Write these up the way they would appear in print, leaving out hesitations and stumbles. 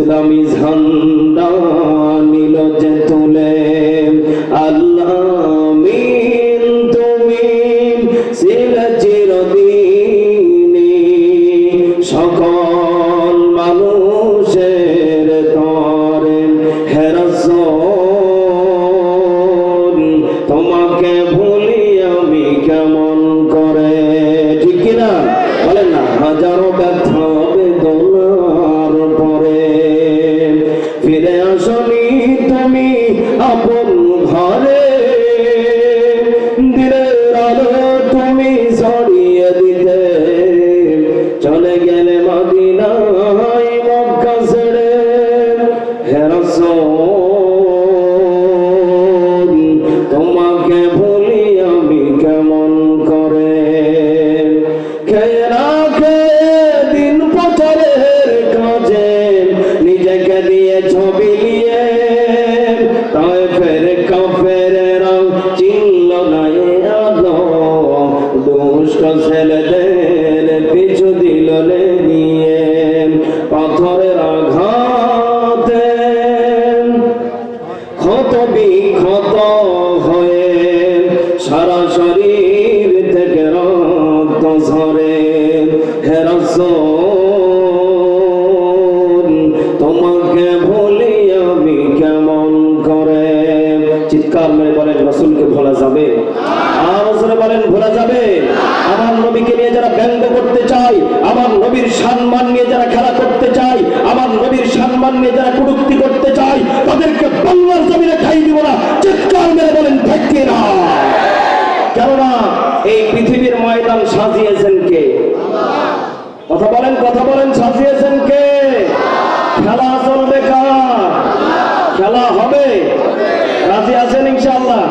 ইসলামী ঝান্ডা নিল যে তুলে আল্লাহ আমিন তুমি ছিলে চিরদিনই সকল মানুষের তরে হে রাসূল তোমাকে ভুলি আমি কেমন করে ঠিক কি না বলেন না হাজারো ব্যথা বেদনার পরে ফিরে আসনি তুমি আপন ঘরে দিনের আলো তুমি ছড়িয়ে দিতে চলে গেলে মদিনায় মক্কা ছেড়ে হে রাসূল তোমাকে ভুলি আমি কেমন করে কে রাখে দিন প্রচারের কাজে নিজেকে দিয়ে ছবি নিয়ে তায়েফের কাফেরেরা চিনল না এ আলো দুষ্ট ছেলেদের পিছু দিল নিয়ে পাথরের আঘাতে ক্ষত বিক্ষত হয়ে সারা শরীর থেকে রক্ত ঝরে হে রাসূল তোমাকে ভুলি আমি কেমন করে চিৎকার মেরে বলেন রাসূলকে ভোলা যাবে আর জোরে বলেন ভোলা যাবে আমার নবীকে নিয়ে যারা ব্যঙ্গ করতে চায় আমার নবীর সম্মান নিয়ে যারা খেলা করতে চায় আমার নবীর সম্মান নিয়ে যারা কটূক্তি করতে চায় তাদেরকে বাংলার জমিনে ঠাঁই দিব না চিৎকার মেরে বলেন ঠিক না কেননা এই পৃথিবীর ময়দান সাজিয়েছেন কে কথা বলেন সাজিয়েছেন কে খেলা চলবে কার খেলা হবে রাজি আছেন ইনশাআল্লাহ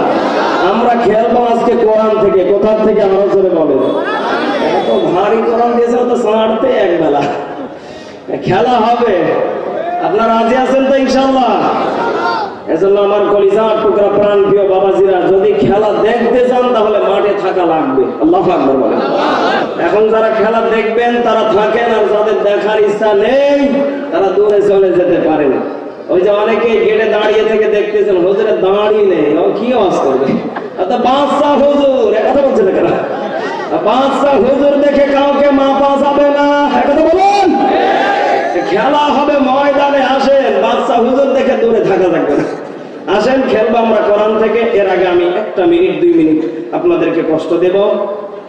আমরা খেলবো আজকে কোরআন থেকে কোথা থেকে আমরা জোরে বলেন এত ভারী কোরআন দিয়েছে তো সাড়তে এক বেলা খেলা হবে আপনারা রাজি আছেন তো ইনশাআল্লাহ এজন্য আমার কলিজার টুকরা প্রাণ প্রিয় বাবাজিরা যদি খেলা দেখতে চান তাহলে মাঠে থাকা লাগবে আল্লাহু আকবার বলেন এখন যারা খেলা দেখবেন তারা থাকেন আর যাদের দেখার ইচ্ছা নেই তারা দূরে চলে যেতে পারেন ওই যে অনেকে গেটে দাঁড়িয়ে থেকে দেখতেছেন হুজুরের দাঁড়িয়ে নেই ও কি আওয়াজ করবে আচ্ছা বাদশা হুজুর কথা বলছেন কেন বাদশা হুজুর দেখে কাউকে মাপা যাবে না কথা বলুন খেলা হবে ময়দানে আসেন বাদশা হুজুর দেখে দূরে থাকা যাবে না আসেন খেলবো আমরা কোরআন থেকে এর আগে আমি 1 মিনিট 2 মিনিট আপনাদেরকে কষ্ট দেব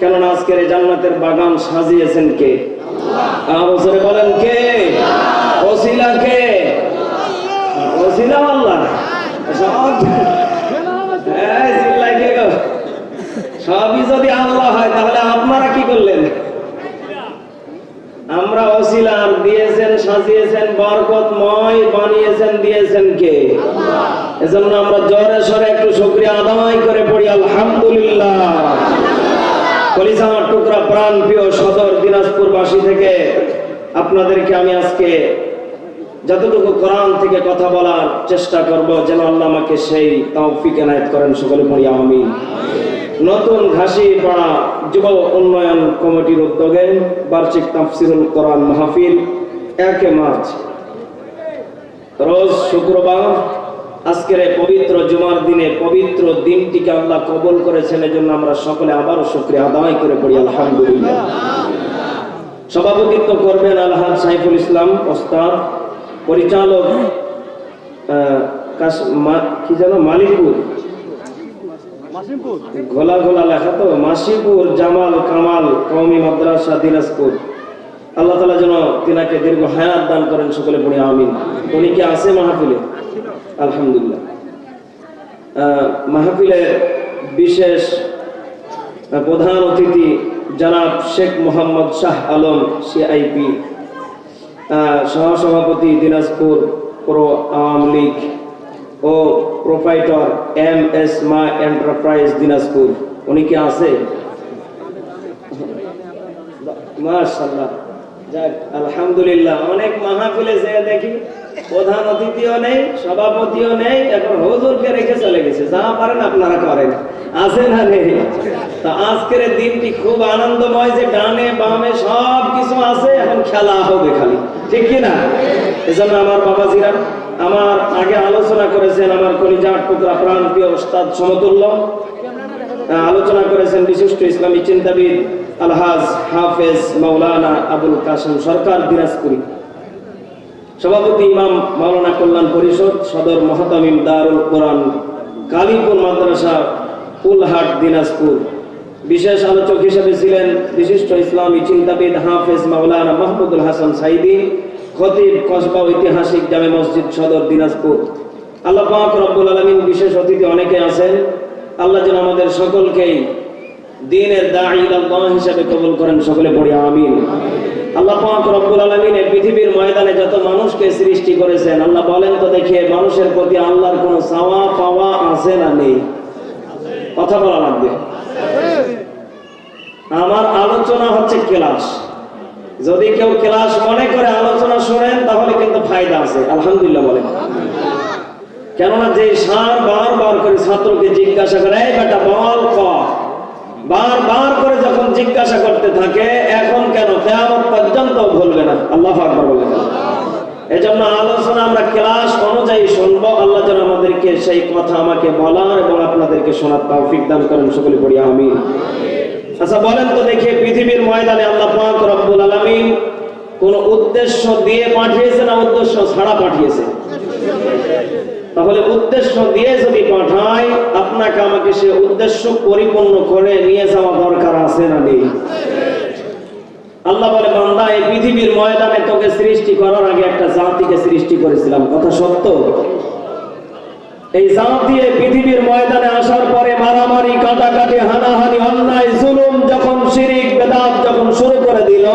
কেননা আজকের এই জান্নাতের বাগান সাজিয়েছেন কে আল্লাহ আওয়াজে বলেন কে ওসিলা কে ওসিলা আল্লাহ সবই যদি আল্লাহ হয় তাহলে আপনারা কি করলেন আমরা ওসিলা দিয়েছেন সাজিয়েছেন বরকতময় বানিয়েছেন দিয়েছেন কে আল্লাহ এজন্য আমরা জোরে সোরে একটু শুকরিয়া আদায় করে পড়ি আলহামদুলিল্লাহ কলিজার টুকরা প্রাণ প্রিয় সদর দিনাজপুরবাসী থেকে আপনাদেরকে আমি আজকে যতটুকু কোরআন থেকে কথা বলার চেষ্টা করব যেন আল্লাহ আমাকে সেই তৌফিক এনায়েত করেন সকলে পড়ি আমিন নতুন ঘাসিপাড়া যুব উন্নয়ন কমিটির উদ্যোগে বার্ষিক তাফসিরুল কোরআন মাহফিল 1 মার্চ রোজ শুক্রবার আজকের পবিত্র জুমার দিনে পবিত্র দিনটিকে আল্লাহ কবুল করেছেন এজন্য আমরা সকলে আবারও শুকরিয়া আদায় করে পড়ি আলহামদুলিল্লাহ সভাপতিত্ব করবেন আলহাজ সাইফুল ইসলাম ওস্তাদ পরিচালক কি জানো মালিকপুর ঘোলা ঘোলা লেখা তো মাসিপুর জামাল কামাল কওমি মাদ্রাসা দিনাজপুর আল্লাহ তাআলা যেন তিনাকে দীর্ঘ হায়াত দান করেন সকলে পড়ি আমিন উনি কি আছে মাহফিলে আলহামদুলিল্লাহ মাহফিলের বিশেষ প্রধান অতিথি জনাব শেখ মোহাম্মদ শাহ আলম সিআইপি সহসভাপতি দিনাজপুর প্রো আওয়ামী লীগ ও প্রোপাইটর MS মা এন্টারপ্রাইজ দিনাজপুর উনি কি আছে মাশাআল্লাহ যাক আলহামদুলিল্লাহ অনেক মাহফিলে যে দেখি প্রধান অতিথিও নেই সভাপতিও নেই এখন হুজুরকে রেখে চলে গেছে যা পারেন আপনারা করেন আছে না নেই তো আজকের দিনটি খুব আনন্দময় যে ডানে বামে সব কিছু আছে এখন খেলা হবে খালি, ঠিক কিনা? এজন্য আমার বাবাজিরা আমার আগে আলোচনা করেছেন, আমার কলিজার টুকরা প্রাণপ্রিয় ওস্তাদ সমতুল্য আলোচনা করেছেন বিশিষ্ট ইসলামী চিন্তাবিদ আলহাজ হাফেজ মাওলানা আবুল কাসেম সরকার দিনাজপুরি, সভাপতি ইমাম মাওলানা কল্যাণ পরিষদ, সদর মুহতামিম দারুল কোরআন কালীপুর মাদ্রাসা ফুলহাট দিনাজপুর। বিশেষ আলোচক হিসেবে ছিলেন বিশিষ্ট ইসলামী চিন্তাবিদ হাফেজ মাওলানা মাহমুদুল হাসান সাইদি, খতিব কসবা ঐতিহাসিক জামে মসজিদ সদর দিনাজপুর। আল্লাহ পাক রব্বুল আলামিন বিশেষ অতিথি অনেকে আছেন, আল্লাহ যেন আমাদের সকলকেই দ্বীনের দাঈ ইলাল্লাহ হিসেবে কবুল করেন, সকলে পড়ি আমিন। আল্লাহ পাক রব্বুল আলামিন এই পৃথিবীর ময়দানে যত মানুষকে সৃষ্টি করেছেন, আল্লাহ বলেন তো দেখে মানুষের প্রতি আল্লাহর কোনো চাওয়া পাওয়া আছে না নেই? কথা বলা লাগবে। আমার আলোচনা হচ্ছে ক্লাস, যদি কেউ ক্লাস মনে করে আলোচনা শোনেন তাহলে কিন্তু ফায়দা আছে, আলহামদুলিল্লাহ বলেন। কেননা যে স্যার বারবার করে ছাত্রকে জিজ্ঞাসা করে এই বেটা বল ক, বারবার করে যখন জিজ্ঞাসা করতে থাকে, এখন কেন কিয়ামত পর্যন্ত ভুলবে না। আল্লাহু আকবার বলেন। এজন্য আলোচনা আমরা ক্লাস অনুযায়ী শুনবো। আল্লাহ যেন আমাদেরকে সেই কথা আমাকে বলার এবং আপনাদেরকে শোনার তৌফিক দান করেন, সকলে পড়ি আমিন। আচ্ছা বলেন তো দেখি, পৃথিবীর ময়দানে আল্লাহ পাক রব্বুল আলামিন কোন উদ্দেশ্য দিয়ে পাঠিয়েছে না উদ্দেশ্য ছাড়া পাঠিয়েছে? তাহলে উদ্দেশ্য দিয়ে যদি পাঠায়, আপনাকে আমাকে সে উদ্দেশ্য পরিপূর্ণ করে নিয়ে যাওয়া দরকার আছে না নেই? আল্লাহ বলে বান্দা এই পৃথিবীর ময়দানে তোকে সৃষ্টি করার আগে একটা জাতিকে সৃষ্টি করেছিলাম, কথা সত্য? এই জাতি পৃথিবীর ময়দানে আসার পরে মারামারি, কাটাকাটি, হানাহানি, অন্যায়, জুলুম যখন শিরিক বেদাত যখন শুরু করে দিল,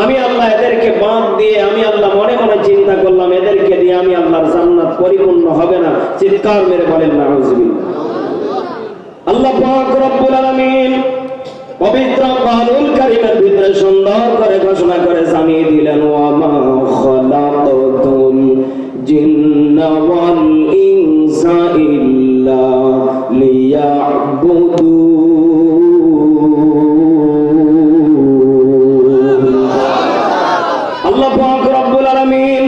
আমি আল্লাহ এদেরকে বাদ দিয়ে আমি আল্লাহ মনে মনে চিন্তা করলাম এদেরকে দিয়ে আমি আল্লাহর জান্নাত পরিপূর্ণ হবে না। চিৎকার মেরে বলেন নাউজুবিল্লাহ। আল্লাহ পাক রব্বুল আলামিন পবিত্র কোরআনুল কারীমের ভিতরে সুন্দর করে ঘোষণা করে জানিয়ে দিলেন, ওয়া মা খালাকাতুল জিন্না ওয়াল ইনসা ইল্লা লিয়াবুদুন। আল্লাহ পাক রব্বুল আলামিন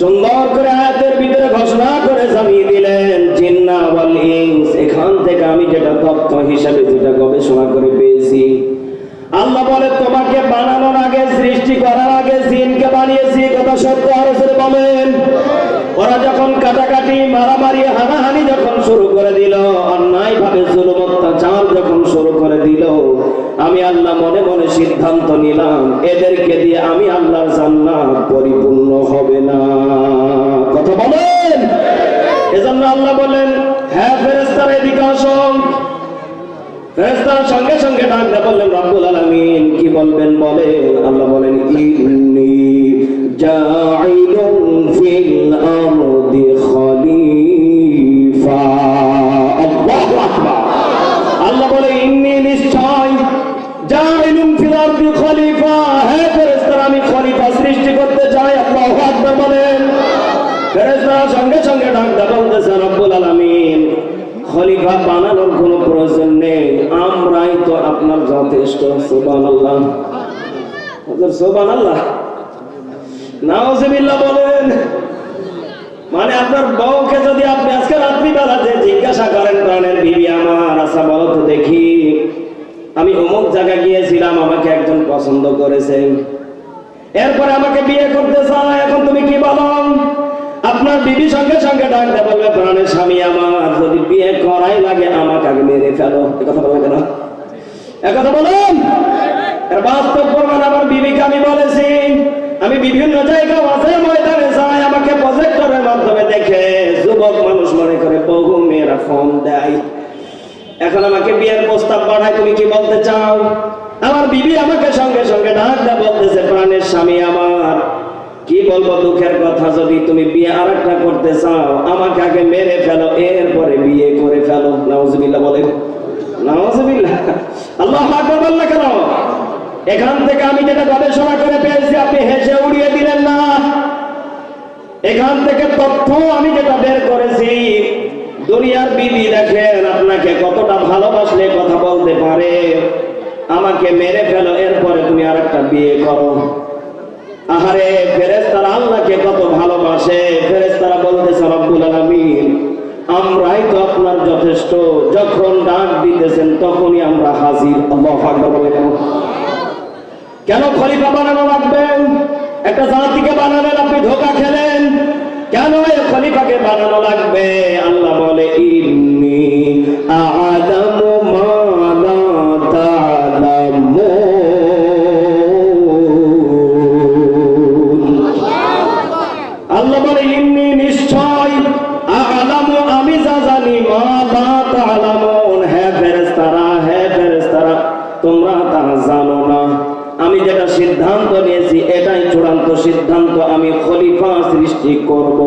সুন্দর করে আয়াতের ভিতরে ঘোষণা করে জানিয়ে দিলেন, জিন্না ওয়াল ইনস, এখান থেকে আমি যেটা তথ্য হিসাবে যেটা গবেষণা করে পেয়েছি, আল্লাহ বলে তোমাকে বানানোর আগে, সৃষ্টি করার আগে জিনকে বানিয়েছি, কথা সত্য? আর বলেন, ওরা যখন কাটাকাটি, মারামারি, হানাহানি যখন শুরু করে দিল, অন্যায় ভাবে জুলুম অত্যাচার যখন শুরু করে দিল, আমি আল্লাহ মনে মনে সিদ্ধান্ত নিলাম এদেরকে দিয়ে আমি আল্লাহর জান্নাত পরিপূর্ণ হবে না, কথা বলেন। এজন্য আল্লাহ বলেন, হ্যাঁ ফেরেশতারা এদিকে আসো। ফেরেশতারা সঙ্গে সঙ্গে ডাক দিয়ে বললেন, রব্বুল আলামিন কি বলবেন বলে? আল্লাহ বলেন, ইন্নী জাঈলুন ফিল আরদি খলিফা। আল্লাহু আকবার। আল্লাহ বলে, ইন্নী নিশ্চয় জাঈলুন ফিল আরদি খলিফা, হ্যাঁ ফেরেশতারা আমি খলিফা সৃষ্টি করতে চাই। আল্লাহু আকবার বলেন। ফেরেশতারা সঙ্গে সঙ্গে ডাক দিয়ে বলতেছে, রব্বুল আলামিন খলিফা বানানোর কোনো প্রয়োজন নেই, আমরাই তো আপনার যথেষ্ট। সুবহানাল্লাহ, সুবহানাল্লাহ, নাউজুবিল্লাহ বলেন। মানে আপনার বউকে যদি আপনি আজকে রাত্রিবেলাতে জিজ্ঞাসা করেন, প্রাণের বিবি আমার, আচ্ছা বলো তো দেখি, আমি অমুক জায়গায় গিয়েছিলাম, আমাকে একজন পছন্দ করেছে, এরপরে আমাকে বিয়ে করতে চায়, এখন তুমি কি বলো? আপনার বিবি সঙ্গে সঙ্গে ডাকতে বলবে, প্রাণের স্বামী আমার, যদি বিয়ে করাই লাগে আমাকে আগে মেরে ফেলো। একথা বলবেন কেন? একথা বলেন। এর বাস্তব প্রমাণ আমার বিবিকে আমি বলেছি। আমি বিভিন্ন জায়গায় মাঝে ময়দানে যাই, আমাকে প্রজেক্টরের মাধ্যমে দেখে যুবক মানুষ মনে করে বহু মেয়েরা ফোন দেয়, এখন আমাকে বিয়ের প্রস্তাব পাঠায়, তুমি কি বলতে চাও? আমার বিবি আমাকে সঙ্গে সঙ্গে ডাকতে বলতেছে, প্রাণের স্বামী আমার, কি বলবো দুঃখের কথা, যদি তুমি বিয়ে আরেকটা করতে চাও আমাকে আগে মেরে ফেলো, এরপরে বিয়ে করে ফেলো। নাউজুবিল্লাহ বলেন, নাউজুবিল্লাহ। আল্লাহু আকবার বললেন কেন? এখান থেকে আমি যেটা গবেষণা করে পেয়েছি আপনি হেসে উড়িয়ে দিলেন না। এখান থেকে তথ্য আমি যেটা বের করেছি, দুনিয়ার বিবি দেখেন আপনাকে কতটা ভালোবাসলে কথা বলতে পারে, আমাকে মেরে ফেলো, এরপরে তুমি আরেকটা বিয়ে করো। আহারে ফেরেশতারা আল্লাহকে কত ভালোবাসে। ফেরেশতারা বলতেছে রব্বুল আলামিন আমরাই তো আপনার যথেষ্ট, যখন ডাক দিতেছেন তখনই আমরা হাজির। আল্লাহু আকবার বলেন। কেন খলিফা বানানো লাগবে? একটা জাতিকে বানাবেন, আপনি ধোঁকা খেলেন, কেন এই খলিফাকে বানানো লাগবে? আল্লাহ বলে ইন্নী আ'লামু মা লা তা'লামুন। আল্লাহ বলে ইন্নী নিশ্চয় আ'লামু আমি যা জানি, মা লা তা'লামুন হে ফেরেশতারা তোমরা তা জানো না। আমি যেটা সিদ্ধান্ত নিয়েছি এটাই চূড়ান্ত সিদ্ধান্ত, আমি খলিফা সৃষ্টি করব।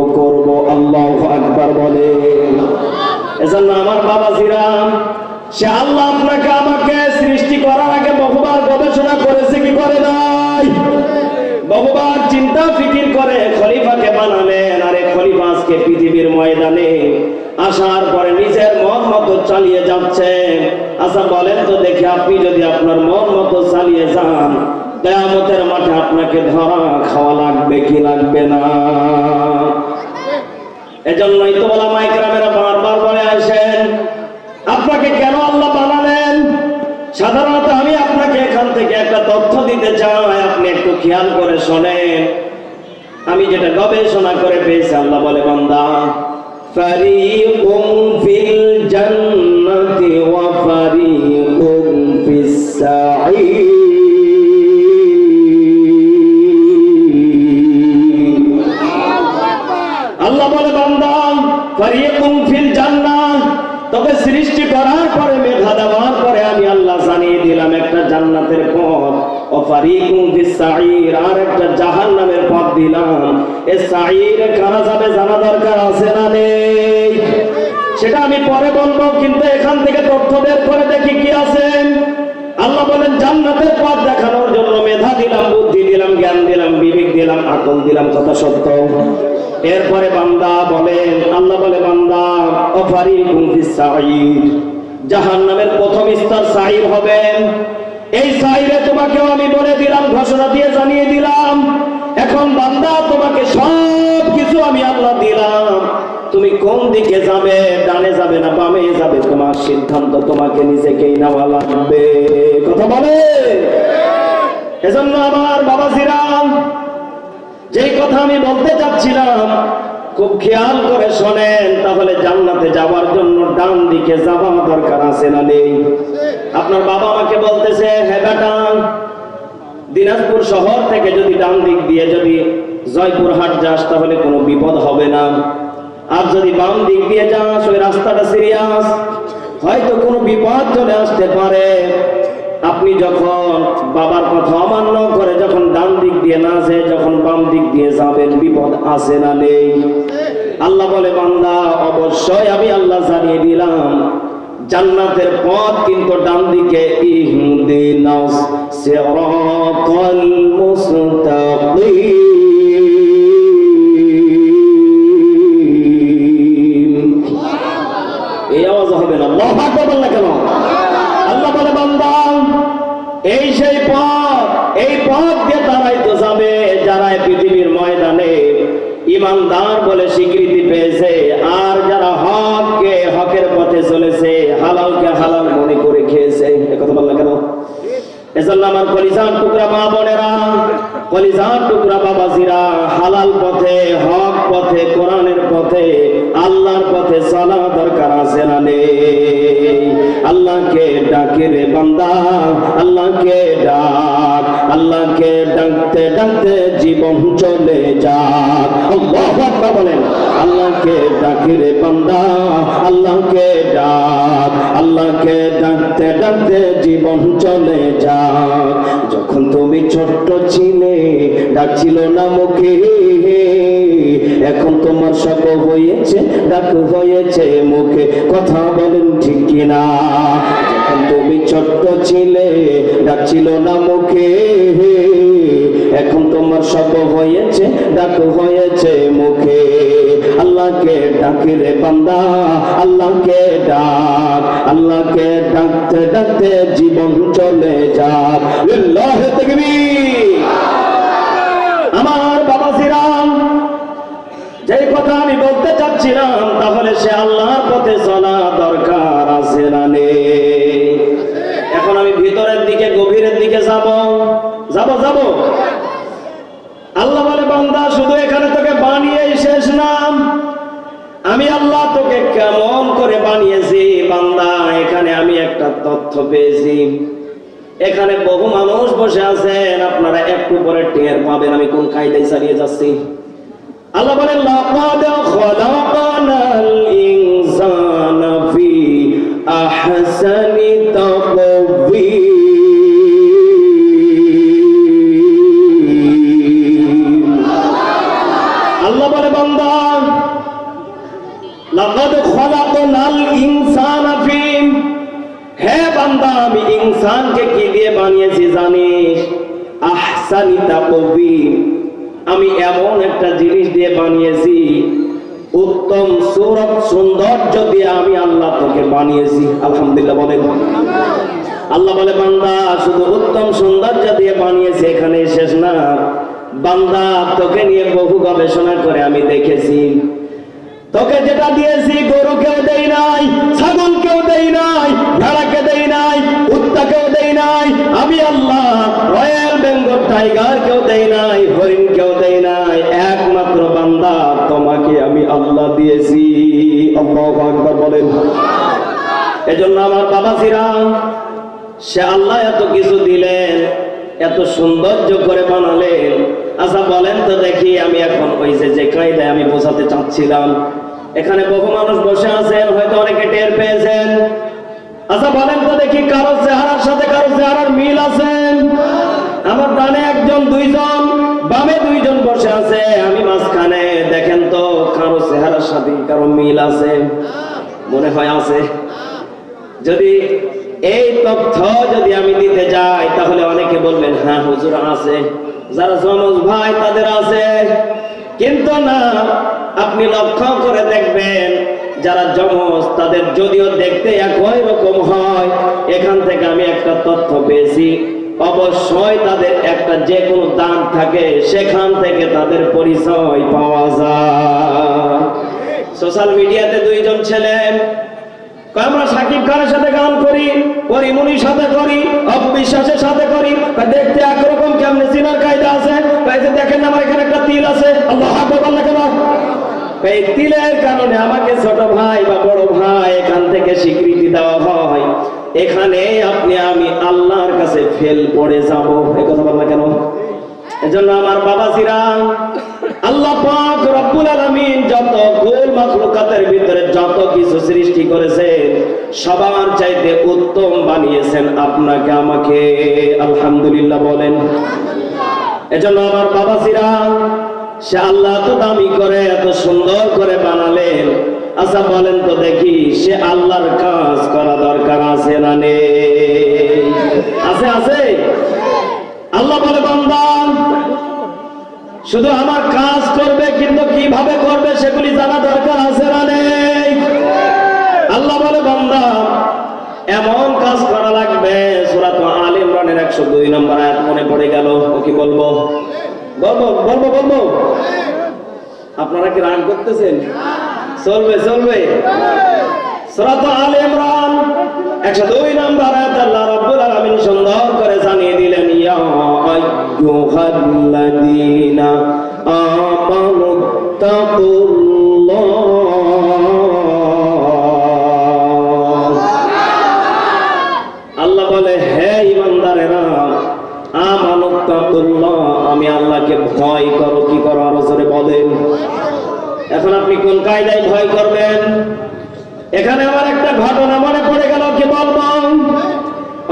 আল্লাহু আকবার বলে। এজন্য আমার বাবাজিরা, সে আল্লাহ আপনাকে আমাকে সৃষ্টি করার আগে বহুবার গবেষণা করেছে কি করে নাই? বহুবার চিন্তা ফিকির করে খলিফাকে বানালেন। আরে খলিফা আজকে পৃথিবীর ময়দানে আসার পরে নিজের মন মতো চালিয়ে যাচ্ছে। আচ্ছা বলেন তো দেখি, আপনি যদি আপনার মন মতো চালিয়ে যান, কিয়ামতের মাঠে আপনাকে ধরা খাওয়া লাগবে কি লাগবে না? এজন্যই তো ওলামায়ে কেরামেরা বারবার বলে আসেন আপনাকে কেন আল্লাহ বানালেন। সাধারণত আমি আপনাকে এখান থেকে একটা তথ্য দিতে চাই, আপনি একটু খেয়াল করে শোনেন। আমি যেটা গবেষণা করে পেয়েছি, আল্লাহ বলে বান্দা ফারিকুম ফিল জান্নাতি ওয়া ফারিকুম ফিস সাঈর। আল্লাহ বলে বান্দা ফারিকুম ফিল জান্নাত, তোকে সৃষ্টি করার পরে মেধা দেওয়ার পরে আমি আল্লাহ জানিয়ে দিলাম একটা জান্নাতের পথ, ও ফারিকুম ফিস সাঈর আর একটা জাহান্নামের পথ দিলাম। এই সাঈরে কারা যাবে জানা দরকার আছে না নেই? সেটা আমি পরে বলবো, কিন্তু এখান থেকে তথ্য বের করে দেখি কি আছে। আল্লাহ বলেন জান্নাতের পথ দেখানোর জন্য মেধা দিলাম, বুদ্ধি দিলাম, জ্ঞান দিলাম, বিবেক দিলাম, আকল দিলাম, কথা সত্য। এরপরে বান্দা বলেন, আল্লাহ বলে বান্দা ফারিকুম ফিস সাঈর, জাহান্নামের প্রথম স্তর সাঈর হবে। এই সাঈরে তোমাকেও আমি বলে দিলাম, ঘোষণা দিয়ে জানিয়ে দিলাম। এখন বান্দা তোমাকে সব কিছু আমি আল্লাহ দিলাম, তুমি কোন দিকে যাবে, ডানে যাবে না বামে যাবে, তোমার সিদ্ধান্ত তোমাকে নিজেকেই নেওয়া লাগবে। কথা বলে। এজন্য আমার বাবাজিরা, যেই কথা আমি বলতে চাচ্ছিলাম খুব খেয়াল করে শোনেন, তাহলে জান্নাতে যাওয়ার জন্য ডান দিকে যাওয়া দরকার আছে না নেই? আপনার বাবা আমাকে বলতেছে, হ্যাঁ বেটা, দিনাজপুর শহর থেকে যদি ডান দিক দিয়ে যদি জয়পুরহাট যাস তাহলে কোনো বিপদ হবে না, আর যদি বাম দিক দিয়ে যাস ওই রাস্তাটা সিরিয়াস, হয়তো কোনো বিপদ চলে আসতে পারে। আপনি যখন বাবার কথা অমান্য করে যখন ডান দিক দিয়ে না যায়, যখন বাম দিক দিয়ে যাবেন, বিপদ আছে না নেই? আল্লাহ বলে বান্দা অবশ্যই আমি আল্লাহ জানিয়ে দিলাম জান্নাতের পথ কিন্তু ডান দিকে। ইহদিনাস সিরাতাল মুস্তাকিম। এই আওয়াজ হবে না? আল্লাহু আকবার বললেন কেন? আল্লাহ বলে বান্দা এই সেই পথ, এই পথ দিয়ে তারাই তো যাবে যারা পৃথিবীর ময়দানে ইমানদার বলে স্বীকৃতি পেয়েছে, আর যারা হককে হকের পথে চলেছে, হালালকে হালাল মনে করে খেয়েছে। কথা বললাম কেন? এজন্য আমার কলিজার টুকরা মা বোনেরা, কলিজার টুকরা বাবাজিরা, হালাল পথে, হক পথে, কোরআনের পথে, আল্লাহর পথে চলা দরকার আছে না নেই? আল্লাহকে ডাকে রে বান্দা, আল্লাহকে ডাক, আল্লাহকে ডাকতে ডাকতে জীবন চলে যাক। আল্লাহু আকবার বলেন। আল্লাহকে ডাকে রে বান্দা, আল্লাহকে ডাক, আল্লাহকে ডাকতে ডাকতে জীবন চলে যাক। যখন তুমি ছোট্ট ছিলে ডাকছিল না মুখে, এখন তোমার সব হয়েছে, ডাক হয়েছে মুখে। কথা বলেন ঠিক কিনা? যখন তুমি ছোট্ট ছিলে ডাকছিল না মুখে, এখন তোমার সব হয়েছে, ডাক হয়েছে মুখে। আল্লাহকে ডাকে রে বান্দা, আল্লাহকে ডাক, আল্লাহকে ডাকতে ডাকতে জীবন চলে যাক। লিল্লাহি তাকবীর। যাব? আল্লাহ বলে বান্দা শুধু এখানে তোকে বানিয়েই শেষ না, আমি আল্লাহ তোকে কেমন করে বানিয়েছি বান্দা, এখানে আমি একটা তথ্য পেয়েছি। এখানে বহু মানুষ বসে আছেন, আপনারা একটু পরে টের পাবেন আমি কোন কায়দায় চালিয়ে যাচ্ছি। আল্লাহ বলেন লাকাদ খলাকনাল ইনসানা ফি আহসানি তাকওয়ীম। আল্লাহ বলে বান্দা লাকাদ খলাকনাল ইনসানা ফি, হে বান্দা আমি ইনসানকে কি দিয়ে বানিয়েছি জানিস? আহসানি তাকওয়ীম, আমি এমন একটা জিনিস দিয়ে বানিয়েছি, উত্তম সূরত সৌন্দর্য দিয়ে আমি আল্লাহ তোকে বানিয়েছি। আলহামদুলিল্লাহ বলেন। আল্লাহ বলে বান্দা শুধু উত্তম সৌন্দর্য দিয়ে বানিয়েছি এখানে শেষ না, বান্দা তোকে নিয়ে বহু গবেষণা করে আমি দেখেছি। তোকে যেটা দিয়েছি গরুকেও দেই নাই, ছাগলকেও দেই নাই, ভেড়াকে দেই নাই, উটটাকেও দেই নাই, আমি আল্লাহ রয়্যাল বেঙ্গল টাইগারকেও দেই নাই, হরিণকেও দেই নাই, একমাত্র বান্দা তোমাকে আমি আল্লাহ দিয়েছি। আল্লাহু আকবার বলেন। এজন্য আমার বাবাজিরা, সে আল্লাহ এত কিছু দিলেন, এত সৌন্দর্য করে বানালেন। আচ্ছা বলেন তো দেখি, আমি এখন ওই যে কায়দায় আমি বোঝাতে চাচ্ছিলাম, এখানে বহু মানুষ বসে আছেন, হয়তো অনেকে টের পেয়েছেন। আচ্ছা বলেন তো দেখি, কারো চেহারার সাথে কারো চেহারার মিল আছে? আমার ডানে একজন, দুইজন, বামে দুইজন বসে আছে, আমি মাঝখানে, দেখেন তো কারো চেহারার সাথে কারো মিল আছে? মনে হয় আছে। যদি এই তথ্য যদি আমি দিতে যাই তাহলে অনেকে বলবেন হ্যাঁ হুজুর আছে, যারা যমজ ভাই তাদের আছে। কিন্তু না, আপনি লক্ষ্য করে দেখবেন যারা যমজ তাদের যদিও দেখতে একই রকম হয়, এখান থেকে আমি একটা তথ্য পেয়েছি, অবশ্যই তাদের একটা যে কোনো দাগ থাকে, সেখান থেকে তাদের পরিচয় পাওয়া যায়। সোশ্যাল মিডিয়াতে দুইজন ছেলে, আমরা সাকিব খানের সাথে গান করি, পরিমনির সাথে করি, অপবিশ্বাসের সাথে করি, দেখতে একরকম, কেমনে চিনার কায়দা আছে? দেখেন আমার এখানে একটা তিল আছে, আল্লাহ আকবার না কেন? এই তিলের কারণে আমাকে ছোট ভাই বা বড় ভাই এখান থেকে স্বীকৃতি দেওয়া হয়, এখানে আপনি আমি আল্লাহর কাছে ফেল পড়ে যাব। এই কথা বল না কেন? এজন্য আমার বাবাজিরা, আল্লাহ পাক রব্বুল আলামিন যত কুল মাখলুকাতের ভিতরে যত কিছু সৃষ্টি করেছেন, সবার চাইতে উত্তম বানিয়েছেন আপনাকে আমাকে। আলহামদুলিল্লাহ বলেন। এজন্য আমার বাবাজিরা, সে আল্লাহ তো দামি করে এত সুন্দর করে বানালেন। আচ্ছা বলেন তো দেখি, সে আল্লাহর কাজ করা দরকার আছে না নেই? আছে, আছে। আল্লাহ বলে বান্দা শুধু আমার কাজ করবে, কিন্তু কিভাবে করবে সেগুলি জানা দরকার আছে না নেই? আল্লাহ বলে বান্দা এমন কাজ করা লাগবে। সূরা আলে ইমরানের 102 নম্বর আয়াত মনে পড়ে গেল, ও কি বলবো? বলবো। আপনারা কি রাগ করতেছেন? চলবে। সূরা আলে ইমরান 102 নম্বর আয়াত আল্লাহ রাব্বুল আলামিন সুন্দর করে জানিয়ে দিলেন, ইয়া আইয়ুহাল্লাযীনা আমানুত্তাকুল্লাহ। আল্লাহ বলে হে ঈমানদারেরা, আমানুত্তাকুল্লাহ, আমি আল্লাহকে ভয় করো। কি করো? আরো জোরে বলেন। এখন আপনি কোন কায়দায় ভয় করবেন? এখানে আমার একটা ঘটনা মনে পড়ে গেল, কি বলবো?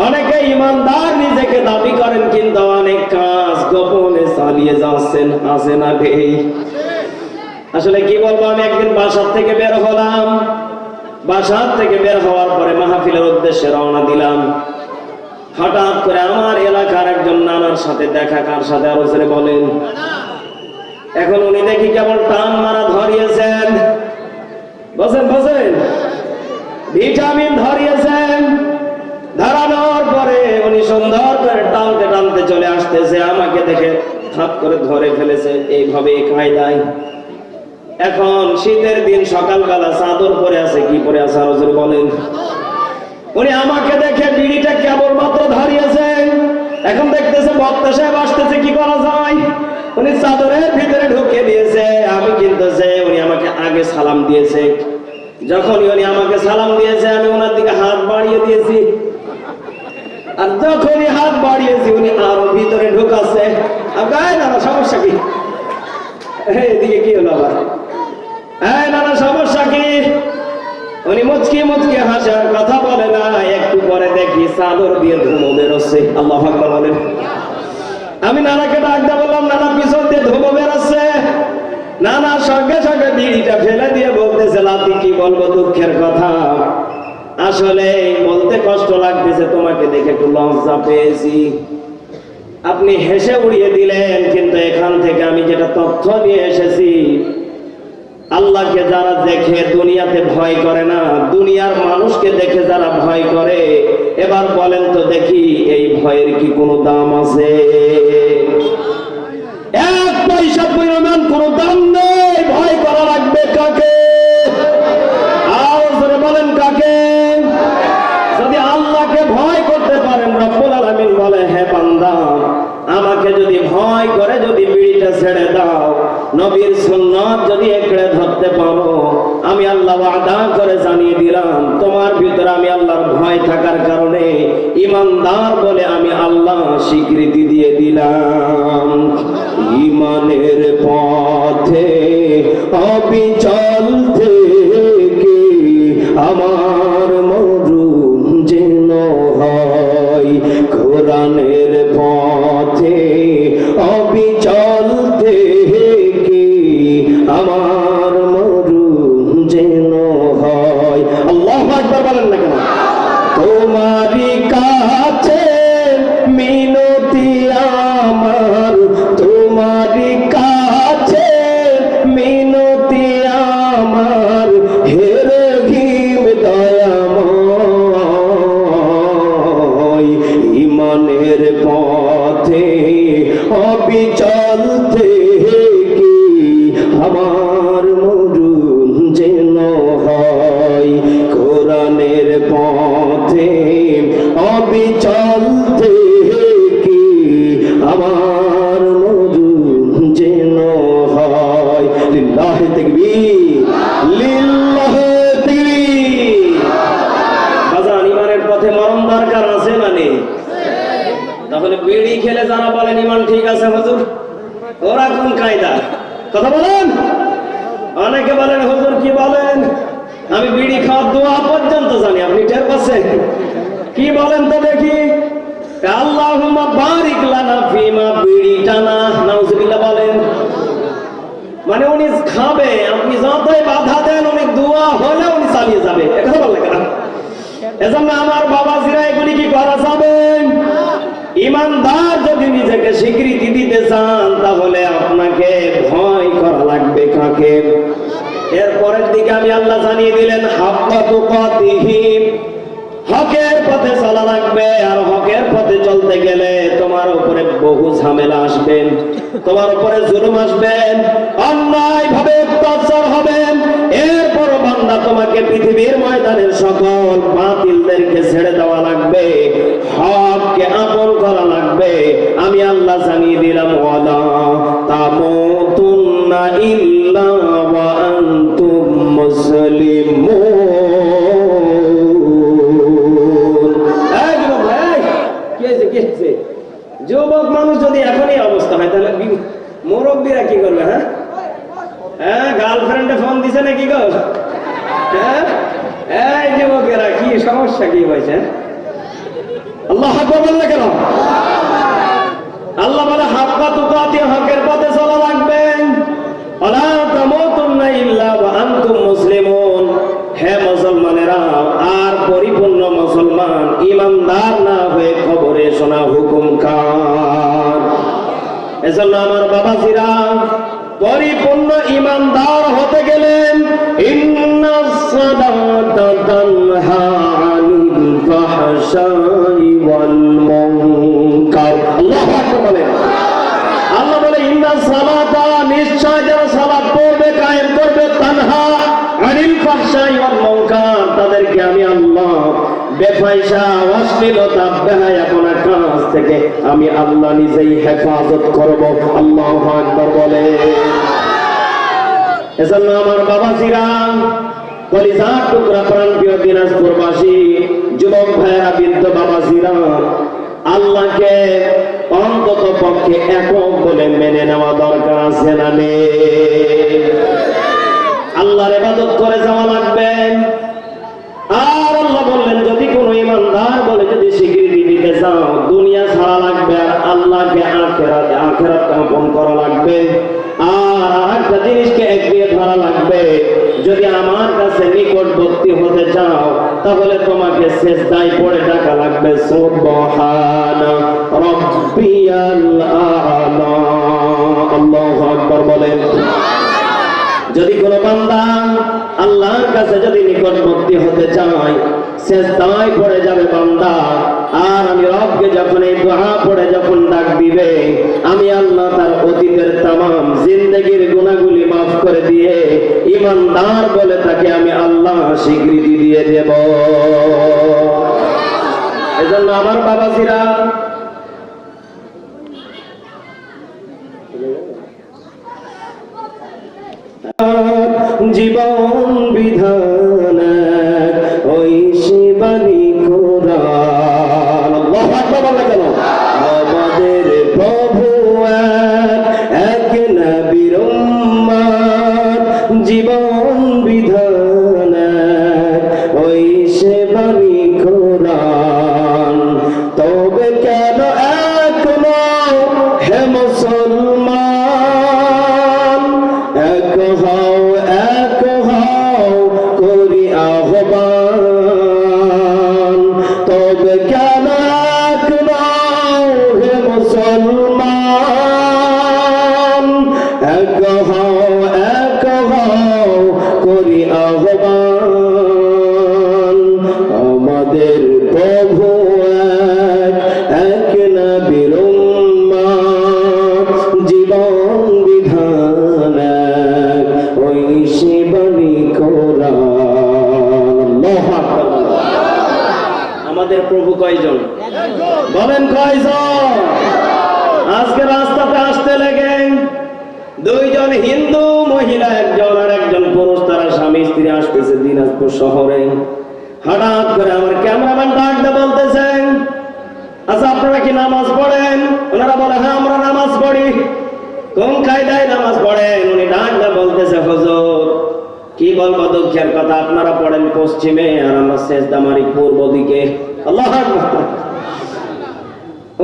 অনেকে ইমানদার নিজেকে দাবি করেন, কিন্তু অনেক কাজ গোপনে চালিয়ে যাচ্ছেন, আছে না? আসলে কি বলবো, আমি একদিন বাসার থেকে বের হলাম। বাসার থেকে বের হওয়ার পরে মাহফিলের উদ্দেশ্যে রওনা দিলাম। হঠাৎ করে আমার এলাকার একজন নানার সাথে দেখা। কার সাথে? আরো জোরে বলেন। এখন উনি দেখি কেবল টান মারা ধরিয়েছেন, বসেন, ভিটামিন ধরিয়েছেন। ধরানোর পরে উনি সুন্দর করে টানতে টানতে চলে আসতেছে, আমাকে দেখে হাত করে ধরে ফেলেছে এইভাবে কায়দায়। এখন শীতের দিন, সকালবেলা চাদর পরে আছে। কি পরে আছে? আরো জোরে বলেন। উনি আমাকে দেখে বিড়িটা কেবলমাত্র ধরিয়েছেন, এখন দেখতেছে বক্তা সাহেব আসতেছে, কি করা যায়? উনি চাদরের ভিতরে ঢুকে দিয়েছে। আমি কিন্তু উনি আমাকে আগে সালাম দিয়েছে। যখনই উনি আমাকে সালাম দিয়েছে, আমি ওনার দিকে হাত বাড়িয়ে দিয়েছি। আর যখনই হাত বাড়িয়েছি, উনি আরো ভিতরে ঢুকাচ্ছে। নানা সমস্যা কি? এদিকে কি হলো আবার? নানা সমস্যা কি? উনি মুচকি মুচকি হাসার কথা বলে না। একটু পরে দেখি চাদর দিয়ে ধুমো বেরোচ্ছে। আল্লাহু আকবার বলেন। আমি নানাকে ডাক দিয়ে বললাম, নানা পিছন দিয়ে ধুমো বেরোচ্ছে। নানা সঙ্গে সঙ্গে বিড়িটা ফেলে দিয়ে বলতেছে, লাতি কি বলবো দুঃখের কথা, আসলে বলতে কষ্ট লাগতেছে, তোমাকে দেখে একটু লজ্জা পেয়েছি। আপনি হেসে উড়িয়ে দিলেন, কিন্তু এখান থেকে আমি যেটা তথ্য নিয়ে এসেছি, আল্লাহকে যারা দেখে দুনিয়াতে ভয় করে না, দুনিয়ার মানুষকে দেখে যারা ভয় করে, এবার বলেন তো দেখি এই ভয়ের কি কোনো দাম আছে? এক পয়সা পরিমাণ কোনো দাম নেই। ভয় করা লাগবে কাকে? আর বলেন কাকে? যদি আল্লাহকে ভয় করতে পারেন, রব্বুল আলামিন বলে, হে বান্দা, আমাকে যদি ভয় করে যদি বিড়িটা ছেড়ে দাও, নবীর সুন্নাত যদি একড়ে ধরতে পারো, আমি আল্লাহ ওয়াদা করে জানিয়ে দিলাম, তোমার ভিতরে আমি আল্লাহর ভয় থাকার কারণে ঈমানদার বলে আমি আল্লাহ স্বীকৃতি দিয়ে দিলাম। ঈমানের পথে অবিচল থেকে আমার মরণ যেন হয়, কোরআনের পথে অবিচল থেকে আমার মরণ যেন হয়। আল্লাহু আকবার বলেন না কেন? তোমারই কাছে মিনতি আমার, তোমারই কাছে মিনতি আমার, হে রহিম দয়াময়, ঈমানের পথে অবিচল থেকে আমার মরণ যেন হয়, কোরআনের পথে অবিচল থেকে আমার মরণ যেন হয়। লিল্লাহি তাকবীর, লিল্লাহি তাকবীর। বাজান, ঈমানের পথে মরণ দরকার আছে না নেই? তাহলে বিড়ি খেলে যারা বলেন ঈমান ঠিক আছে হুজুর, ওরা কোন কায়দা? কথা বলেন। অনেকে বলেন, হুজুর কি বলেন, আমি বিড়ি খাওয়ার দোয়া পর্যন্ত জানি। আপনি টের পাচ্ছেন? কি বলেন তো দেখি? আল্লাহুম্মা বারিক লানা ফিমা, বিড়ি টানা, নাউজুবিল্লাহ বলেন। মানে উনি খাবে, আপনি যতই বাধা দেন, উনি দোয়া হলে উনি চালিয়ে যাবে। কথা বললেন কেন? এজন্য আমার বাবাজিরা, এগুলি কি করা যাবে? ঈমানদার যদি নিজেকে স্বীকৃতি দিতে চান, তাহলে আপনাকে ভয় করা লাগবে কাকে? এরপরের দিকে আমি আল্লাহ জানিয়ে দিলেন, হাক্কা তুকাতিহি, হকের পথে চলা লাগবে। আর হকের পথে চলতে গেলে তোমার উপরে বহু ঝামেলা আসবে, তোমার উপরে জুলুম আসবে, অন্যায় ভাবে অত্যাচার হবে। এরপর বান্দা তোমাকে পৃথিবীর ময়দানের সকল বাতিলদেরকে ছেড়ে দেওয়া লাগবে, হককে আপন করা লাগবে। আমি আল্লাহ জানিয়ে দিলাম, ওয়ালা তামুতুন্না ইল্লা ওয়া আনতুম মুসলিমুন। যুবক মানুষ যদি এখনই অবস্থা হয়, তাহলে মুরব্বীরা কি করবে? হ্যাঁ, গার্লফ্রেন্ডে ফোন দিছে নাকি গো? হ্যাঁ, এই যুবকেরা কি সমস্যা কি হয়েছে? আল্লাহ আকবার বললে কেন? আল্লাহ বলে, হাক্কা তুকাতি, হকের পথে চলা লাগবে। ওয়ালা তামুতুন্না ইল্লা ওয়া আনতুম মুসলিমুন। হে মুসলমানেরা, আর পরিপূর্ণ মুসলমান ঈমানদার না হয়ে খবরে শোনা হুকুম কার? এজন্য আমার বাবাজিরা, পরিপূর্ণ ঈমানদার হতে গেলেন, ইন্নাস সালাতা তানহা আনিল ফাহশাই ওয়াল মুনকার। আল্লাহু আকবার বলেন। আল্লাহ বলে, ইন্নাস সালাতা, নিশ্চয় যারা সালাত পড়বে, কায়েম করবে, তানহা আনিল ফাহশাই ওয়াল মুনকার, তাদেরকে আমি আল্লাহ বেফাইসা অশ্লীলতা বেহায়াপনা কাজ থেকে আমি আল্লাহ নিজেই হেফাজত করব। আল্লাহু আকবার বলে। এজন্য আমার বাবাজিরা, কলিজার টুকরা প্রাণপ্রিয় দিনাজপুরবাসী, যুবক ভাইয়েরা, বৃদ্ধ বাবাজিরা, আল্লাহকে অন্তত পক্ষে একক বলে মেনে নেওয়া দরকার আছে না নেই? আল্লাহর ইবাদত করে যাওয়া লাগবে। আর আল্লাহ বললেন, যদি কোনো ইমানদার বলে যদি স্বীকৃতি দিতে চাও, দুনিয়া ছাড়া লাগবে আর আল্লাহকে আখিরাত আপন করা লাগবে। আর আরেকটা জিনিসকে একদিকে ধরা লাগবে, যদি আমার কাছে নিকটবর্তী হতে চাও তাহলে তোমাকে সিজদায় পড়ে ডাকা লাগবে, সুবহানা রাব্বিয়াল আ'লা। আল্লাহু আকবার বলেন। যদি কোনো বান্দা আল্লাহর কাছে যদি নিকটবর্তী হতে চায়, সিজদায় পড়ে যাবে বান্দা, আর আমি রবকে যখন এই দোয়া পড়ে যখন ডাক দিবে, আমি আল্লাহ তার অতীতের তামাম জিন্দেগির গুনাহগুলি মাফ করে দিয়ে ইমানদার বলে তাকে আমি আল্লাহ স্বীকৃতি দিয়ে দেব। এজন্য আমার বাবাজিরা, জীবন বিধান ওই শিবানী কোরআন। আল্লাহু আকবার বলে কেন? আমাদের প্রভু এক নবীর উম্মত, জীবন বিধান ওই শিবানী কোরআন। তবে কেন এখনো হে মুসলমান, এক হও এক হও করি আহ্বান। তবে কেন এখনো হে মুসলমান, এক হও করি আহ্বান। আমাদের প্রভু এক নবীর উম্মত, জীবন বিধান ওই শিবানী কোরআন। আল্লাহু আকবার। আমাদের প্রভু কয়জন বলেন? কয়জন? আজকে রাস্তাতে আসতে লেগে দুইজন হিন্দু মহিলা, একজন আর একজন পুরুষ, তারা স্বামী স্ত্রী আসতেছে দিনাজপুর শহরে। হঠাৎ করে আমার ক্যামেরাম্যান ডাকতে বলতেছেন, আচ্ছা আপনারা কি নামাজ পড়েন? ওনারা বলে, হ্যাঁ আমরা নামাজ পড়ি। কোন কায়দায় নামাজ পড়েন? উনি ডাকতে বলতেছে, হুজুর কি বলবো দুঃখের কথা, আপনারা পড়েন পশ্চিমে আর আমরা সিজদা মারি পূর্ব দিকে। আল্লাহু আকবার।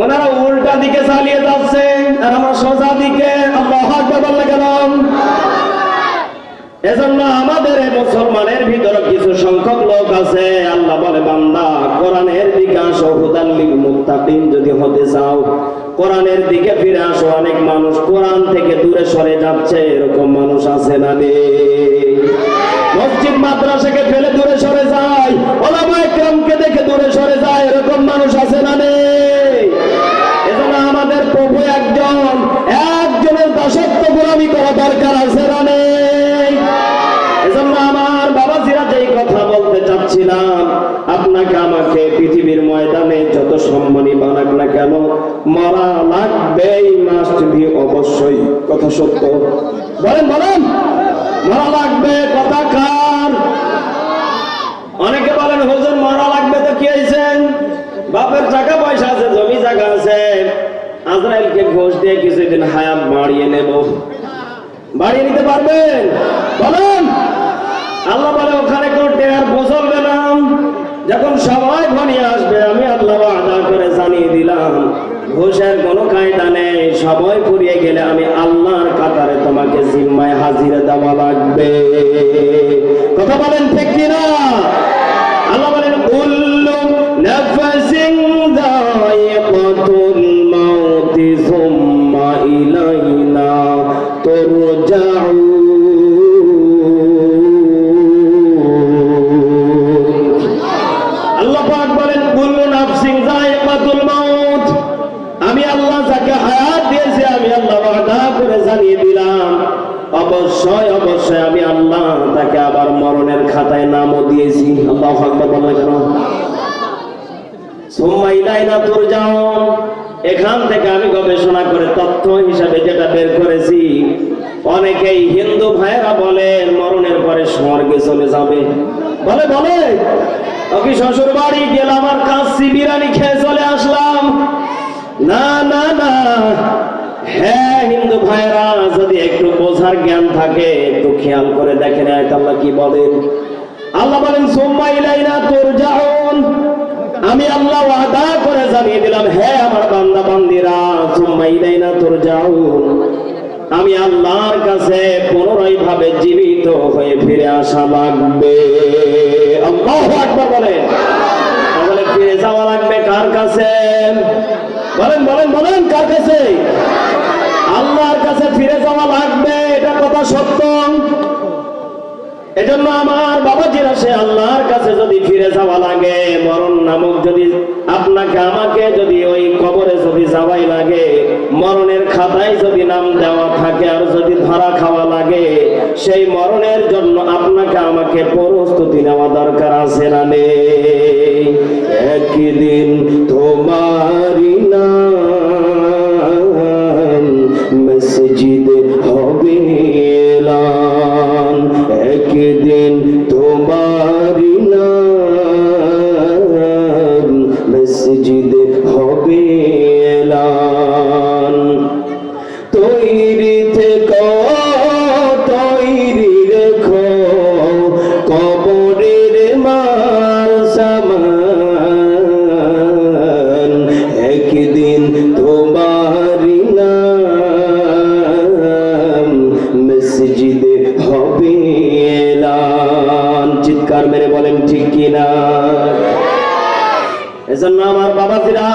ওনারা উল্টা দিকে চালিয়ে যাচ্ছেন আর আমরা সোজা দিকে। আল্লাহু আকবার বললে কেন? এজন্য আমাদের মুসলমানের ভিতরে কিছু সংখ্যক লোক আছে, আল্লাহ বলে বান্দা কোরআনের দিকে আসো, হুদাল লিল মুত্তাকিন যদি হতে চাও কোরআনের দিকে ফিরে আসো। অনেক মানুষ কোরআন থেকে দূরে সরে যাচ্ছে, এরকম মানুষ আছে না নেই? মসজিদ মাদ্রাসাকে ফেলে দূরে সরে যায়, ওলামায়ে কেরামকে দেখে দূরে সরে যায়, এরকম মানুষ আছে না নেই? এজন্য আমাদের প্রভু একজন, একজনের দাসত্ব গোলামি করা দরকার আছে না নেই? এজন্য আমার বাবাজিরা যেই কথা বলতে চাচ্ছিলাম, আপনাকে আমাকে পৃথিবীর ময়দানে যত সম্মানী বানাক না কেন, মরা লাগবেই, মাস্ট বি, অবশ্যই। কথা সত্য? বলেন বলেন। মরা লাগবে, কথা কার? অনেকে বলেন হুজুর মরা লাগবে তো কি হয়েছে, বাপের টাকা পয়সা আছে, জমি জায়গা আছে, আজরাইলকে ঘুষ দিয়ে কিছুদিন হায়াত বাড়িয়ে নেব। বাড়িয়ে নিতে পারবেন? বলেন। আল্লাহ বলে ওখানে কেউ টের বসলবে না। যখন সবাই ঘনিয়ে আসবে, আমি আল্লাহ ওয়াদা করে জানিয়ে দিলাম, ঘুষের কোনো কায়দা নেই। সবাই ফুরিয়ে গেলে আমি আল্লাহর কাতারে তোমাকে জিম্মায় হাজিরা দেওয়া লাগবে। কথা বলেন ঠিক কিনা? আল্লাহ বলেন, কুল্লু নাফসিন যায়িকাতুল মাউতি সুম্মা ইলাইনা তুরজাউন। আল্লাহ পাক বলেন, কুল্লু নাফসিন যায়িকাতুল মাউত, আমি আল্লাহ যাকে হায়াত দিয়েছি, আমি আল্লাহ ওয়াদা করে জানিয়ে দিলাম, অবশ্যই অবশ্যই আমি আল্লাহ তাকে আবার মরণের খাতায় নামও দিয়েছি। আল্লাহু আকবার বললেন কেন? সুম্মা ইলাইনা তুরজাউন। এখান থেকে আমি গবেষণা করে তথ্য হিসাবে যেটা বের করেছি, অনেকেই হিন্দু ভাইয়েরা বলেন মরণের পরে স্বর্গে চলে যাবে। বলে বলে ওকে শ্বশুর বাড়ি গেলাম আর কাচ্চি বিরিয়ানি খেয়ে চলে আসলাম। না না না, হ্যাঁ হিন্দু ভাইয়েরা, যদি একটু বোঝার জ্ঞান থাকে একটু খেয়াল করে দেখেন আয়াত আল্লাহ কি বলেন। আল্লাহ বলেন সুম্মা ইলাইনা তুরজাউন। আমি আল্লাহ ওয়াদা করে জানিয়ে দিলাম, হ্যাঁ আমার বান্দা বান্দিরা, সুম্মা ইলাইনা তুরজাউন, আমি আল্লাহর কাছে পুনরায় ভাবে জীবিত হয়ে ফিরে আসা লাগবে। আল্লাহু আকবার বলেন। তাহলে ফিরে যাওয়া লাগবে কার কাছে? বলেন বলেন বলেন, কার কাছে? আল্লাহর কাছে ফিরে যাওয়া লাগবে, এটা কথা সত্য। এজন্য আমার বাবাজিরা, সে আল্লাহর কাছে যদি ফিরে যাওয়া লাগে, মরণ নামক যদি আপনাকে আমাকে যদি ওই কবরে যদি যাওয়াই লাগে, মরণের খাতায় যদি নাম দেওয়া থাকে আর যদি ধরা খাওয়া লাগে, সেই মরণের জন্য আপনাকে আমাকে প্রস্তুতি নেওয়া দরকার আছে না নেই? একদিন তোমারই নাম মসজিদে হবে এলান, একদিন তোমারই নাম মসজিদে হবে এলান। তৈরি থেকো, তৈরি রেখো কবরের মাল সামান, একদিন তোমারই নাম মসজিদে হবে এলান। চিৎকার মেরে বলেন ঠিক কিনা? এজন্য আমার বাবাজিরা,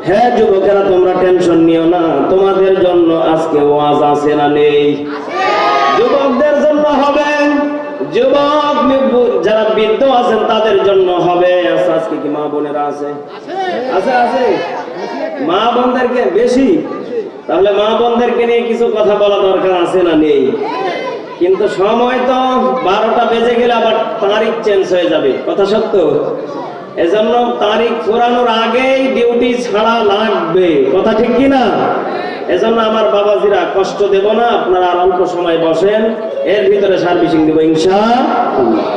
হ্যাঁ যুবকেরা, তোমরা টেনশন নিও না, তোমাদের জন্য আজকে ওয়াজ আছে না নেই? যুবকদের জন্য হবে, যুবক যারা বৃদ্ধ আছেন তাদের জন্য হবে। আজকে কি মা বোনেরা আছে? আছে আছে, মা বোনদেরকে বেশি। তাহলে মা বোনদেরকে নিয়ে কিছু কথা বলা দরকার আছে না নেই? কিন্তু সময় তো 12টা বেজে গেলে আবার তারিখ চেঞ্জ হয়ে যাবে, কথা সত্য। এজন্য তারিখ ফুরানোর আগেই ডিউটি ছাড়া লাগবে, কথা ঠিক কিনা? এজন্য আমার বাবাজিরা, কষ্ট দেব না, আপনারা আর অল্প সময় বসেন, এর ভিতরে সার্ভিসিং দেব ইনশাআল্লাহ।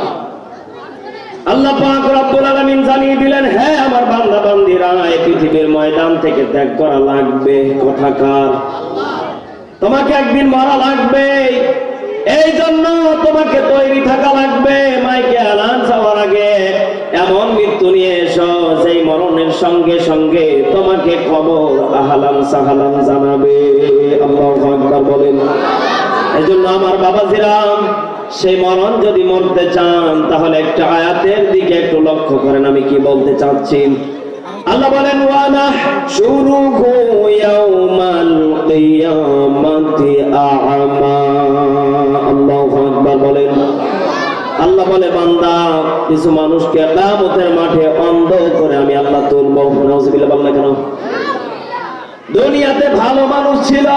আল্লাহ পাক রব্বুল আলামিন জানিয়ে দিলেন, হ্যাঁ আমার বান্দা বান্দিরা, এই পৃথিবীর ময়দান থেকে ত্যাগ করা লাগবে। কথাকার, তোমাকে একদিন মরা লাগবে, এই জন্য তোমাকে তৈরি থাকা লাগবে। মাইকে আলান যাওয়ার আগে এমন মৃত্যু নিয়ে এসো, সেই মরণের সঙ্গে সঙ্গে তোমাকে খবর আহলান সাহালান জানাবে। আল্লাহু আকবার বলেন। এই জন্য আমার বাবাজিরা, সেই মরণ যদি মরতে চান তাহলে একটা আয়াতের দিকে একটু লক্ষ্য করেন, আমি কি বলতে চাচ্ছি। আল্লাহ বলেন, ওয়া নাহশুরুহু ইয়াউমাল কিয়ামাতি আ'মা। আল্লাহু আকবার বলেন। আল্লাহ বলে, বান্দা, কিছু মানুষকে কিয়ামতের মাঠে অন্ধ করে আমি আল্লাহ তুলব। নাউজুবিল্লাহ বললেন কেন? দুনিয়াতে ভালো মানুষ ছিল,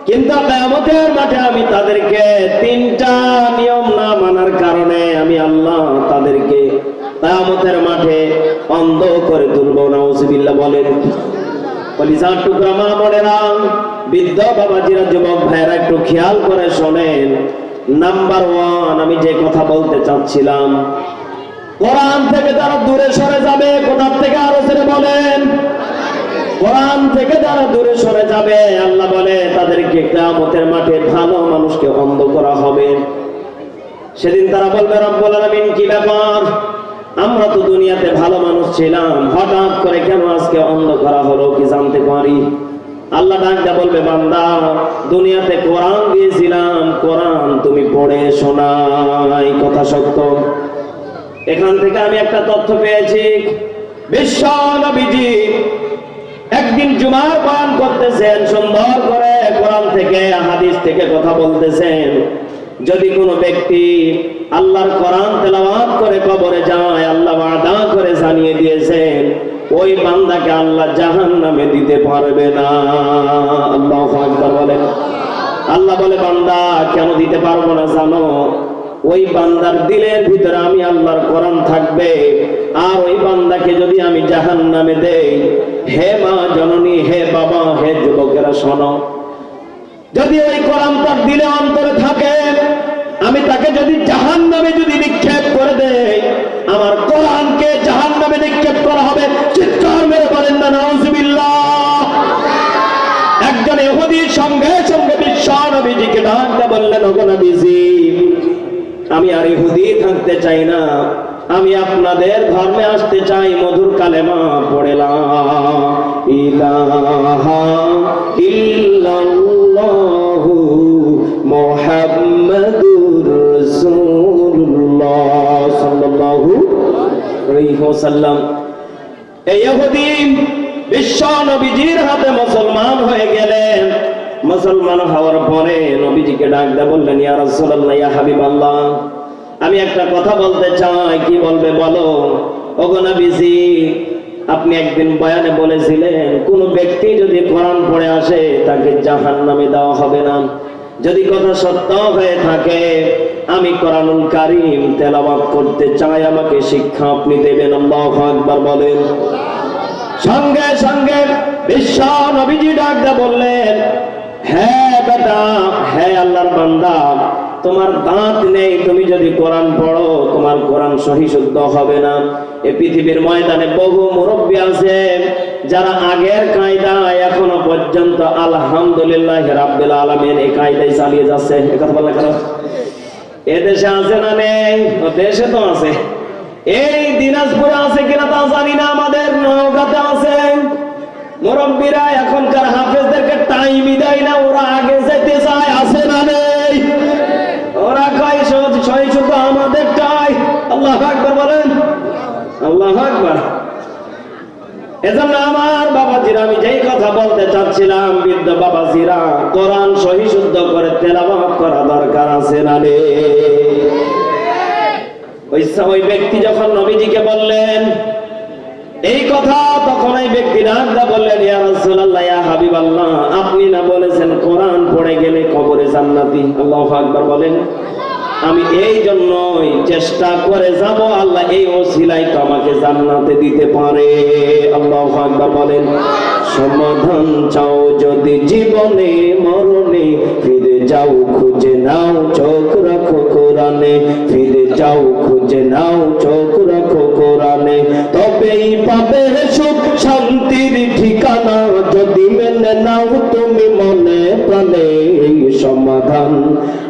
কিন্তু কিয়ামতের মাঠে আমি তাদেরকে 3টা নিয়ম না মানার কারণে আমি আল্লাহ তাদেরকে কিয়ামতের মাঠে অন্ধ করে তুলব। নাউজুবিল্লাহ বলেন। কলিজার টুকরা মা বোনেরা, বৃদ্ধ বাবাজিরা, যুবক ভাইরা, একটু খেয়াল করে শোনেন। নাম্বার 1, আমি যে কথা বলতে চাচ্ছিলাম, কোরআন থেকে যারা দূরে সরে যাবে, কোরআন থেকে আরো ছেড়ে বলেন, কোরআন থেকে যারা দূরে সরে যাবে, আল্লাহ বলে তাদেরকে কিয়ামতের মাঠে ভালো মানুষকে অন্ধ করা হবে। সেদিন তারা বলবে, রব্বুল আলামিন কি ব্যাপার, আমরা তো দুনিয়াতে ভালো মানুষ ছিলাম, হঠাৎ করে কেন আজকে অন্ধ করা হলো, কি জানতে পারি? আল্লাহ ডাকতে বলবে, বান্দা, দুনিয়াতে কোরআন দিয়েছিলাম, কোরআন তুমি পড়ে শোনাই। কথা সত্য। এখান থেকে আমি একটা তথ্য পেয়েছি। বিশ্ব নবীজি একদিন জুমার বয়ান করতেছেন, সুন্দর করে কোরআন থেকে হাদিস থেকে কথা বলতেছেন। যদি কোনো ব্যক্তি আল্লাহর কোরআন তেলাওয়াত করে কবরে যায়, আল্লাহ ওয়াদা করে জানিয়ে দিয়েছেন, ওই বান্দাকে আল্লাহ জাহান্নামে দিতে পারবে না। আল্লাহু আকবার বলেন। আল্লাহ বলে, বান্দা, কেন দিতে পারবো না জানো? ওই বান্দার দিলের ভিতরে আমি আল্লাহর কোরআন থাকবে। আর ওই বান্দাকে যদি আমি জাহান্নামে দেই, হে মা জননী, হে বাবা, হে যুবকেরা শোনো, যদি ওই কোরআন তার দিলে অন্তরে থাকে, আমি তাকে যদি জাহান্নামে যদি নিক্ষেপ করে দেই, আমার কোরআনকে জাহান্নামে নিক্ষেপ করা হবে। চিৎকার মেরে বলেন না নাউজুবিল্লাহ। একজন ইহুদির সঙ্গে সঙ্গে বিশ্ব নবীজিকে ডাকতে বললেন, ওগো নবীজি, আমি আর ইহুদি থাকতে চাই না, আমি আপনাদের ধর্মে আসতে চাই, মধুর কালেমা পড়ে লা ইলাহা ইল্লাল্লাহু মুহাম্মাদুর রাসূলুল্লাহ সাল্লাল্লাহু আলাইহি ওয়াসাল্লাম। এই ইহুদি বিশ্ব নবীজির হাতে মুসলমান হয়ে গেলেন। মুসলমান হওয়ার পরে নবীজিকে ডাকতে বললেন, ইয়া রাসূলুল্লাহ, ইয়া হাবিবাল্লাহ, আমি একটা কথা বলতে চাই। কি বলবে বলো? ওগো নবীজি, আপনি একদিন বয়ানে বলেছিলেন, কোন ব্যক্তি যদি কোরআন পড়ে আসে তাকে জাহান্নামে দেওয়া হবে না। যদি কথা সত্য হয়ে থাকে, আমি কোরআনুল কারীম তেলাওয়াত করতে চাই, আমাকে শিক্ষা আপনি দেবেন। আল্লাহু আকবার বলেন। সঙ্গে সঙ্গে বিশ্ব নবীজি ডাকতে বললেন, হ্যাঁ বেটা, হ্যাঁ আল্লাহর বান্দা, তোমার দাঁত নেই, তুমি যদি কোরআন পড়ো তোমার কোরআন সহি শুদ্ধ হবে না। এই পৃথিবীর ময়দানে বহু মুরব্বী আছে যারা আগের কায়দায় এখনো পর্যন্ত আলহামদুলিল্লাহ রাব্বিল আলামিন এই কায়দায় চালিয়ে যাচ্ছে। এই কথা বললে কেন? এ দেশে আছে না নেই? ও দেশে তো আছে। এই দিনাজপুরে আছে কিনা তা জানি না, আমাদের নওগাঁতে আছে। মুরব্বীরা এখনকার হাফেজদেরকে টাইমই দেয় না, ওরা আগে যেতে চায়। আছে না নেই? ওরা কয় সহি শুদ্ধ আমাদেরটাই। আল্লাহু আকবার বলেন। আল্লাহু আকবার। এজন্য আমার বাবাজিরা, আমি যেই কথা বলতে চাচ্ছিলাম, বৃদ্ধ বাবাজিরা, কোরআন সহি শুদ্ধ করে তেলাওয়াত করা দরকার আছে না নেই? ওই ব্যক্তি যখন নবীজিকে বললেন এই কথা, তখন এই ব্যক্তি ডাকতে বললেন, ইয়া রাসূলুল্লাহ, ইয়া হাবিবাল্লাহ, আপনি না বলেছেন কোরআন পড়ে গেলে কবরে জান্নাতি? আল্লাহু আকবার বলেন। আমি এই জন্যই চেষ্টা করে যাব, আল্লাহ এই ওসিলায় তো আমাকে জান্নাতে দিতে পারে। আল্লাহু আকবার বলেন। সমাধান চাও যদি জীবনে মরণে, ফিরে যাও খুঁজে নাও, চোখ রাখো কোরআনে, ফিরে যাও খুঁজে নাও, চোখ রাখো কোরআনে, তবেই পাবে সুখ শান্তির ঠিকানা, যদি মেনে নাও তুমি মনে প্রাণে। সমাধান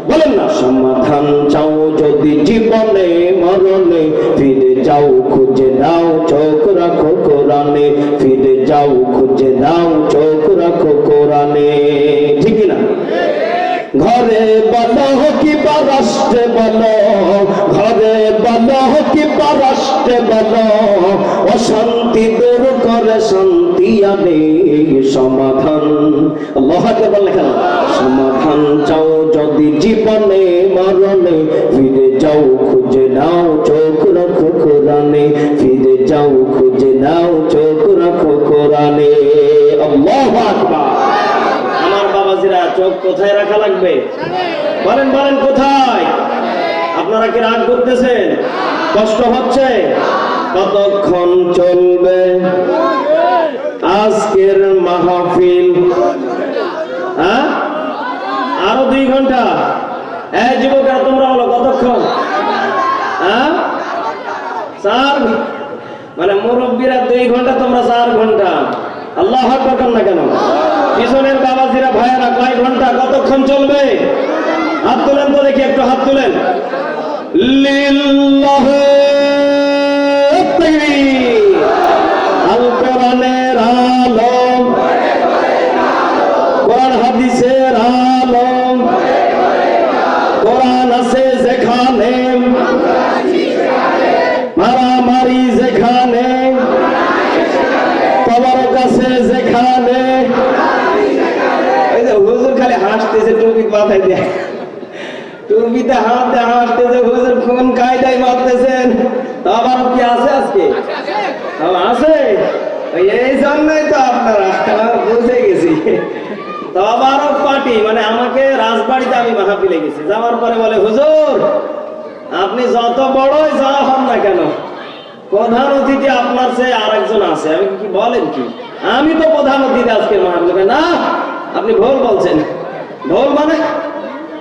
বলেন না, সমাধান চাও যদি জীবনে মরণে, ফিরে যাও খুঁজে নাও, চোখ রাখো কোরআনে, ফিরে যাও খুঁজে নাও, চোখ রাখো কোরআনে। ঠিক না? ঘরে বলো কি বা রাষ্ট্রে বলো, ঘরে বলো কি বা রাষ্ট্রে বলো, অশান্তি দূর করে শান্তি আনে। সমাধান আল্লাহু আকবার বলে কেন? সমাধান চাও যদি জীবনে মরণে, ফিরে যাও খুঁজে নাও, চোখ রাখো কোরআনে, ফিরে যাও খুঁজে নাও, চোখ রাখো কোরআনে। আল্লাহু আকবার। আমার বাবাজিরা, চোখ কোথায় রাখা লাগবে? বলেন বলেন, কোথায়? আপনারা কি রাগ করতেছেন? কষ্ট হচ্ছে? কতক্ষণ চলবে আজকের মাহফিল? হ্যাঁ, আরো 2 ঘন্টা। এই যুবকেরা, তোমরা বলো কতক্ষণ? হ্যাঁ, 4, মানে মুরব্বীরা 2 ঘন্টা, তোমরা 4 ঘন্টা। আল্লাহু আকবার কর না কেন? পিছনের বাবাজিরা, ভাইয়েরা, কয় ঘন্টা, কতক্ষণ চলবে? হাত তুলেন তো দেখি, একটু হাত তুলেন। লিল্লাহি তাকবীর। আল কোরআনের আলো, কোরআন হাদিসের আলো, কোরআন আছে যেখানে, মারামারি যেখানে, তবরক আছে যেখানে। এই যে হুজুর খালি হাসতেছে, টুপি মাথায় দিয়ে, টুপিতে হাত দিয়ে হাসতেছে। হুজুর কোন কায়দায় মারতেছেন? তবরক কি আছে আজকে? আছে। এই জন্যই তো আপনারা, বুঝে গেছি। তবরক পার্টি মানে আমাকে রাজবাড়িতে, আমি মাহফিলে গেছি, যাওয়ার পরে বলে, হুজুর আপনি যত বড়ই যা হন না কেন, প্রধান অতিথি আপনার চেয়ে আরেকজন আছে। আমি কি বলেন কি, আমি তো প্রধান অতিথি আজকের মাহফিলে। না, আপনি ভুল বলছেন। ভুল মানে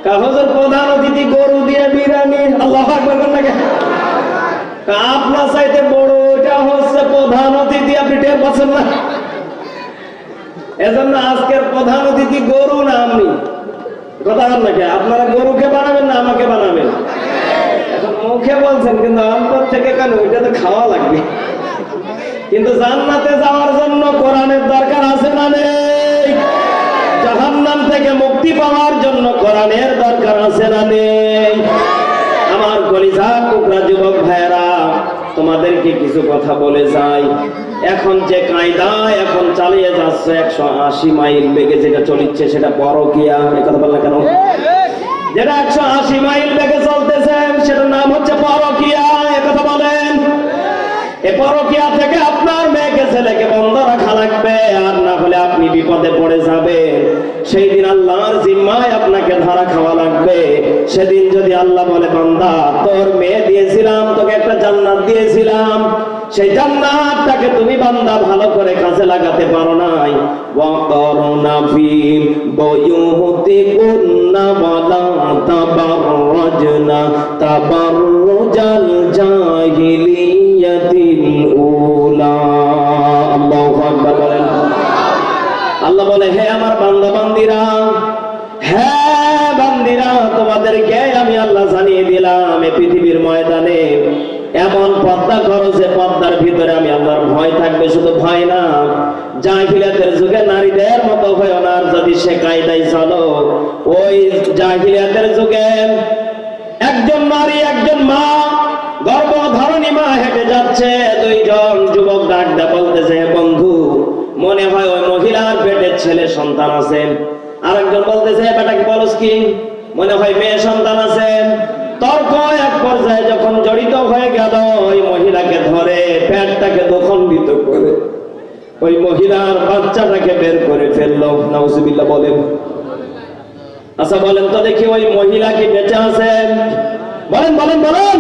কাগজের প্রধান অতিথি গরু দিয়ে বিরিয়ানি, আল্লাহু আকবার নাকি? আপনার চাইতে বড় ওটা হচ্ছে প্রধান অতিথি, আপনি টের পাচ্ছেন না? এজন্য আজকের প্রধান অতিথি গরু না আমি। কথা বল নাকি? আপনারা গরুকে বানাবেন না আমাকে বানাবেন? এখন মুখে বলছেন কিন্তু অন্তর থেকে কেন? ওইটা তো খাওয়া লাগবে। কিন্তু জান্নাতে যাওয়ার জন্য কোরআনের দরকার আছে না নেই? জাহান্নাম থেকে মুক্তি পাওয়ার জন্য কোরআনের দরকার আছে না নেই? আমার কলিজা টুকরা যুবক ভাইয়েরা, তোমাদেরকে কিছু কথা বলে যাই। এখন যে কায়দা এখন চালিয়ে যাচ্ছে 180 মাইল বেগে যেটা চলছে সেটা পরকিয়া। এই কথা বললা কেন? যেটা 180 মাইল বেগে চলতেছে সেটার নাম হচ্ছে পরকিয়া। এই কথা বলেন। এই পরকিয়া থেকে আপনার মেয়েকে ছেলেকে বন্ধ রাখা লাগবে, আর না হলে আপনি বিপদে পড়ে যাবেন। সেই দিন আল্লাহর জিম্মায় আপনাকে ধরা খাওয়া লাগবে। সেদিন যদি আল্লাহ বলে, বান্দা তোর মেয়ে দিয়েছিলাম, তোকে একটা জান্নাত দিয়েছিলাম, সেই জান্নাতটাকে তুমি বান্দা ভালো করে কাজে লাগাতে পারো নাই। ওয়াকরনা ফি বুয়ুতিকুন্না ওয়ালা তাবাররাজনা তাবাররুজাল জাহিলিয়াতিল উলা। আল্লাহু আকবার বলেন। আল্লাহ বলে, হে আমার বান্দা বান্দিরা, হ্যাঁ বান্দিরা, তোমাদেরকে আমি আল্লাহ জানিয়ে দিলাম এই পৃথিবীর ময়দানে এমন পর্দা করো যে পর্দার ভিতরে আমি আল্লাহর ভয় থাকবে। শুধু ভয় না, জাহিলিয়াতের যুগে নারীদের মতো হয় না। যদি সে কায়দায় চলো, ওই জাহিলিয়াতের যুগে একজন নারী একজন মা, গর্ভধারণী মা হেঁটে যাচ্ছে, দুইজন যুবক ডাকতে বলতেছে, বন্ধু মনে হয় ওই মহিলার পেটের ছেলে সন্তান আছে। আরেকজন বলতেছে, বেটা কি বলস কি, মনে হয় মেয়ে সন্তান আছে। তর্ক এক পর্যায়ে যখন জড়িত হয়ে গেল, ওই মহিলাকে ধরে পেটটাকে দখলবিত করে ওই মহিলার বাচ্চাটাকে বের করে ফেললো। নাউজুবিল্লাহ বলেন। আচ্ছা বলেন তো দেখি, ওই মহিলা কি বেঁচে আছেন? বলেন বলেন বলেন।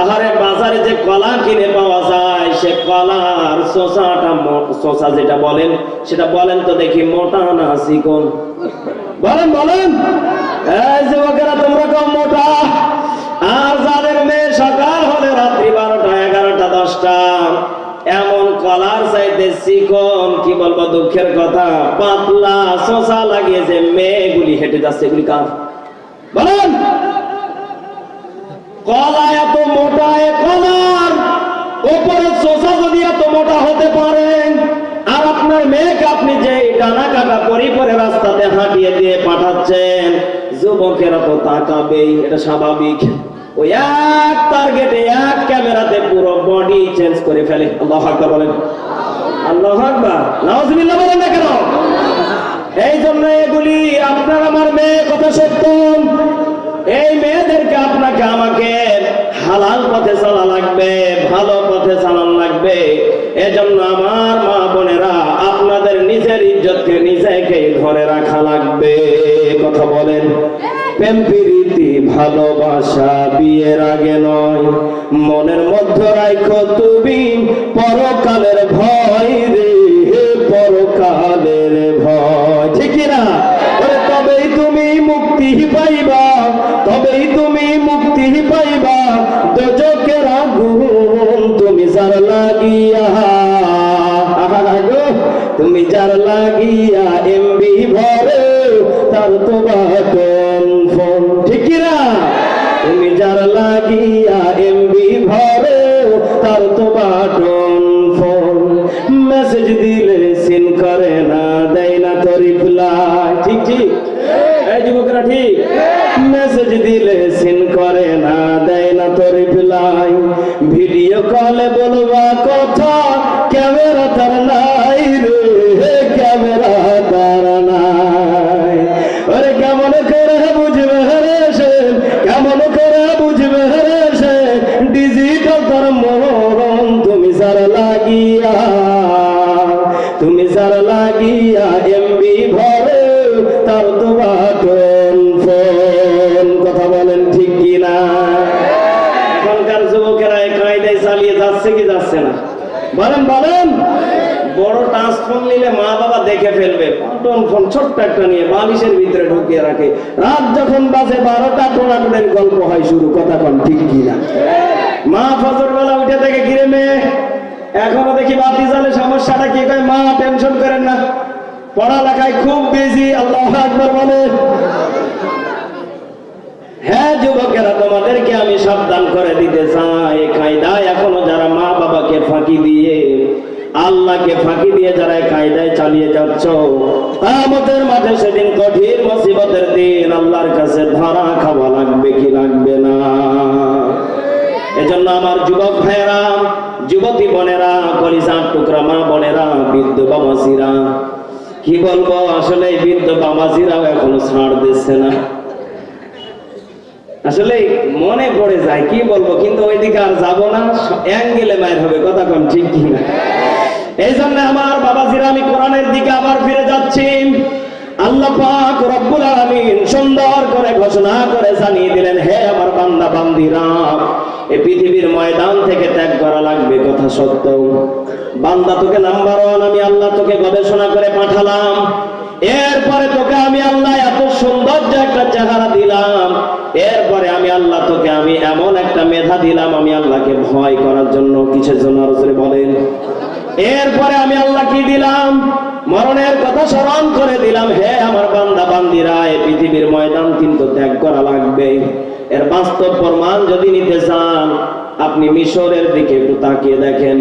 আহারে, বাজারে যে কলা কিনে পাওয়া যায়, সে কলার শোষা যেটা বলেন সেটা বলেন তো দেখি, মোটা না চিকন? বলেন বলেন। এই যুবকেরা তোমরা কম মোটা, আর যাদের মেয়ে সকাল হলে রাত্রি 12টা 11টা 10টা, এমন কলার চাইতে চিকন, কি বলবো দুঃখের কথা, পাতলা শোষা লাগিয়েছে, মেয়েগুলি হেঁটে যাচ্ছে। এগুলি কার? বলেন। কলা এত মোটা, এ কলার উপরে শোষা যদি এত মোটা হতে পারে, আর আপনার মেয়েকে আপনি যে ডানা কাটা পরি করে রাস্তাতে হাঁটিয়ে দিয়ে পাঠাচ্ছেন, যুবকেরা তো তাকাবেই, এটা স্বাভাবিক। ওই এক টার্গেটে এক ক্যামেরাতে পুরো বডি চেঞ্জ করে ফেলে। আল্লাহু আকবার বলেন। আল্লাহু আকবার। নাউজুবিল্লাহ বলেন না কেন? এই জন্য এগুলি আপনার আমার মেয়ে কথা সত্য। এই মেয়েদেরকে আপনাকে আমাকে হালাল পথে চলা লাগবে, ভালো পথে চালান লাগবে। এজন্য আমার মা বোনেরা, আপনাদের নিজের ইজ্জতকে নিজেকে ধরে রাখা লাগবে। কথা বলেন। প্রেম প্রীতি ভালোবাসা বিয়ের আগে নয়, মনের মধ্যে রাখো তুমি পরকালের ভয় রে, পরকালের ভয়। ঠিক না? তবেই তুমি মুক্তি পাইবা, তবেই তুমি মুক্তি পাইবা দোজখের আগুন তুমি যার লাগিয়া, তুমি যার লাগিয়া এমবি ভরে তার তো বাটন ফোন। ঠিক না? তুমি যার লাগিয়া এমবি ভরে তার তো বাটন ফোন। মেসেজ দিলে সিন করে না, দেয় না তো রিপ্লাই। ঠিক ঠিক? এই যুবকরা ঠিক? মেসেজ দিলে সিন করে না, দেয় না তো রিপ্লাই। ভিডিও কলে বলবা কথা, ক্যামেরা তার নাই রে, ক্যামেরা তার নাই। ওরে কেমন করে বুঝবে রে সে, কেমন করে বুঝবে রে সে, ডিজিটাল তার মরণ তুমি যার লাগিয়া, তুমি যার লাগিয়া এমবি ভরে তার তো বাটন ফোন। কথা বলেন ঠিক কিনা? বলেন বলেন। বড় টাচ ফোন নিলে মা বাবা দেখে ফেলবে, পটন ফোন ছোট্ট একটা নিয়ে বালিশের ভিতরে ঢুকিয়ে রাখে। রাত যখন বাজে 12টা, টোনাটুনের গল্প হয় শুরু। কথা কন ঠিক কিনা? মা ফজর বেলা উঠে থেকে ঘিরে মেয়ে এখনো দেখি বাতি জ্বালে। সমস্যাটা কি? কয় মা টেনশন করেন না, পড়ালেখায় খুব বিজি। আল্লাহু আকবার বলেন। হ্যাঁ যুবকেরা, তোমাদেরকে আমি সাবধান করে দিতে চাই, কায়দায় এখনো যারা মা বাবাকে ফাঁকি দিয়ে, আল্লাহকে ফাঁকি দিয়ে যারা কায়দায় চালিয়ে যাচ্ছ, কিয়ামতের মাঠে সেদিন কঠিন মুসিবতের দিন আল্লাহর কাছে ধরা খাওয়া লাগবে কি লাগবে না? এজন্য আমার যুবক ভাইয়েরা, যুবতী বোনেরা, কলিজার টুকরা মা বোনেরা, বৃদ্ধ বাবাজিরা, কি বলবো আসলে বৃদ্ধ বাবাজিরাও এখনো ছাড় দিচ্ছে না। আসলে মনে পড়ে যায়, কি বলবো, কিন্তু ওইদিকে আর যাবো না, অ্যাঙ্গেলে মায়ের হবে। কথা কন ঠিক কিনা? এই জন্য আমার বাবাজিরা, আমি কোরআনের দিকে আবার ফিরে যাচ্ছি। আল্লাহ পাক রব্বুল আলামিন সুন্দর করে ঘোষণা করে জানিয়ে দিলেন, হে আমার বান্দা বান্দিরা, এই পৃথিবীর ময়দান থেকে ত্যাগ করা লাগবে, কথা সত্য। বান্দা তোকে নাম্বার 1 আমি আল্লাহ তোকে গবেষণা করে পাঠালাম, এরপরে তোকে আমি আল্লাহ এত সৌন্দর্য একটা চেহারা দিলাম, এরপরে আমি আল্লাহ তোকে আমি এমন একটা মেধা দিলাম, আমি আল্লাহকে ভয় করার জন্য। কিসের জন্য রাসূল বলেন? এরপরে আমি আল্লাহ কি দিলাম? মরণের কথা স্মরণ করে দিলাম। হে আমার বান্দা বান্দিরা, এই পৃথিবীর ময়দান কিন্তু ত্যাগ করা লাগবে। এর বাস্তব প্রমাণ যদি নিতে চান, আপনি মিশরের দিকে একটু তাকিয়ে দেখেন।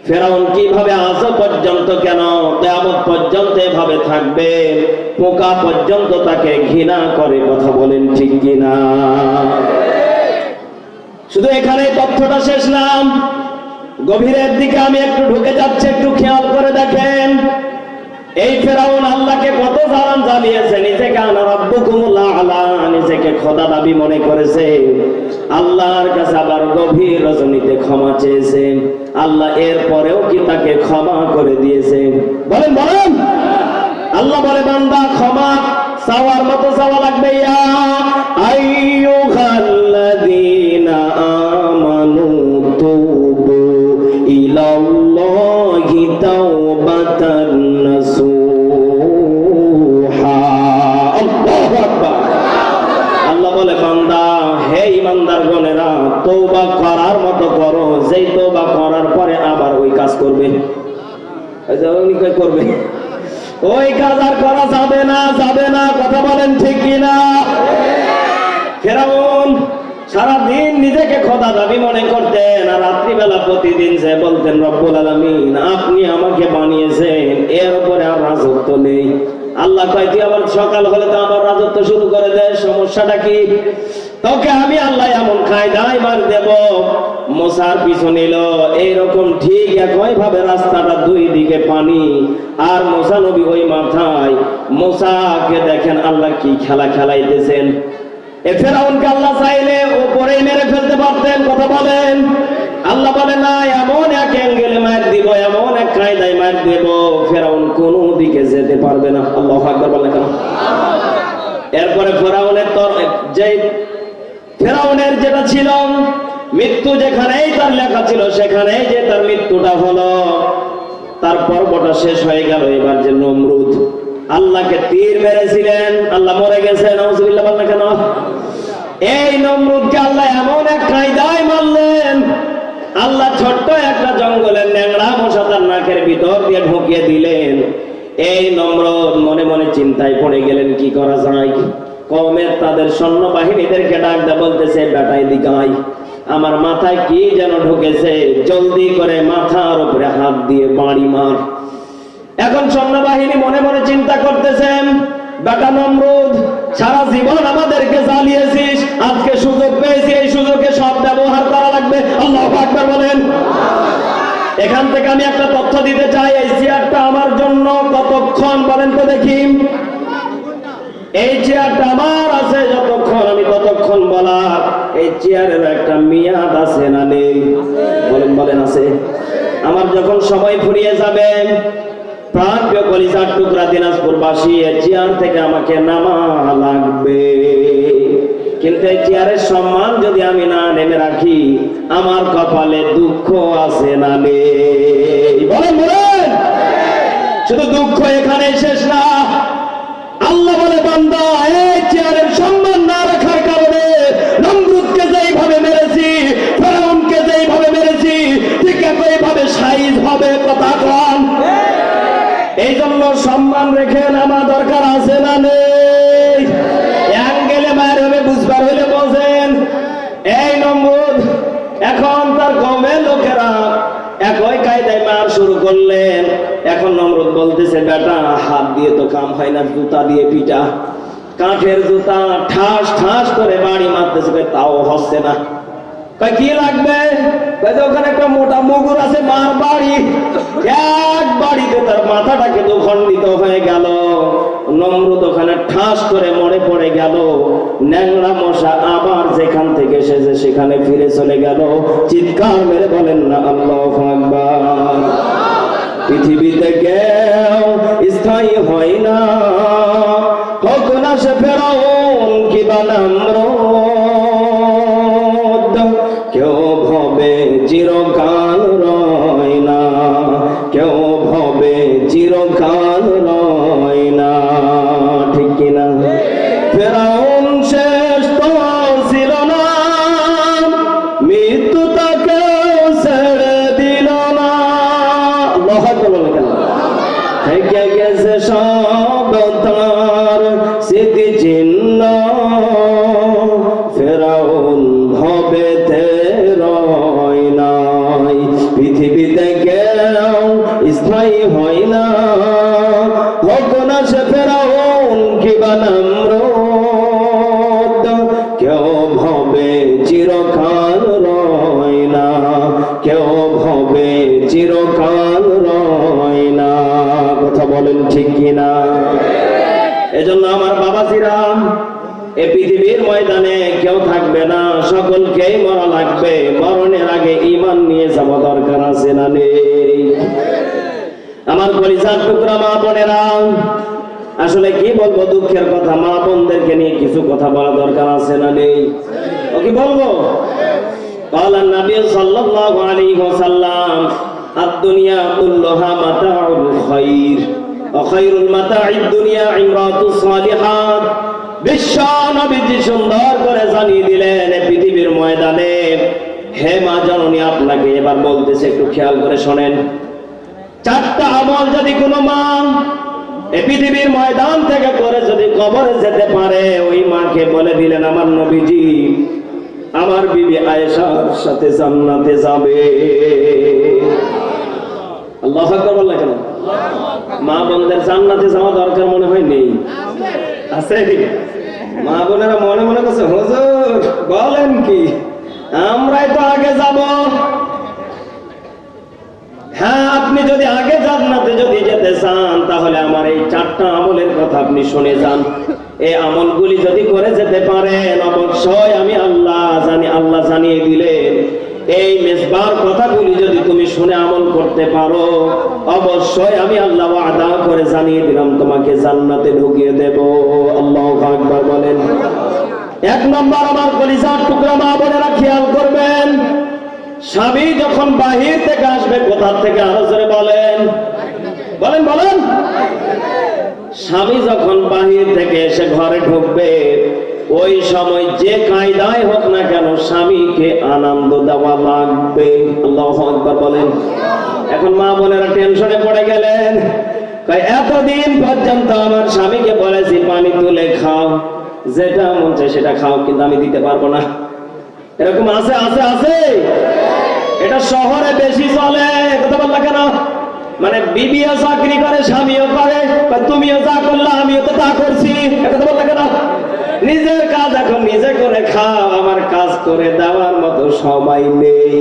ফেরাউন কিভাবে আজ পর্যন্ত, কেন কিয়ামত পর্যন্ত এভাবে থাকবে, পোকা পর্যন্ত তাকে ঘৃণা করে। কথা বলেন ঠিক কিনা? শুধু এখানে তথ্যটা শেষ না, গভীরের দিকে আমি একটু ঢুকে যাচ্ছি, একটু খেয়াল করে দেখেন। এই ফেরাউন আল্লাহকে কত জালাম জ্বালিয়েছে, নিজেকে আনা রাব্বুকুমুল আ'লা, নিজেকে খোদা দাবি মনে করেছে। আল্লাহর কাছে আবার গভীর রজনীতে ক্ষমা চেয়েছে। আল্লাহ এরপরেও কি তাকে ক্ষমা করে দিয়েছে? বলেন বলেন। আল্লাহ বলে, বান্দা ক্ষমা চাওয়ার মতো চাওয়া লাগবে। ইয়া আইয়ুহাল্লাযীনা আমানু তুবু ইলাল্লাহি তাওবাতান নাসুহা। আল্লাহু আকবার। আল্লাহ বলে, বান্দা হে ঈমানদারগণেরা, তওবা করার মতো করো, যেই তওবা করার পরে আবার ওই কাজ করবে। করবে ওই কাজ আর করা যাবে না, যাবে না। কথা বলেন ঠিক কিনা? ফেরাউন সারাদিন নিজেকে খোদা দাবি মনে করতেন, আর রাত্রিবেলা প্রতিদিন সে বলতেন, রব্বুল আলামিন আপনি আমাকে বানিয়েছেন, এর উপরে আর রাজত্ব নেই। আল্লাহ কয়, তুই আবার সকাল হলে তো আবার রাজত্ব শুরু করে দে, সমস্যাটা কি? তোকে আমি আল্লাহ এমন কায়দায় মার দেব। মুসার পিছু নিল, এইরকম ঠিক একই ভাবে রাস্তাটা দুই দিকে পানি, আর মুসা নবী ওই মাথায়। মুসাকে দেখেন আল্লাহ কি খেলা খেলাইতেছেন। এ ফেরাউনকে আল্লাহ চাইলে উপরেই মেরে ফেলতে পারতেন। কথা বলেন। আল্লাহ বলে, না, এমন এক অ্যাঙ্গেলে মার দিব, এমন এক কায়দায় মার দেব, ফেরাউন কোনো দিকে যেতে পারবে না। আল্লাহু আকবার বলেন কেন? এরপরে ফেরাউনের যেটা ছিল মৃত্যু, যেখানেই তার লেখা ছিল সেখানেই যে তার মৃত্যুটা হলো, তার পর্বটা শেষ হয়ে গেল। এবার যে নমরুদ আল্লাহকে তীর মেরেছিলেন, আল্লাহ মরে গেছে, নাউজুবিল্লাহ বলেন কেন? এই নমরুদকে আল্লাহ এমন এক কায়দায় মারলেন, আল্লাহ ছোট্ট একটা জঙ্গলের ন্যাংরা মশা তার নাকের ভিতর দিয়ে ঢুকিয়ে দিলেন। এই নমরুদ মনে মনে চিন্তায় পড়ে গেলেন, কি করা যায়। কওমের তাদের সৈন্যবাহিনীদেরকে ডাক দেয়া বলতেছে, বেটাই দিকাই, আমার মাথায় কি যেন ঢুকেছে, জলদি করে মাথার উপরে হাত দিয়ে বাড়ি মার। এখন সৈন্যবাহিনী মনে মনে চিন্তা করতেছেন, বেটা নমরুদ, সারা জীবন আমাদেরকে জ্বালিয়েছিস, আজকে সুযোগ পেয়েছি, এই সুযোগে সব ব্যবহার করা লাগবে। আল্লাহু আকবার বলেন। এখান থেকে আমি একটা তথ্য দিতে চাই, এই চেয়ারটা আমার জন্য কতক্ষণ বলেন তো দেখি? এই চেয়ারটা আমার আছে যতক্ষণ আমি ততক্ষণ বলার। এই চেয়ারের একটা মেয়াদ আছে না নেই? বলেন বলেন আছে। আমার যখন সময় ফুরিয়ে যাবে, প্রাণপ্রিয় কলিজার টুকরা দিনাজপুরবাসী, এই চেয়ার থেকে আমাকে নামা লাগবে। কিন্তু এই চেয়ারের সম্মান যদি আমি না নেমে রাখি, আমার কপালে দুঃখ আছে না নেই? বলেন বলেন। শুধু দুঃখ এখানে শেষ না। আল্লাহ বলে, বান্দা, এই চেয়ারের সম্মান না রাখার কারণে নমরুদকে যেইভাবে মেরেছি, ফেরাউনকে যেইভাবে মেরেছি, ঠিক একইভাবে সাইজ হবে। কথা কন। এই জন্য সম্মান রেখে নামা দরকার আছে না নেই? অ্যাঙ্গেলে মায়ের হবে বুঝবার হইলে বলছেন, এই নমরুদ এখন তার কওমের লোকেরা একই কায়দায় মার শুরু করলেন। এখন নমরুদ বলতেছে, বেটা, হাত দিয়ে তো কাম হয় না, জুতা দিয়ে পিটা। কাঠের জুতা ঠাস ঠাস করে বাড়ি মারতেছে, তাও হচ্ছে না। কি লাগবে? ওখানে একটা মোটা মুগুর আছে, মার বাড়ি। এক বাড়িতে তার মাথাটাকে দুখণ্ডিত হয়ে গেল। নমরুদ ওখানে ঠাস করে মরে পড়ে গেল। ন্যাংরা মশা আবার যেখান থেকে এসেছে সেখানে ফিরে চলে গেল। চিৎকার মেরে বলেন না আল্লাহু আকবার। পৃথিবীতে কেউ স্থায়ী হয় না, হোক না সে ফেরাউন কিংবা নমরুদ। কেউ ভবে চিরকাল রয় না, কেউ ভবে চিরকাল রয় না। ঠিক কিনা? ফেরাউন শেষ তো ছিল না, মৃত্যু তাকে ছেড়ে দিল না। আল্লাহু আকবার বলে কেন? থেকে গেছে সব তার স্মৃতি চিহ্ন, ফেরাউন ভবেতে রয় নাই। পৃথিবীতে কেউ স্থায়ী হয় না, হোক না সে ফেরাউন কিংবা নমরুদ। কেউ ভবে চিরকাল রয় না, কেউ ভবে চিরকাল রয় না। কথা বলেন ঠিক কিনা? এজন্য আমার বাবাজিরা, এ পৃথিবীর ময়দানে কেউ থাকবে না, সকলকেই মরা লাগবে। মরণের আগে ঈমান নিয়ে যাওয়া দরকার আছে না নেই? আমার কলিজার টুকরা মা বোনেরা, আসলে কি বলবো, দুঃখের কথা। মা বোনদেরকে নিয়ে কিছু কথা বলা দরকার আছে না নেই? ও কি বলবো? قال النبي صلى الله عليه وسلم الدنيا كلها متاع الخير وخير المتاع الدنيا عمرات الصالحات। বিশ্ব নবীজি সুন্দর করে জানিয়ে দিলেন এই পৃথিবীর ময়দানে। হে মা জননী, আপনাকে এবার বলতেছে, একটু খেয়াল করে শোনেন। চারটা আমল যদি কোনো মা এই পৃথিবীর ময়দান থেকে করে যদি কবরে যেতে পারে, ওই মাকে বলে দিলেন আমার নবীজি, আমার বিবি আয়েশার সাথে জান্নাতে যাবে। আল্লাহু আকবার বললেন কেন? মা বোনদের জান্নাতে যাওয়া দরকার মনে হয় নেই? আছে? মা বোনেরা মনে মনে করছে, হুজুর বলেন কি, আমরাই তো আগে যাব। হ্যাঁ, আপনি যদি আগে জান্নাতে যদি যেতে চান, তাহলে আমার এই চারটা আমলের কথা আপনি শুনে যান। এই আমলগুলি যদি করে যেতে পারেন, অবশ্যই আমি আল্লাহ জানি, আল্লাহ জানিয়ে দিলেন, এই মেজবার কথাগুলি যদি তুমি শুনে আমল করতে পারো, অবশ্যই আমি আল্লাহ ওয়াদা করে জানিয়ে দিলাম, তোমাকে জান্নাতে ঢুকিয়ে দেব। আল্লাহু আকবার বলেন। এক নম্বর, আমার কলিজার টুকরা মা বোনেরা খেয়াল করবেন, স্বামী যখন বাহির থেকে আসবে, কোথা থেকে, আরো জোরে বলেন, বলেন বলেন। স্বামী যখন বাহির থেকে এসে ঘরে ঢুকবে, ওই সময় যে কায়দায় হোক না কেন স্বামীকে আনন্দ দেওয়া লাগবে। আল্লাহু আকবার বলেন। এখন মা বোনেরা টেনশনে পড়ে গেলেন, এতদিন পর্যন্ত আমার স্বামীকে বলেছি পানি তুলে খাও, যেটা মন চায় সেটা খাও, কিন্তু আমি দিতে পারবো না। এরকম আছে আছে আছে। এটা শহরে বেশি চলে। কথা বললা কেন? মানে বিবিও চাকরি করে, স্বামীও করে, তুমিও যা করলা আমিও তো তা করছি। কথা বললা কেন? নিজের কাজ এখন নিজে করে খাও, আমার কাজ করে দেওয়ার মতো সময় নেই।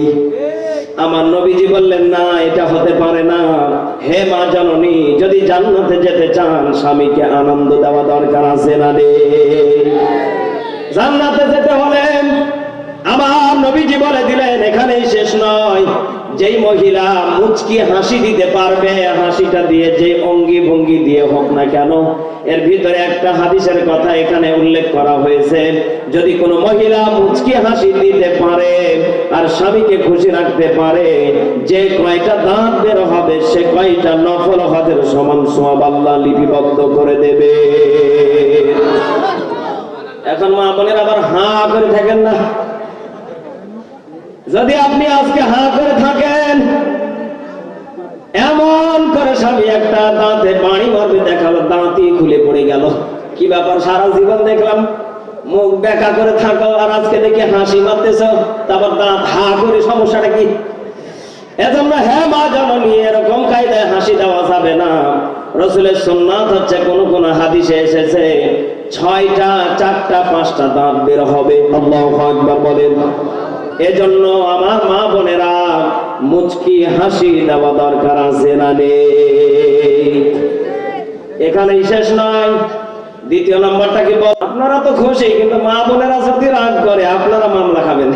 আমার নবীজি বললেন, না, এটা হতে পারে না। হে মা জননী, যদি জান্নাতে যেতে চান, স্বামীকে আনন্দ দেওয়া দরকার আছে না রে? জান্নাতে যেতে হলে আমার নবীজি বলে দিলেন, এখানেই শেষ নয়। যেই মহিলা মুচকি হাসি দিতে পারবে, হাসিটা দিয়ে যে অঙ্গি ভঙ্গি দিয়ে হোক না কেন, এর ভিতরে একটা হাদিসের কথা এখানে উল্লেখ করা হয়েছে, যদি কোনো মহিলা মুচকি হাসি দিতে পারে আর স্বামীকে খুশি রাখতে পারে, যে কয়টা দাঁত বের হবে সে কয়টা নফল হজের সমান সওয়াব আল্লাহ লিপিবদ্ধ করে দেবে। এখন মা বোনের আবার হাঁ করে থাকেন না। যদি আপনি আজকে হাঁ করে থাকেন, এমন করে স্বামী একটা দাঁতে বাড়ি মারবে, দেখালো দাঁতই খুলে পড়ে গেল, কি ব্যাপার সারা জীবন দেখলাম মুখ বেঁকা করে থাকো আর আজকে দেখি হাসি মারতেছ, তারপর দাঁত হা করে, সমস্যাটা কি? এজন্য হ্যাঁ মা জননী, এরকম কায়দায় হাসি দেওয়া যাবে না। রাসূলের সুন্নাত হচ্ছে কোন কোন হাদিসে এসেছে 6টা 4টা 5টা দাঁত বের হবে। আল্লাহু আকবার বলেন। এজন্য আমার মা বোনেরা মুচকি হাসি দেওয়া দরকার আছে না নেই? এখানেই শেষ নয়, দ্বিতীয় নম্বরটা কি বল? আপনারা তো খুশি, কিন্তু মা বোনেরা যদি রাগ করে আপনারা মামলা খাবেন।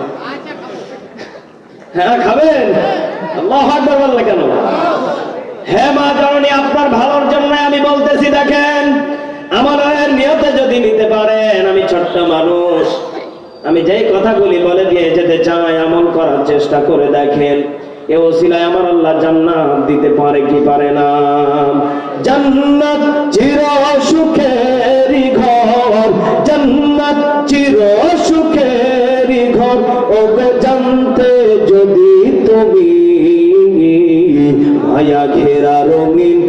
হ্যাঁ খাবেন। আল্লাহু আকবার বললে কেন? হ্যাঁ মা জননী, আপনার ভালোর জন্য আমি বলতেছি। দেখেন, আমার নিয়তে যদি নিতে পারেন, আমি ছোট্ট মানুষ, আমি যেই কথাগুলি বলে দিয়ে যেতে চাই আমল করার চেষ্টা করে দেখেন, এ ওসিলায় আমার আল্লাহ জান্নাত দিতে পারে কি পারে না? জান্নাত চির সুখেরই ঘর, জান্নাত চির সুখেরই ঘর, ওগো জানতে যদি তুমি, মায়া ঘেরা রঙিন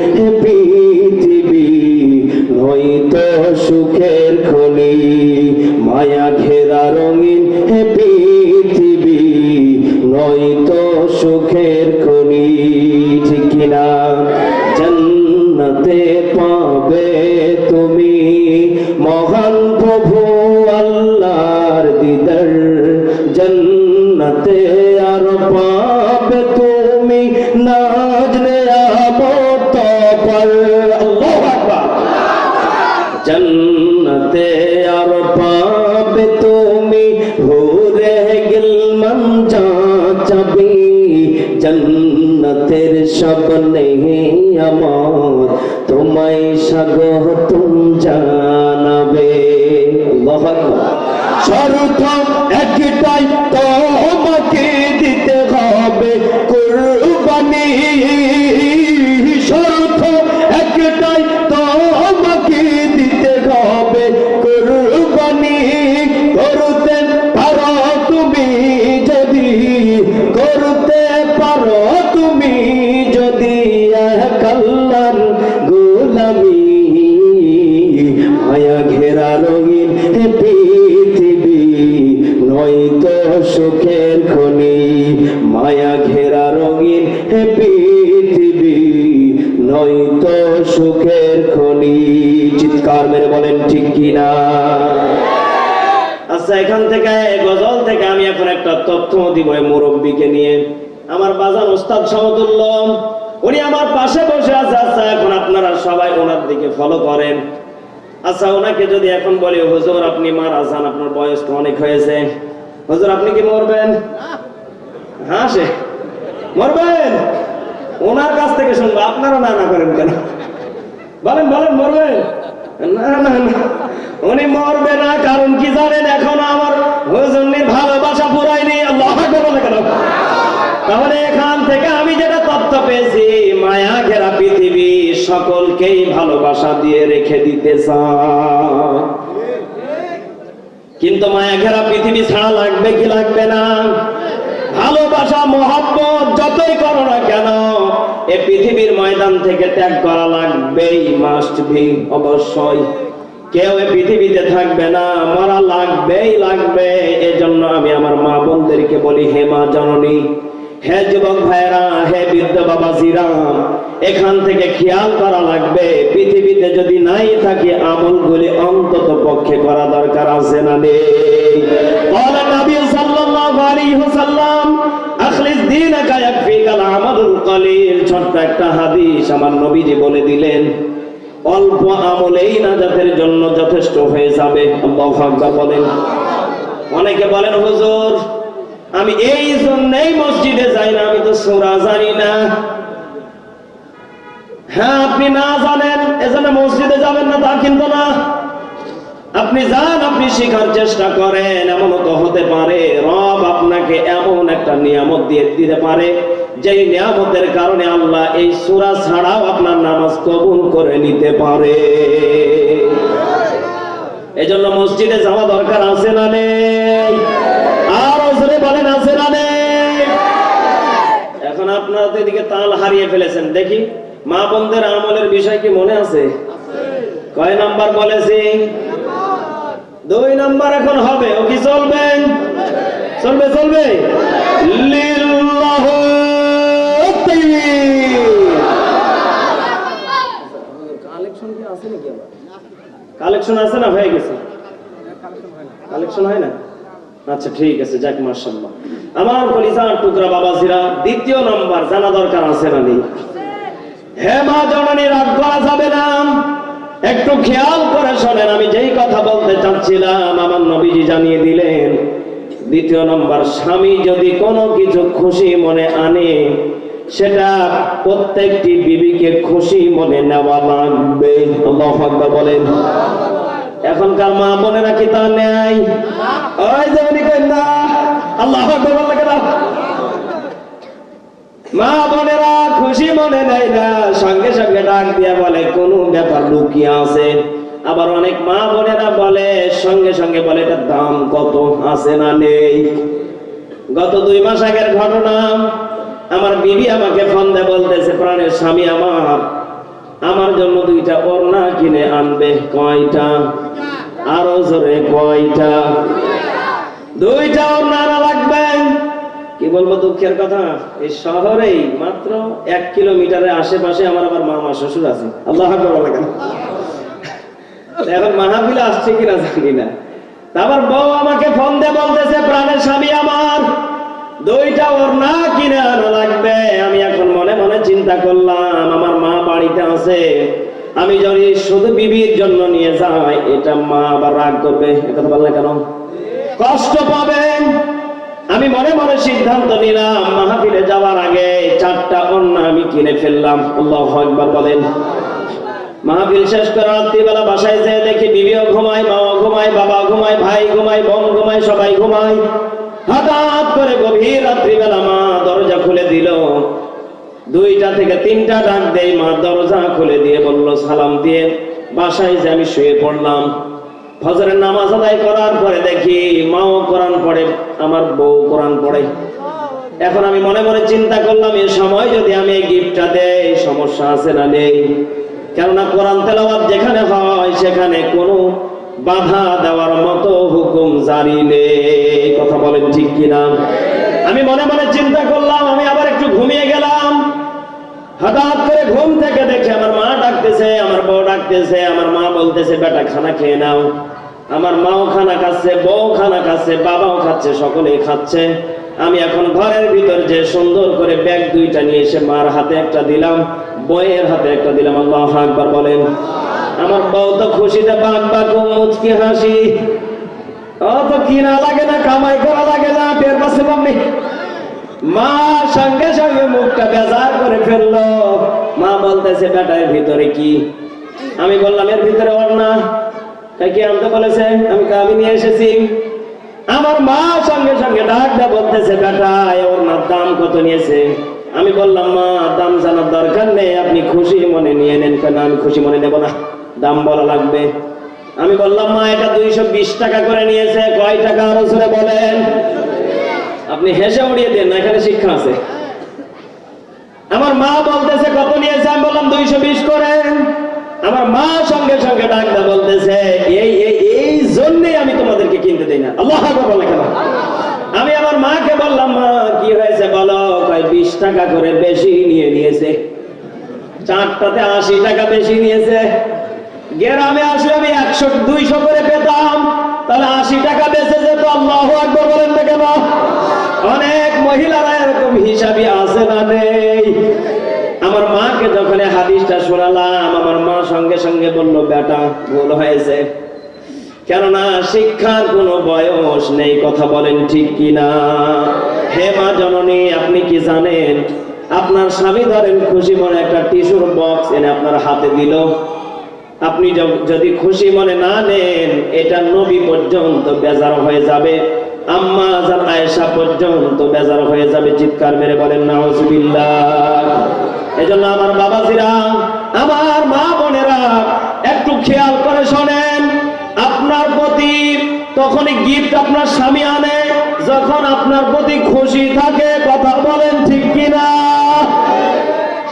পৃথিবী নয়তো সুখের খনি, মায়া ঘেরা রঙিন পৃথিবী নয়তো সুখের খনি, ঠিক কিনা? জান্নাতে পাবে তুমি মহান প্রভু আল্লাহর দিদার, জান্নাতে আর পাবে তুমি নাজ নেয়ামত পর। আল্লাহু আকবার। জান্নাতে আর পাবে তুমি হুরে গিলমান চাবি, জান্নাতের স্বপ্নে আমার তোমায় স্বাগতম জানাবে। আল্লাহু আকবার। শর্ত একটাই, তোমাকে দিতে হবে কুরবানি, শর্ত একটাই, তোমাকে দিতে হবে কুরবানি, করতে পারো তুমি যদি, করতে পারো তুমি যদি এক আল্লাহর গোলামি, মায়া ঘেরা রঙিন পৃথিবী নয়তো সুখের খনি, মায়া ঘেরা রঙিন পৃথিবী নয়তো সুখের খনি। চিৎকার মেরে বলেন ঠিক কিনা? আচ্ছা, এখান থেকে গজল থেকে আমি এখন একটা তথ্য দিব মুরব্বীকে নিয়ে। আমার বাজান ওস্তাদ সমতুল্য, উনি আমার পাশে বসে আছে। আচ্ছা, এখন আপনারা সবাই ওনার দিকে ফলো করেন। আচ্ছা, ওনাকে যদি এখন বলি, হুজুর আপনি মারা যান, আপনার বয়স তো অনেক হয়েছে, হুজুর আপনি কি মরবেন? হ্যাঁ, সে মরবেন। ওনার কাছ থেকে শুনবো, আপনারা না না করেন কেন? বলেন বলেন, মরবেন? না না না, উনি মরবে না। কারণ কি জানেন? এখন আমার হুজুরের ভালোবাসা পুরাইনি। আল্লাহু আকবার বলে কেন? তাহলে এখান থেকে আমি যেটা তথ্য পেয়েছি, মায়া ঘেরা পৃথিবী সকলকেই ভালোবাসা দিয়ে রেখে দিতে চায়, কিন্তু মায়া ঘেরা পৃথিবী ছাড়া লাগবে কি লাগবে না? ভালোবাসা মহব্বত যতই করো না কেন, এই পৃথিবীর ময়দান থেকে ত্যাগ করা লাগবেই, মাস্ট বি, অবশ্যই। কেউ এই পৃথিবীতে থাকবে না, মরা লাগবেই লাগবে। এজন্য আমি আমার মা বোনদেরকে বলি, হে মা জননী, হে যুবক ভাইরা, হে বৃদ্ধ বাবাজিরা, এখান থেকে খেয়াল করা লাগবে, পৃথিবীতে যদি নাই থাকে আমলগুলি অন্তত পক্ষে করা দরকার আছে না নেই? قال النبي صلى الله عليه وسلم اخلص دينك يكفيك العمل القليل। ছোট্ট একটা হাদিস আমার নবীজি বলে দিলেন, অল্প আমলেই নাজাতের জন্য যথেষ্ট হয়ে যাবে। আল্লাহু আকবার বলেন। অনেকে বলেন, হুজুর আমি এই জন্যই মসজিদে যাই না, আমি তো সূরা জানি না। হ্যাঁ, আপনি না জানেন এজন্য মসজিদে যাবেন না তা কিন্তু না। আপনি যান, আপনি শেখার চেষ্টা করেন। এমনও তো হতে পারে রব আপনাকে এমন একটা নিয়ামত দিয়ে দিতে পারে যেই নিয়ামতের কারণে আল্লাহ এই সূরা ছাড়াও আপনার নামাজ কবুল করে নিতে পারে। এজন্য মসজিদে যাওয়া দরকার আছে না নেই? আর জোরে বলেন আছে না নেই? এখন আপনারা তো এদিকে তাল হারিয়ে ফেলেছেন। দেখি মা বোনদের আমলের বিষয় কি মনে আছে? কয় নাম্বার বলেছি? 2 নাম্বার এখন হবে। ও কি চলবে? চলবে চলবে। লিল্লাহু তাকবীর। কালেকশন কি আছে নাকি? আবার কালেকশন আছে না? হয়ে গেছে? কালেকশন হয় না? আচ্ছা ঠিক আছে, যাক মাশাআল্লাহ। আমার কলিজার টুকরা বাবাজিরা, 2 নাম্বার জানা দরকার আছে না নেই? হে মা জননী, রাগ করা যাবে না। একটু খেয়াল করে শোনেন, আমি যেই কথা বলতে চাচ্ছিলাম আমার নবীজি জানিয়ে দিলেন। 2 নম্বর, স্বামী যদি কোনো কিছু খুশি মনে আনে সেটা প্রত্যেকটি বিবিকে খুশি মনে নেওয়া লাগবে। আল্লাহু আকবার বলেন। এখনকার মা বোনেরা কি তা নেয়? ওই যে উনি কই না, আল্লাহু আকবার বললে কেন? মা বোনেরা খুশি মনে নেয় না, সঙ্গে সঙ্গে ডাক দিয়ে বলে কোনো ব্যাপার লুকিয়ে আছে। আবার অনেক মা বোনেরা বলে সঙ্গে সঙ্গে বলে এটার দাম কত, আছে না নেই? গত 2 মাস আগের ঘটনা, আমার বিবি আমাকে ফোন দিয়ে বলতেছে, প্রাণের স্বামী আমার জন্য 2টা ওড়না কিনে আনবে। কয়টা? আরো জোরে, কয়টা? 2টা ওড়না আনা লাগবে। কি বলবো দুঃখের কথা, এই শহরেই মাত্র 1 কিলোমিটারের আশেপাশে আমার আবার মামা শ্বশুর আছে। আল্লাহু আকবার বলে কেন? এখন মাহফিলে আসছে কিনা জানি না। তারপর বউ আমাকে ফোন দিয়ে বলতেছে, প্রাণের স্বামী আমার 2টা ওড়না কিনে আনা লাগবে। আমি এখন মনে মনে চিন্তা করলাম, আমার মা বাড়িতে আছে, আমি যদি শুধু বিবির জন্য নিয়ে যাই এটা মা আবার রাগ করবে। একথা বললে কেন? কষ্ট পাবেন। আমি মনে মনে সিদ্ধান্ত নিলাম, মাহফিলে যাওয়ার আগে 4টা ওড়না আমি কিনে ফেললাম। আল্লাহু আকবার বলেন। মাহফিল শেষ করে রাত্রিবেলা বাসায় যেয়ে দেখি বিবিও ঘুমায়, মাও ঘুমায়, বাবা ঘুমায়, ভাই ঘুমায়, বোন ঘুমায়, সবাই ঘুমায়। হঠাৎ করে গভীর রাত্রিবেলা মা দরজা খুলে দিল। 2টা থেকে 3টা ডাক দেই, মা দরজা খুলে দিয়ে বলল সালাম দিয়ে বাসায় যে আমি শুয়ে পড়লাম। ফজরের নামাজ আদায় করার পরে দেখি মাও কোরআন পড়ে, আমার বউ কোরআন পড়ে। এখন আমি মনে মনে চিন্তা করলাম, এই সময় যদি আমি এই গিফটটা দেই সমস্যা আছে না নেই? কেননা কোরআন তেলাওয়াত যেখানে হয় সেখানে কোনো বাধা দেওয়ার মতো হুকুম জারি নেই। কথা বলেন ঠিক কিনা? আমি মনে মনে চিন্তা করলাম, আমি আবার একটু ঘুমিয়ে গেলাম। হঠাৎ করে ঘুম থেকে দেখে আমার মা ডাকতেছে, আমার বউ ডাকতেছে। আমার মা বলতেছে, বেটা খানা খেয়ে নাও। আমার মাও খানা খাচ্ছে, বউ খানা খাচ্ছে, বাবাও খাচ্ছে, সকলেই খাচ্ছে। আমি এখন ঘরের ভিতর যে সুন্দর করে ব্যাগ 2টা নিয়ে এসে মার হাতে একটা দিলাম, বউয়ের হাতে একটা দিলাম। আল্লাহু আকবার বলেন। আমার বউ তো খুশিতে বাক বাক মুচকি হাসি। অত কিনা লাগে না, কামাই করা লাগে না, টের পাচ্ছে মাম্মি। মা সঙ্গে সঙ্গে মুখটা বেজার করে ফেললো। মা বলতেছে, বেটা এর ভিতরে কি? আমি বললাম, এর ভিতরে ওড়না। কি আনতে বলেছে? আমি নিয়ে এসেছি। আমার মা সঙ্গে সঙ্গে ডাকটা বলতেছে, বেটা ওড়নার দাম কত নিয়েছে? আমি বললাম, মা দাম জানার দরকার নেই, আপনি খুশি মনে নিয়ে নেন। কেন? আমি খুশি মনে নেব না, দাম বলা লাগবে। আমি বললাম, মা এটা 220 টাকা করে নিয়েছে। কয় টাকা? আরো জোরে বলেন। আপনি হেসে উড়িয়ে দেন না, এখানে শিক্ষা আছে। আমার মা বলতেছে, কত নিয়েছে? আমি বললাম 220 করে। আমার মা সঙ্গে সঙ্গে ডাকটা বলতেছে, এই জন্যই আমি তোমাদেরকে কিনতে দেই না। আল্লাহু আকবার বলে কেন? আমি আমার মাকে বললাম, মা কি হয়েছে বলো? কয় 20 টাকা করে বেশি নিয়েছে। 4টাতে 80 টাকা বেশি নিয়েছে। গ্রামে আসলে আমি 100-200 করে পেতাম, তাহলে 80 টাকা বেঁচে যেত। আল্লাহু আকবার বলেন না কেন? অনেক মহিলারা এরকম হিসাবই আছে না নেই? আমার মাকে যখন হাদিসটা শোনালাম, আমার মা সঙ্গে সঙ্গে বলল, বেটা ভুল হয়েছে। কেননা শিক্ষার কোনো বয়স নেই। কথা বলেন ঠিক কিনা? হে মা জননী, আপনি কি জানেন আপনার স্বামী ধরেন খুশি মনে একটা টিস্যুর বক্স এনে আপনার হাতে দিল, আপনি যদি খুশি মনে না নেন, এটা নবী পর্যন্ত বেজার হয়ে যাবে, আম্মা জান আয়েশা পর্যন্ত বেজার হয়ে যাবে। চিৎকার মেরে বলেন নাউজুবিল্লাহ। এজন্য আমার বাবাজিরা, আমার মা বোনেরা, একটু খেয়াল করে শোনেন। আপনার প্রতি তখনই গিফট আপনার স্বামী আনে যখন আপনার প্রতি খুশি থাকে। কথা বলেন ঠিক কিনা?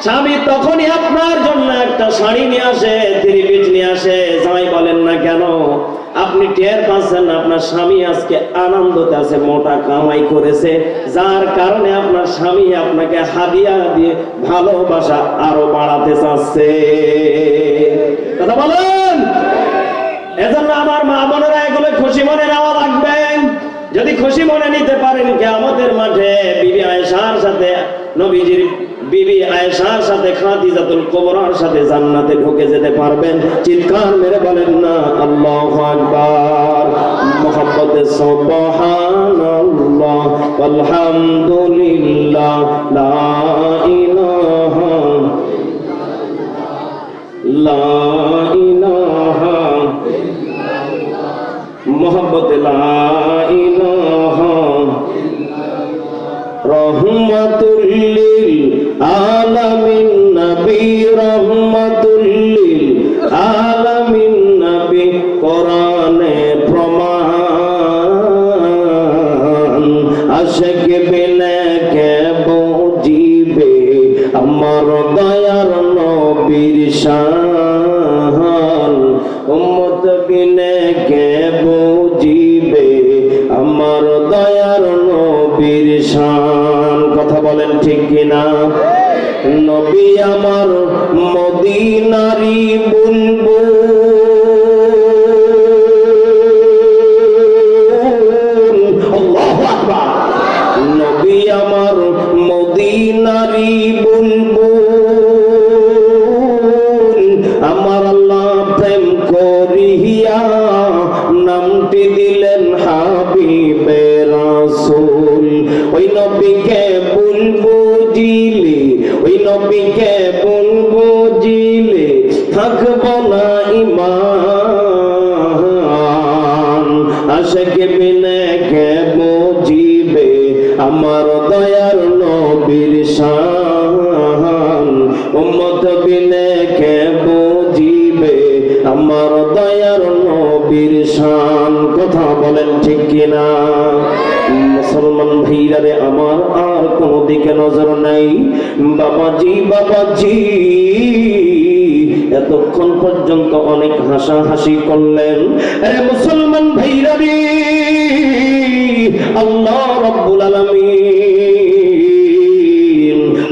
স্বামী তখনই আপনার জন্য একটা শাড়ি নিয়ে আসে, থ্রি পিস নিয়ে আসে, যাই বলেন না কেন। আপনি টের পাচ্ছেন আপনার স্বামী আজকে আনন্দতে আছে, মোটা কামাই করেছে, যার কারণে আপনার স্বামী আপনাকে হাদিয়া দিয়ে ভালোবাসা আরো বাড়াতে চাচ্ছে। কথা বলেন। এজন্য আমার মা বোনেরা এগুলো খুশি মনে নেওয়া লাগবেন। যদি খুশি মনে নিতে পারেন, কিয়ামতের মাঠে বিবি আয়েশার সাথে, নবীজির বিবি আয়েশার সাথে, খাদিজাতুল কুবরার সাথে জান্নাতে ঢুকে যেতে পারবেন। চিৎকার মেরে বলেন না আল্লাহু আকবার। মুহাম্মদে সুবহানাল্লাহ আলহামদুলিল্লাহ লা ইলাহা লা ইলাহা মুহাম্মদ লা ইলাহা রহমাতুল লিল আলামিন নবী রহমাতুল লিল আলামিন নবী কোরআনে প্রমাণ আশিক বিনে কে বুঝিবে আমার দয়ার নবীর শান উম্মত বিনে কে বুঝিবে আমার দয়ার নবীর শান। কথা বলেন ঠিক কিনা? নবী আমার মদিনারি বুলবুল, আল্লাহু আকবার। নবী আমার মদিনারি বুলবুল, আমার আল্লাহ প্রেম করিয়া নামটি দিলেন হাবিবে রাসূল। ওই নবীকে বুলবুজিলে, ওই নবীকে বুলবুজিলে থাকব না ঈমান। আশিক বিনে কে বুঝিবে আমার দয়ার নবীর শান উম্মত বিনে কে বুঝিবে আমার দয়ার নবীর শান। কথা বলেন ঠিক কিনা? মুসলমান ভাইরারে আমার, আর কোন দিকে নজর নাই। বাবাজি বাবাজি, এতক্ষণ পর্যন্ত অনেক হাসাহাসি করলেন। আরে মুসলমান ভাইরারে, আল্লাহ রাব্বুল আলামিন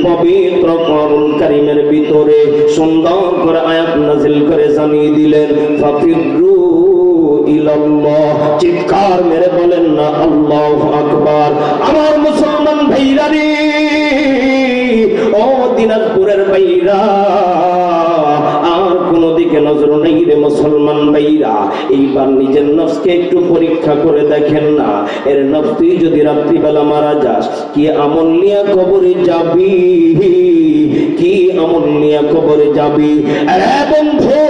পবিত্র কোরআন কারীমের ভিতরে সুন্দর করে আয়াত নাযিল করে জানিয়ে দিলেন, ফাফিরু ইলাল্লাহ। চিৎকার মেরে বলেন না আল্লাহু আকবার। আমার মুসলমান ভাইরা রে, ও দিনাজপুরের ভাইরা, আর কোন দিকে নজর নেই রে মুসলমান ভাইরা। এইবার নিজের নফসকে একটু পরীক্ষা করে দেখেন না। এর নফস তুই যদি রাত্রিবেলা মারা যাস, কি আমল নিয়ে কবরে যাবি? কি আমল নিয়ে কবরে যাবি? আরে বন্ধু,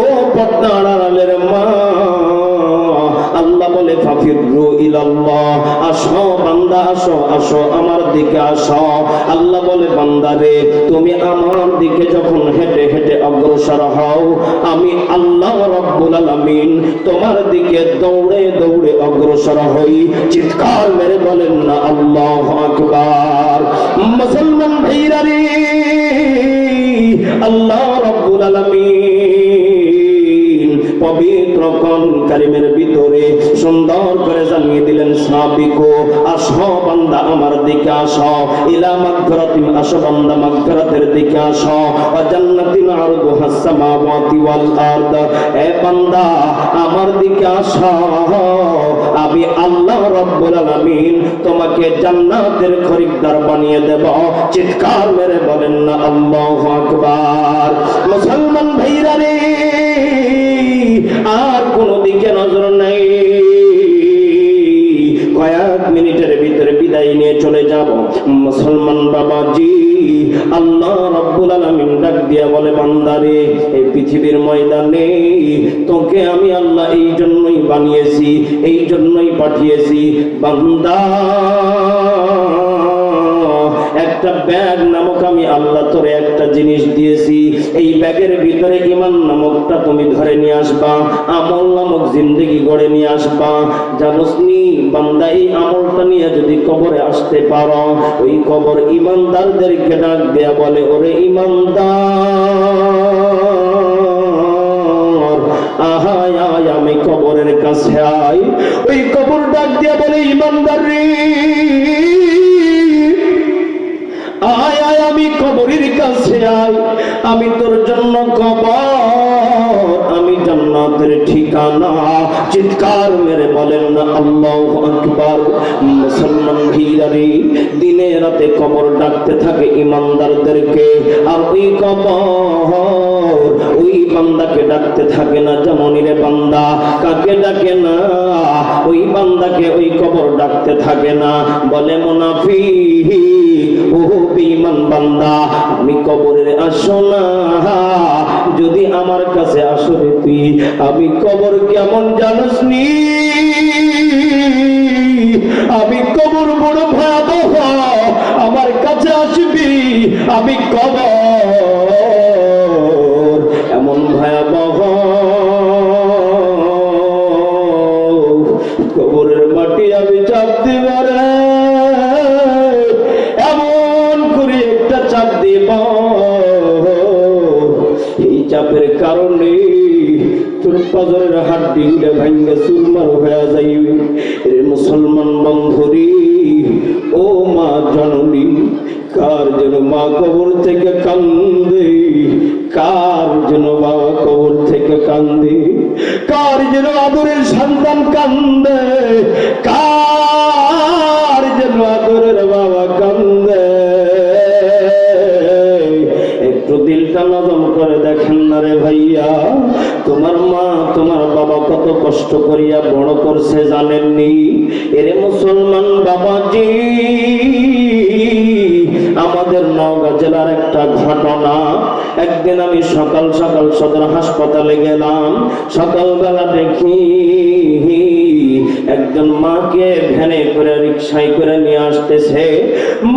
ও পর্দার আড়ালের মা, আল্লাহ বলে ফাফিরু ইলাল্লাহ। আসো বান্দা, আসো আসো আমার দিকে আসো। আল্লাহ বলে বান্দারে, তুমি আমার দিকে যখন হেঁটে হেঁটে অগ্রসর হও, আমি আল্লাহ রাব্বুল আলামিন তোমার দিকে দৌড়ে দৌড়ে অগ্রসর হই। চিৎকার মেরে বলেন না আল্লাহু আকবার। মুসলমান ভাইরা রে, আল্লাহ রাব্বুল আলামিন পবিত্র কোরআন কারীমের ভিতরে সুন্দর করে জানিয়ে দিলেন, সাবিকো, আসো বান্দা আমার দিকে আসো, ইলা মাগফিরাতিন, আসো বান্দা মাগফিরাতের দিকে আসো, ওয়া জান্নাতিন আরদুহাস সামাওয়াতি ওয়াল আরদ। এ বান্দা আমার দিকে আসো, আমি আল্লাহ রাব্বুল আলামিন তোমাকে জান্নাতের খরিদ্দার বানিয়ে দেব। চিৎকার মেরে বলেন না আল্লাহু আকবার। মুসলমান ভাইরা রে, আর কোন দিকে নজর নাই। কয়েক মিনিটের ভিতরে বিদায় নিয়ে চলে যাব। মুসলমান পৃথিবীর ময়দানে তোকে আমি আল্লাহ এই জন্যই বানিয়েছি, এই জন্যই পাঠিয়েছি। বান্দা, একটা ব্যাগ নামক আমি আল্লাহ তোরে একটা জিনিস দিয়েছি, এই ব্যাগের ভিতরে ঈমান নামকটা তুমি ধরে নিয়ে আসবা, আমল নামক জিন্দেগি গড়ে নিয়ে আসবা। জানোস নি বান্দা, এই আমলটা নিয়ে যদি কবরে আসতে পারো, ওই কবর ঈমানদারদেরকে ডাক দেয়া বলে, ওরে ঈমানদার আহায় আয় আমি কবরের কাছে আই। ওই কবর ডাক দেয়া বলে, ঈমানদার রে আয় আয় আমি কবরের কাছে আই, আমি তোর জন্য কবর, আমি জান্নাতের ঠিকানা। চিৎকার মেরে বলেন না আল্লাহু আকবার। মুসলমান ভাইরা, দিনে রাতে কবর ডাকতে থাকে ইমানদারদেরকে, আর ওই কবর ওই বান্দাকে ডাকতে থাকে না। যেমনই রে বান্দা কাকে ডাকে না, ওই বান্দাকে ওই কবর ডাকতে থাকে না। বলে মুনাফিক, ও বেঈমান বান্দা, আমি কবরে আসো না, যদি আমার কাছে আসো রে তুই, আমি কবর কেমন জানোস নি? আমি কবর বড় ভয়াবহ, আমার কাছে আসবি, আমি কবর এমন ভয়াবহ, কবরের মাটি আমি চাপ দিবার, এমন করে একটা চাপ দিব, এই চাপের কারণে তোর পাজরের হাড্ডি উঠে ভাঙ্গে চুরমার হয়ে যাইবে। রে মুসলমান বন্ধুরি, ও মা জননী, কার যেন মা কবর থেকে কান্দে, কার যেন বাবা কবর থেকে কান্দে, কার যেন আদরের সন্তান কান্দে, কার যেন আদরের বাবা কান্দে। একটু দিলটা নরম করে দেখেন না রে ভাইয়া, তোমার মা তোমার বাবা কত কষ্ট করিয়া বড় করছে জানেননি? এরে মুসলমান বাবাজি, আমাদের নওগাঁ জেলার একটা ঘটনা। একদিন আমি সকাল সকাল সদর হাসপাতালে গেলাম, সকালবেলা দেখি একজন মাকে ভ্যানে করে রিকশায় করে নিয়ে আসতেছে।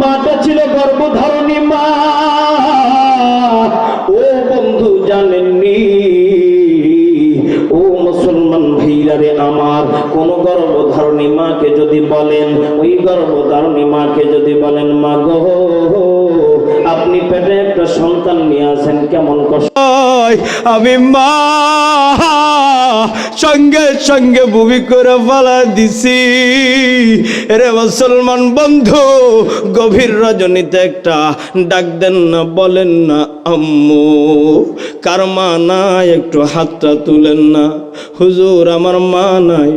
মাটা ছিল গর্ভধারণী মা। ও বন্ধু জানেননি, ও মুসলমান ভাইরা রে আমার, কোন গর্ভধারণী মাকে যদি বলেন, ওই গর্ভধারণী মাকে যদি বলেন, মা গো আপনি পেটে একটা সন্তান নিয়ে আছেন, কেমন কষ্ট, আমি মা সঙ্গে সঙ্গে ভূমি করে ফেলা দিছি। রে মুসলমান বন্ধু, গভীর রজনীতে একটা ডাক দেন না, বলেন না আম্মু। কার মা নাই একটু হাতটা তুলেন না, হুজুর আমার মা নাই।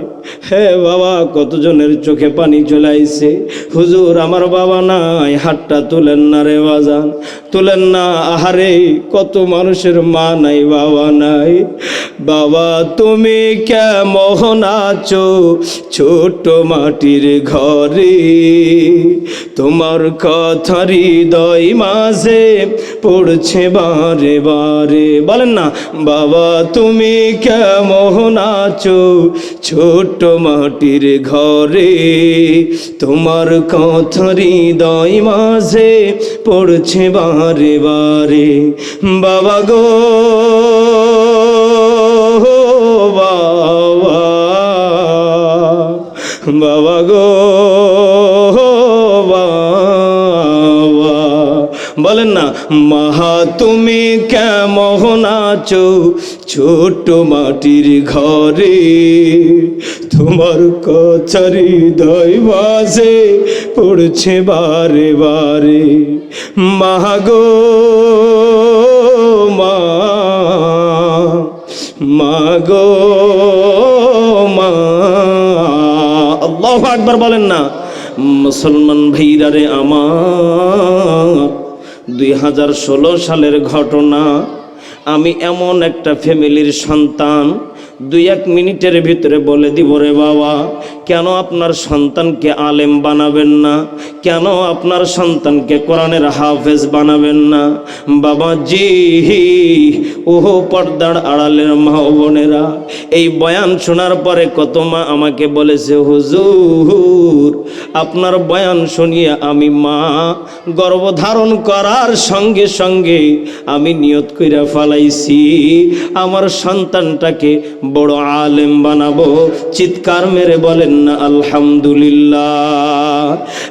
হে বাবা, কতজনের চোখে পানি চলে আইছে, হুজুর আমার বাবা নাই, হাতটা তুলেন না রে বাজান, তুলেন না। আহারে কত মানুষের মা নাই, বাবা নাই। বাবা তুমি কেমন আছো ছোট মাটির ঘরে, তোমার কথা হৃদয় মাঝে পড়ছে বারে বারে। বলেন না, বাবা তুমি কেমন আছো ছোট মাটির ঘরে, তোমার কথা হৃদয় মাঝে পড়ছে বারে বারে। বাবা গো বাবা, বাবা গো বাবা, বলেন না, মাহা তুমি কেমন আছো ছোট মাটির ঘরে, তোমার কথা হৃদয় মাঝে পড়ছে বারে বারে। মা গো মা, মা গো মা। আল্লাহু আকবার বলেন না। মুসলমান ভাইরা রে আমার, 2016 সালের ঘটনা। আমি এমন একটা ফ্যামিলির সন্তান, 2-1 মিনিটের ভিতরে বলে দিব রে বাবা, কেন আপনার সন্তানকে আলেম বানাবেন না, কেন আপনার সন্তানকে কোরআনের হাফেজ বানাবেন না? বাবা জি, ওহো পর্দার আড়ালের মা ও বোনেরা, এই বয়ান শোনার পরে কত মা আমাকে বলেছে, হুজুর আপনার বয়ান শুনিয়ে আমি মা গর্ভধারণ করার সঙ্গে সঙ্গে আমি নিয়ত কইরা ফেলাইছি আমার সন্তানটাকে বড় আলেম বানাবো। চিৎকার মেরে বলেন না আলহামদুলিল্লাহ।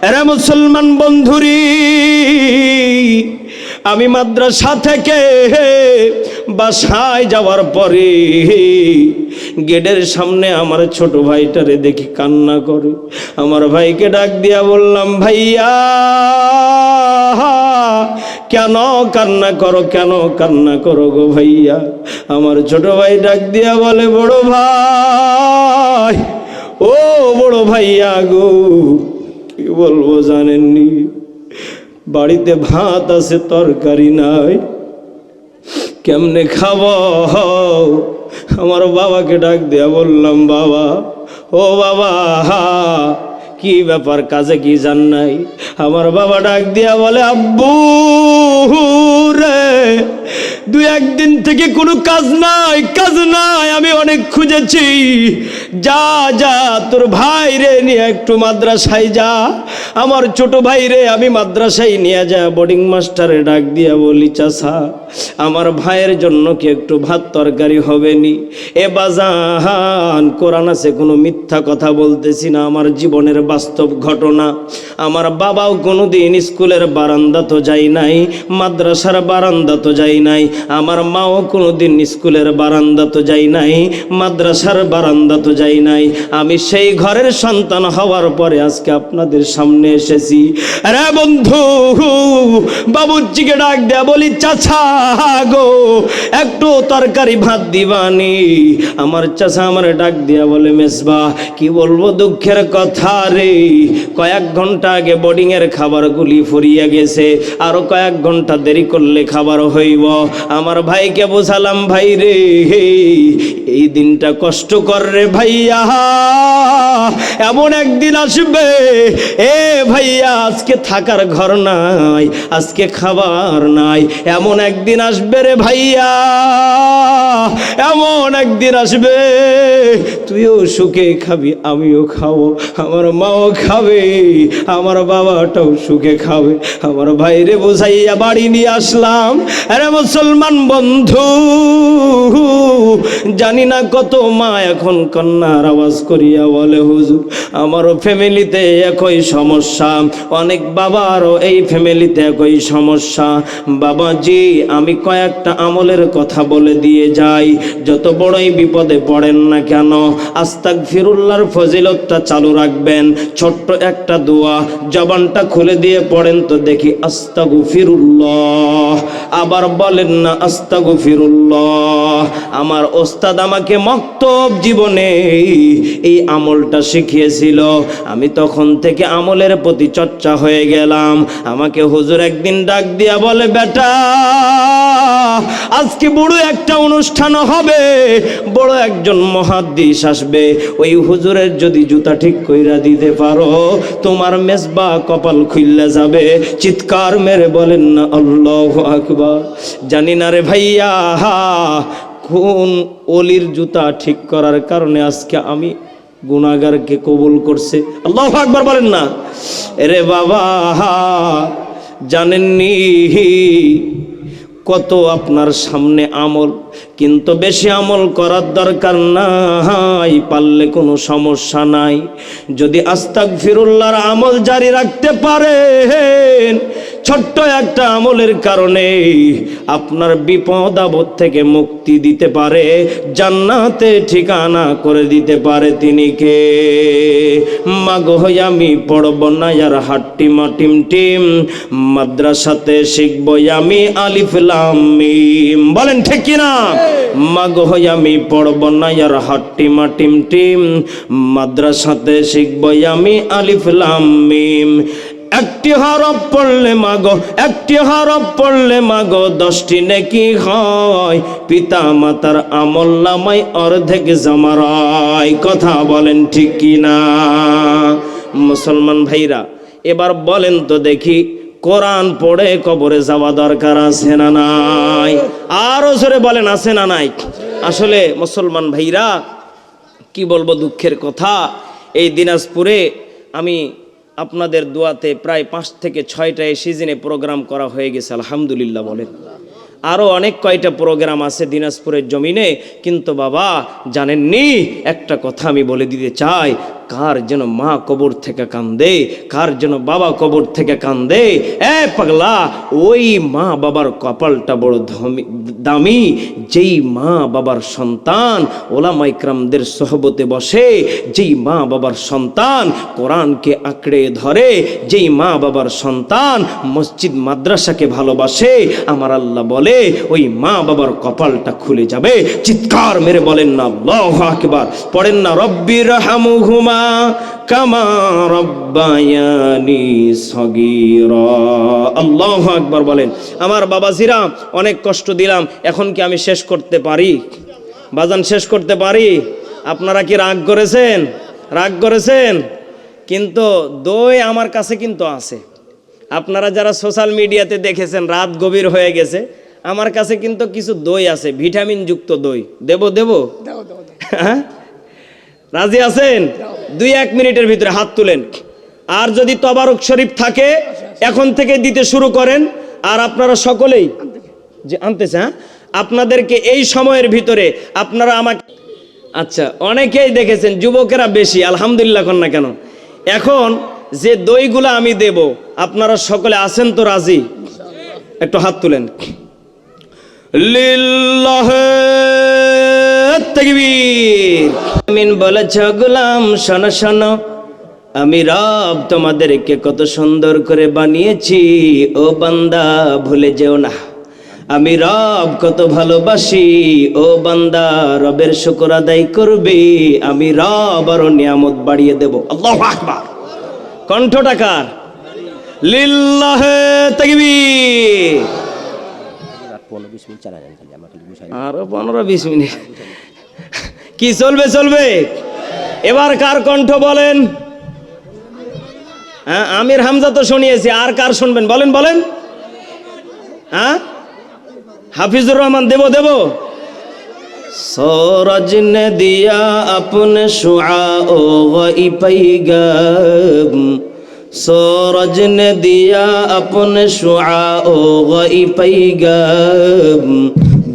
এরা মুসলমান বন্ধুরি, আমি মাদ্রাসা থেকে বাসায় যাওয়ার পরে গেটের সামনে আমার ছোট ভাইটারে দেখি কান্না করে। আমার ভাইকে ডাক দিয়া বললাম, ভাইয়া কেন কান্না করো, কেন কান্না করো গো ভাইয়া? আমার ছোট ভাই ডাক দিয়া বলে, বড় ভাই, ও বড় ভাইয়া গো, কি বলবো জানেননি, বাড়িতে ভাত আছে তরকারি নাই, কেমনে খাবো? আমার বাবাকে ডাক দিয়া বললাম, বাবা, ও বাবা, কি ব্যাপার, কাজে কি জান নাই? আমার বাবা ডাক দিয়া বলে, আব্বু রে, 2-1 দিন থেকে কোনো কাজ নাই, কাজ নাই, আমি অনেক খুঁজেছি, যা যা তোর ভাই রে নিয়ে একটু মাদ্রাসায় যা। আমার ছোট ভাই রে আমি মাদ্রাসায় নিয়ে যা। বোর্ডিং মাস্টারে ডাক দিয়া বলি, চাচা আমার ভাইয়ের জন্য কি একটু ভাত তরকারি হবে নি? এ বাজান, কোরআন আছে, কোনো মিথ্যা কথা বলতেছি না, আমার জীবনের বাস্তব ঘটনা। আমার বাবাও কোনোদিন স্কুলের বারান্দা তো যাই নাই, মাদ্রাসার বারান্দা তো যাই নাই, আমার মাও কোনোদিন স্কুলের বারান্দা তো যাই নাই, মাদ্রাসার বারান্দা তো যাই নাই। আমি সেই ঘরের সন্তান হওয়ার পরে আজকে আপনাদের সামনে এসেছি। আরে বন্ধু, বাবুর্চিকে ডাক দেয়া বলি, চাচা গো একটু তরকারি ভাত দিবানি? আমার চাচা আমার ডাক দিয়া বলে, মেজবা কি বলবো দুঃখের কথা রে, কয়েক ঘন্টা আগে বোর্ডিং এর খাবারগুলি ফুরিয়ে গেছে, আরো কয়েক ঘন্টা দেরি করলে খাবার হইব। আমার ভাইকে বোঝালাম, ভাই রে এই দিনটা কষ্টকর রে ভাইয়া, এমন একদিন আসবে এ ভাইয়া আজকে থাকার ঘর নাই, আজকে খাবার নাই, এমন একদিন আসবে রে ভাইয়া, এমন একদিন আসবে তুইও সুখে খাবি, আমিও খাবো, আমার মাও খাবে, আমার বাবাটাও সুখে খাবে। আমার ভাইরে বোঝাইয়া বাড়ি নিয়ে আসলাম। আরে মুসলমান বন্ধু, জানি না কত মা এখন কন্যার আওয়াজ করিয়া বলে, হুজুর আমারও ফ্যামিলিতে একই সমস্যা, অনেক বাবারও এই ফ্যামিলিতে একই সমস্যা। বাবাজি আমি কয়েকটা আমলের কথা বলে দিয়ে যাই, যত বড়ই বিপদে পড়েন না কেন আস্তাগফিরুল্লাহর ফজিলতটা চালু রাখবেন। ছোট্ট একটা দোয়া, জবানটা খুলে দিয়ে পড়েন তো দেখি, আস্তাগফিরুল্লাহ, আবার বলেন না আস্তাগফিরুল্লাহ। আমার ওস্তাদ আমাকে মক্তব জীবনে এই আমলটা শিখিয়েছিল, আমি তখন থেকে আমলের প্রতি চর্চা হয়ে গেলাম। আমাকে হুজুর একদিন ডাক দিয়া বলে, বেটা আজকে বড় একটা অনুষ্ঠান হবে, বড় একজন মুহাদ্দিস আসবে, ওই হুজুরের যদি জুতা ঠিক কইরা দিতে পারো তোমার মেজবা কপাল খুইল্লা যাবে। চিৎকার মেরে বলেন না আল্লাহু আকবার। জানি না রে ভাইয়া কোন অলির জুতা ঠিক করার কারণে আজকে আমি গুনাহগারকে কবুল করছে। আল্লাহু আকবার বলেন না। এরে বাবা জানেননি কত আপনার সামনে আমল, কিন্তু বেশি আমল করার দরকার নাই, পারলে কোনো সমস্যা নাই। যদি আস্তাগফিরুল্লাহর আমল জারি রাখতে পারেন, ছোট্ট একটা আমলের কারণে আপনার বিপদ আপদ থেকে মুক্তি দিতে পারে, জান্নাতে ঠিকানা করে দিতে পারে। তিনি কে? মাগো আমি পড়ব না আর হাট্টিমা টিম টিম, মাদ্রাসাতে শিখব আমি আলিফ লাম মিম। বলেন ঠিক কিনা? মাগো আমি পড়ব না আর হাট্টিমা টিম টিম, মাদ্রাসাতে শিখব আমি আলিফ লাম মিম। একটি হরফ পড়লে মাগো, একটি হরফ পড়লে মাগো 10টি নেকি হয়, পিতা মাতার আমলনামায় অর্ধেক জমা রয়। কথা বলেন ঠিক কি না? মুসলমান ভাইরা, এবার বলেন তো দেখি, কোরআন পড়ে কবরে যাওয়া দরকার আছে না নাই? আরো জোরে বলেন, আছে না নাই? আসলে মুসলমান ভাইরা, কি বলবো, দুঃখের কথা, এই দিনাজপুরে আমি আপনাদের দোয়াতে প্রায় 5 থেকে 6টা এই সিজনে প্রোগ্রাম করা হয়ে গেছে, আলহামদুলিল্লাহ বলেন। আরও অনেক কয়টা প্রোগ্রাম আছে দিনাজপুরের জমিনে, কিন্তু বাবা জানেননি, একটা কথা আমি বলে দিতে চাই, কার যেন মা কবর থেকে কান্দে, কার যেন বাবা কবর থেকে কান্দে, এ পাগলা, ওই মা বাবার কপালটা বড় দামি, যেই মা বাবার সন্তান ওলামা ইকরামদের সোহবতে বসে, যেই মা বাবার সন্তান কোরআনকে আঁকড়ে ধরে, যেই মা বাবার সন্তান মসজিদ মাদ্রাসাকে ভালোবাসে, আমার আল্লাহ বলে ওই মা বাবার কপালটা খুলে যাবে। চিৎকার মেরে বলেন না আল্লাহু আকবার, পড়েন না রব্বির রহমহুমা কামা রব্বায়ানি সগীরা। আল্লাহু আকবার বলেন। আমার বাবাজিরা, অনেক কষ্ট দিলাম, এখন কি আমি শেষ করতে পারি? বাজান শেষ করতে পারি? আপনারা কি রাগ করেছেন? রাগ করেছেন? কিন্তু দই আমার কাছে কিন্তু আছে। আপনারা যারা সোশ্যাল মিডিয়াতে দেখেছেন রাত গভীর হয়ে গেছে, আমার কাছে কিন্তু কিছু দই আছে, ভিটামিন যুক্ত দই। দেব দেব? হ্যাঁ, রাজি আছেন? 2-1 মিনিটের ভিতরে হাত তুলেন। আর যদি তবারক শরীফ থাকে এখন থেকে দিতে শুরু করেন। আর আপনারা সকলেই যে আনতেছে, হ্যাঁ, আপনাদেরকে এই সময়ের ভিতরে আপনারা আমাকে, আচ্ছা অনেকেই দেখেছেন, যুবকেরা বেশি, আলহামদুলিল্লাহ কন না কেন? এখন যে দইগুলো আমি দেব, আপনারা সকলে আছেন তো রাজি? একটু হাত তুলেন। লিল্লাহি তাকবীর। আমিন বলেছ গোলাম, শোনো শোনো, আমি রব তোমাদেরকে কত সুন্দর করে বানিয়েছি, ও বান্দা ভুলে যেও না। আমি রব কত ভালোবাসি, ও বান্দা রবের শুকর আদায় করবে, আমি রব আরো নিয়ামত বাড়িয়ে দেব। আল্লাহু আকবার। কণ্ঠটা কার? লিল্লাহি তাকবীর। আরো 15-20 মিনিট কি চলবে? চলবে। এবার কার কণ্ঠ বলেন? হ্যাঁ, আমির হামজা তো শুনিয়েছি, আর কার শুনবেন বলেন? বলেন। হ্যাঁ, হাফিজুর রহমান দেব দেব। सूरज ने दिया अपने शुआ ओ गई पैगाम, सूरज ने दिया अपने शुआ ओ गई पैगाम,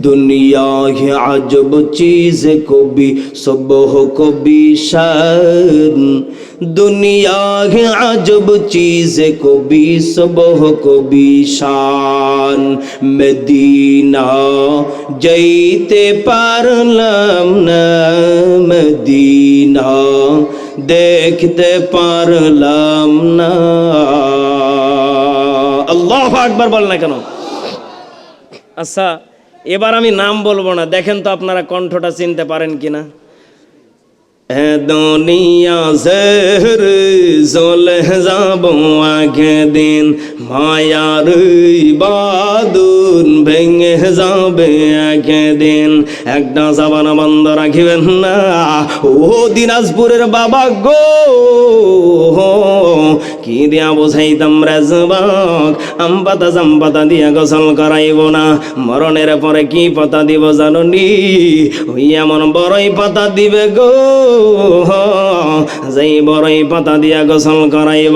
दुनिया है अजब चीज को भी सुबह को भी शान, दुनिया है अजब चीज को भी सुबह को भी शान, मदीना जाइते पारलाम ना, मदीना देखते पारलाम ना। আল্লাহু আকবার বল না কেন? আচ্ছা, এবার আমি নাম বলবো না, দেখেন তো আপনারা কণ্ঠটা চিনতে পারেন কিনা। দুনিয়া জের জলে যাবো একদিন, মায়ার বাদুন ভেঙে যাবে একদিন, একটা জাবানা বন্ধ রাখিবেন না। ও দিনাজপুরের বাবা গো, কি দিয়া বোঝাইতাম রাজবাক, আম পাতা জাম পাতা দিয়া গোসল করাইব না, মরণের পরে কি পাতা দিব জাননি? ওই এমন বড়ই পাতা দিবে গো, যেই বড়ই পাতা দিয়া গোসল করাইব।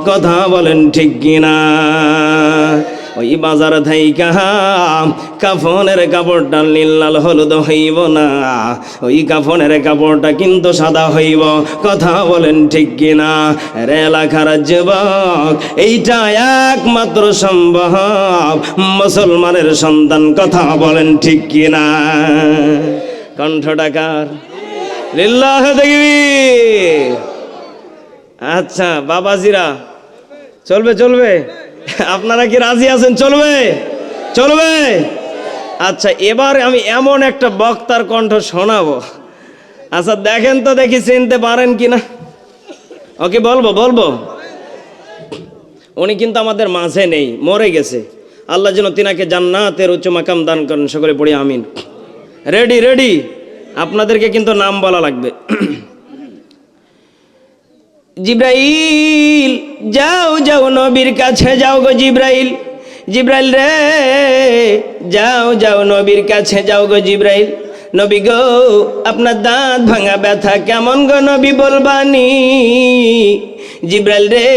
কথা বলেন ঠিক কিনা? ওই বাজার থাইকা কাফনের কাপড়টা নীল লাল হলুদ হইব না, ওই কাফনের কাপড়টা কিন্তু সাদা হইব। কথা বলেন ঠিক কিনা? রে এলাকার যুবক, এইটা একমাত্র সম্ভব মুসলমানের সন্তান। কথা বলেন ঠিক কিনা? কণ্ঠটা কার? লিল্লাহি তাকবীর। আচ্ছা বাবাজিরা, চলবে চলবে? আপনারা কি রাজি আছেন? চলবে চলবে? আচ্ছা, এবার আমি এমন একটা বক্তার কণ্ঠ শোনাবো। আচ্ছা দেখেন তো দেখি চিনতে পারেন কিনা। ওকে বলবো বলবো? উনি কিন্তু আমাদের মাঝে নেই, মরে গেছে। আল্লাহ যেন তিনাকে জান্নাতের উচ্চ মাকাম দান করেন, সকলে পড়ি আমিন। রেডি রেডি, আপনাদেরকে কিন্তু নাম বলা লাগবে। জিব্রাইল যাও যাও নবীর কাছে যাও গো জিব্রাইল, জিব্রাইল রে যাও যাও নবীর কাছে যাও গো জিব্রাইল। নবী গো আপনার দাঁত ভাঙা ব্যথা কেমন গো নবী বলবানি। জিব্রাইল রে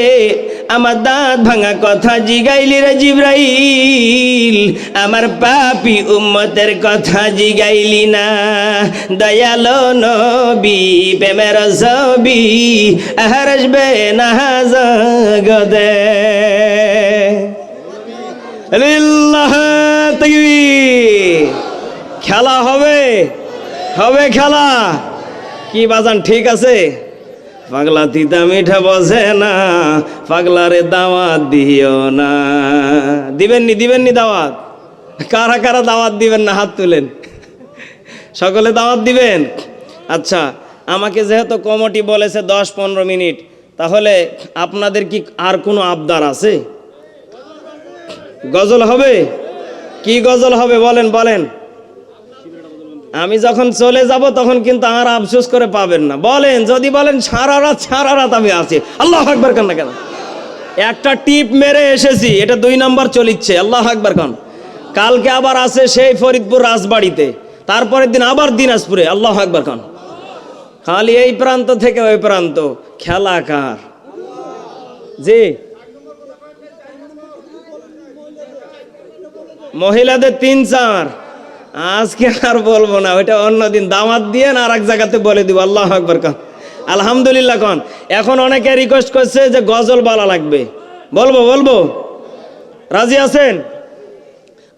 আমার দাঁত ভাঙা কথা জিগাইলি রে জিব্রাইল, আমার পাপী উম্মতের কথা জিগাইলি না। দয়ালো নবী প্রেমের ছবি আহার আসবে না জগদে। লিল্লাহ তাকবীর। খেলা হবে, হবে খেলা। কি বাজান ঠিক আছে? পাগলা তিতা মিঠা বসে না, পাগলারে দাওয়াত দিও না। দিবেননি দিবেননি দাওয়াত? কারা কারা দাওয়াত দিবেন না হাত তুলেন। সকলে দাওয়াত দিবেন? আচ্ছা, আমাকে যেহেতু কমিটি বলেছে 10-15 মিনিট, তাহলে আপনাদের কি আর কোনো আবদার আছে? গজল হবে? কি গজল হবে বলেন বলেন। আমি যখন চলে যাব তখন কিন্তু আর আফসোস করে পাবেন না। বলেন, যদি বলেন সারা রাত আমি আছি, আল্লাহু আকবার কান না কেন? একটা টিপ মেরে এসেছি, এটা 2 নম্বর চলিচ্ছে। আল্লাহু আকবার কান। কালকে আবার আছে সেই ফরিদপুর রাজবাড়িতে, তারপরের দিন আবার দিনাজপুরে। আল্লাহু আকবার কান। খালি এই প্রান্ত থেকে ওই প্রান্ত, খেলা কার? জি, মহিলাদের 3-4। আজকে আর বলবো না, ওইটা অন্যদিন দাওয়াত দিয়ে আর এক জায়গাতে বলে দিব। আল্লাহু আকবার কন, আলহামদুলিল্লাহ কন। এখন অনেকে রিকোয়েস্ট করছে যে গজল বলা লাগবে, বলবো বলবো, রাজি আছেন?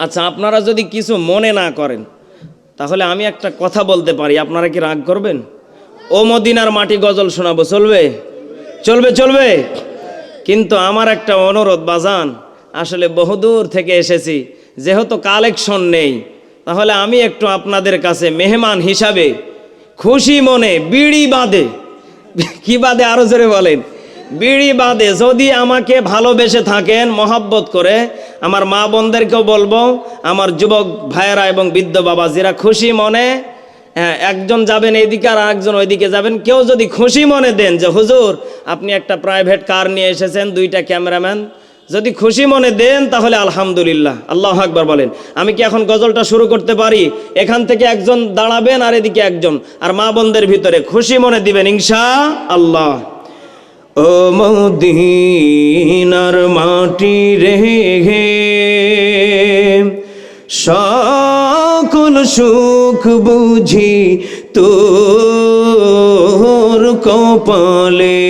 আচ্ছা, আপনারা যদি কিছু মনে না করেন তাহলে আমি একটা কথা বলতে পারি, আপনারা কি রাগ করবেন? ও মদিনার মাটি গজল শোনাবো, চলবে? চলবে চলবে। কিন্তু আমার একটা অনুরোধ বাজান, আসলে বহুদূর থেকে এসেছি, যেহেতু কালেকশন নেই, তাহলে আমি একটু আপনাদের কাছে মেহমান হিসাবে খুশি মনে বিড়ি বাঁধে, কি বাদে আরো জোরে বলেন, বিড়ি বাদে যদি আমাকে ভালোবেসে থাকেন মহব্বত করে, আমার মা বোনদেরকেও বলবো, আমার যুবক ভাইয়েরা এবং বৃদ্ধ বাবাজিরা খুশি মনে, হ্যাঁ, একজন যাবেন এইদিকে আর একজন ওইদিকে যাবেন। কেউ যদি খুশি মনে দেন যে হুজুর আপনি একটা প্রাইভেট কার নিয়ে এসেছেন, 2টা ক্যামেরাম্যান, যদি খুশি মনে দেন তাহলে আলহামদুলিল্লাহ। আল্লাহু আকবার বলেন। আমি কি এখন গজলটা শুরু করতে পারি? এখান থেকে একজন দাঁড়াবেন আর এদিকে একজন, আর মা বোনদের ভিতরে খুশি মনে দিবেন ইনশাআল্লাহ। ও মদিনার মাটি রে, সকল সুখ বুঝি তোর কপালে।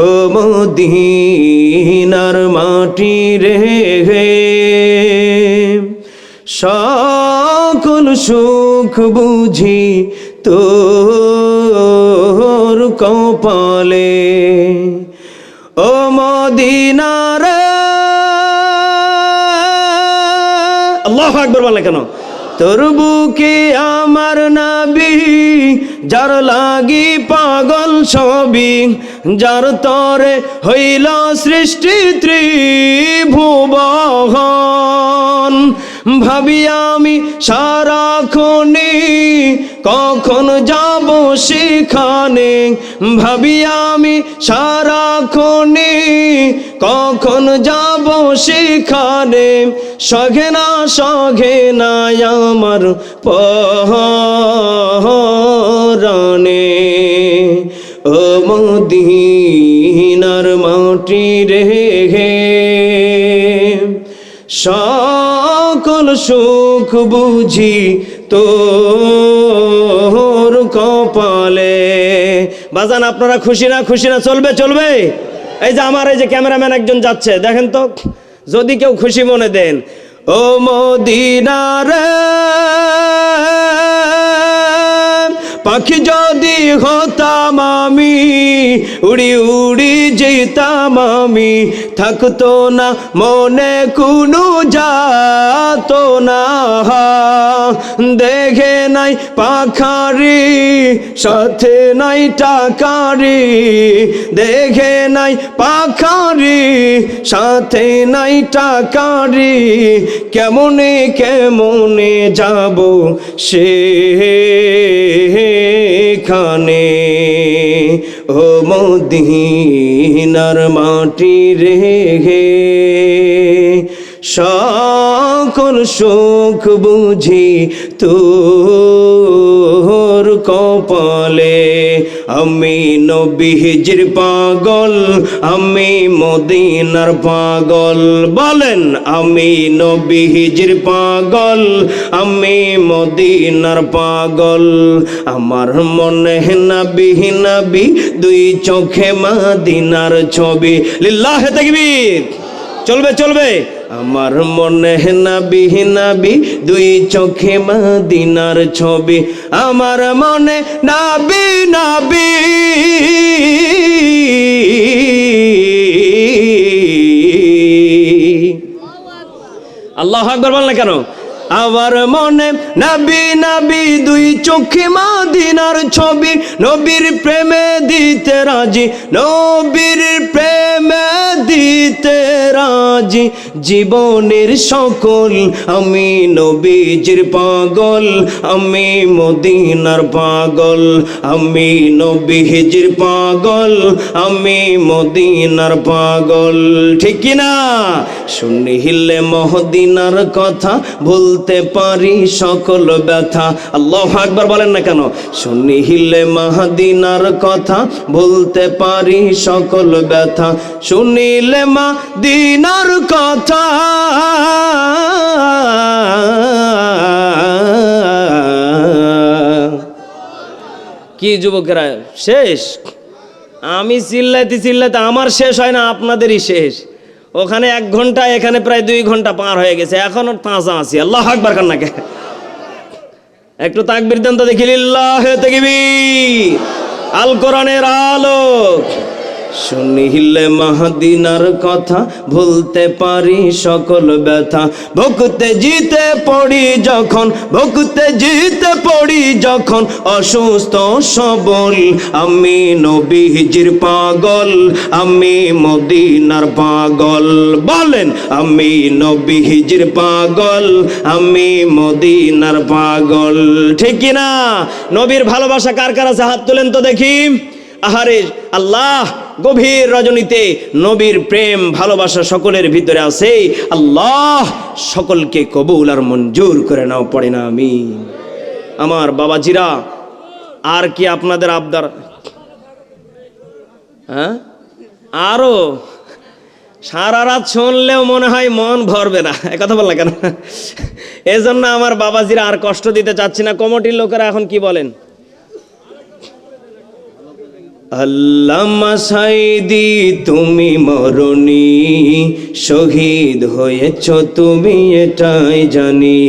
ও মদিনার মাটি রে, সকল সুখ বুঝি তোর কপালে। ও মদিনার, আল্লাহু আকবার বলে কেন? তোর বুকে আমার নবী, যার লাগি পাগল সবই, যার তরে হইল সৃষ্টি ত্রিভুবন। ভাবি আমি সারাক্ষণে কখন যাব সেখানে, ভাবি আমি সারাক্ষণে কখন যাব সেখানে। সঘে না আমার পরাণে। ও মদিনার মাটি রে, সকল সুখ বুঝি তোর কপালে। বাজান, আপনারা খুশি না? খুশি না? চলবে চলবে। এই যে আমার এই যে ক্যামেরাম্যান একজন যাচ্ছে, দেখেন তো, যদি কেউ খুশি মনে দেন। ও মদিনার পাখি যদি হতাম আমি, উড়ি উড়ি যেতাম আমি, থাকতো না মনে কোনো যাত না। দেখে নাই পাখারি, সাথে নাই টাকারি, দেখে নাই পাখারি, সাথে নাই টাকারি, কেমনে কেমনে যাব সেখানে। ও মদিনার মাটি রে, সকল সুখ বুঝি তোর কপালে। আমি নবীজির পাগল, আমি মদিনার পাগল। বলেন আমি নবীজির পাগল, আমি মদিনার পাগল। আমার মনে নবী নবী, দুই চোখে মদিনার ছবি। লিল্লাহে তাকবীর। চলবে চলবে। আমার মনে নবী নবী, দুই চোখে মদিনার ছবি। আমার মনে নবী নবী, আল্লাহু আকবার বল না কেন? আমার মনে নবী নবী, দুই চোখে মদিনার ছবি। নবীর প্রেমে দিতে রাজি, নবীর প্রেমে দিতে রাজি, জীবনের সকল। আমি নবীজির পাগল, আমি মদিনার পাগল। আমি নবীজির পাগল, আমি মদিনার পাগল। ঠিক কি না? শুনিলে মদিনার কথা, বলতে পারি সকল ব্যথা। আল্লাহু আকবার বলেন না কেন? শুনিলে মদিনার কথা, বলতে পারি সকল ব্যথা। শুনিলে মদিনার কথা, কি যুবকেরা শেষ? আমি চিল্লাইতে চিল্লাইতে আমার শেষ হয় না, আপনাদেরই শেষ। ওখানে 1 ঘন্টা, এখানে প্রায় 2 ঘন্টা পার হয়ে গেছে, এখনো তাজা আছি। আল্লাহু আকবার কান নাকি? একটু তাকবীর দেন তো দেখি। লিল্লাহে তাকবীর। আল কোরআনের আলোক। শুনিলে মদিনার কথা, ভুলতে পারি সকল ব্যথা। ভুগতে জিতে পড়ি যখন, ভুগতে জিতে পড়ি যখন, অসুস্থ সবল। আমি নবীজির পাগল, আমি মদিনার পাগল। বলেন আমি নবীজির পাগল, আমি মদিনার পাগল। ঠিক কি না? নবীর ভালোবাসা কার কার আছে? হাত তুলেন তো দেখি। আহারে আল্লাহ, গভীর রজনীতে নবীর প্রেম ভালোবাসা সকলের ভিতরে আছে। আল্লাহ সকলকে কবুল আর মঞ্জুর করে নাও, পড়ে না আমিন। আমার বাবাজিরা, আর কি আপনাদের আবদার? হ্যাঁ, আরো সারা রাত শুনলেও মনে হয় মন ভরবে না। কথা বললা কেন? এজন্য আমার বাবাজিরা আর কষ্ট দিতে চাচ্ছি না। কমিটির লোকেরা এখন কি বলেন? আল্লামা সাইদি তুমি মরণি, শহীদ হয়েছ তুমি এটাই জানি।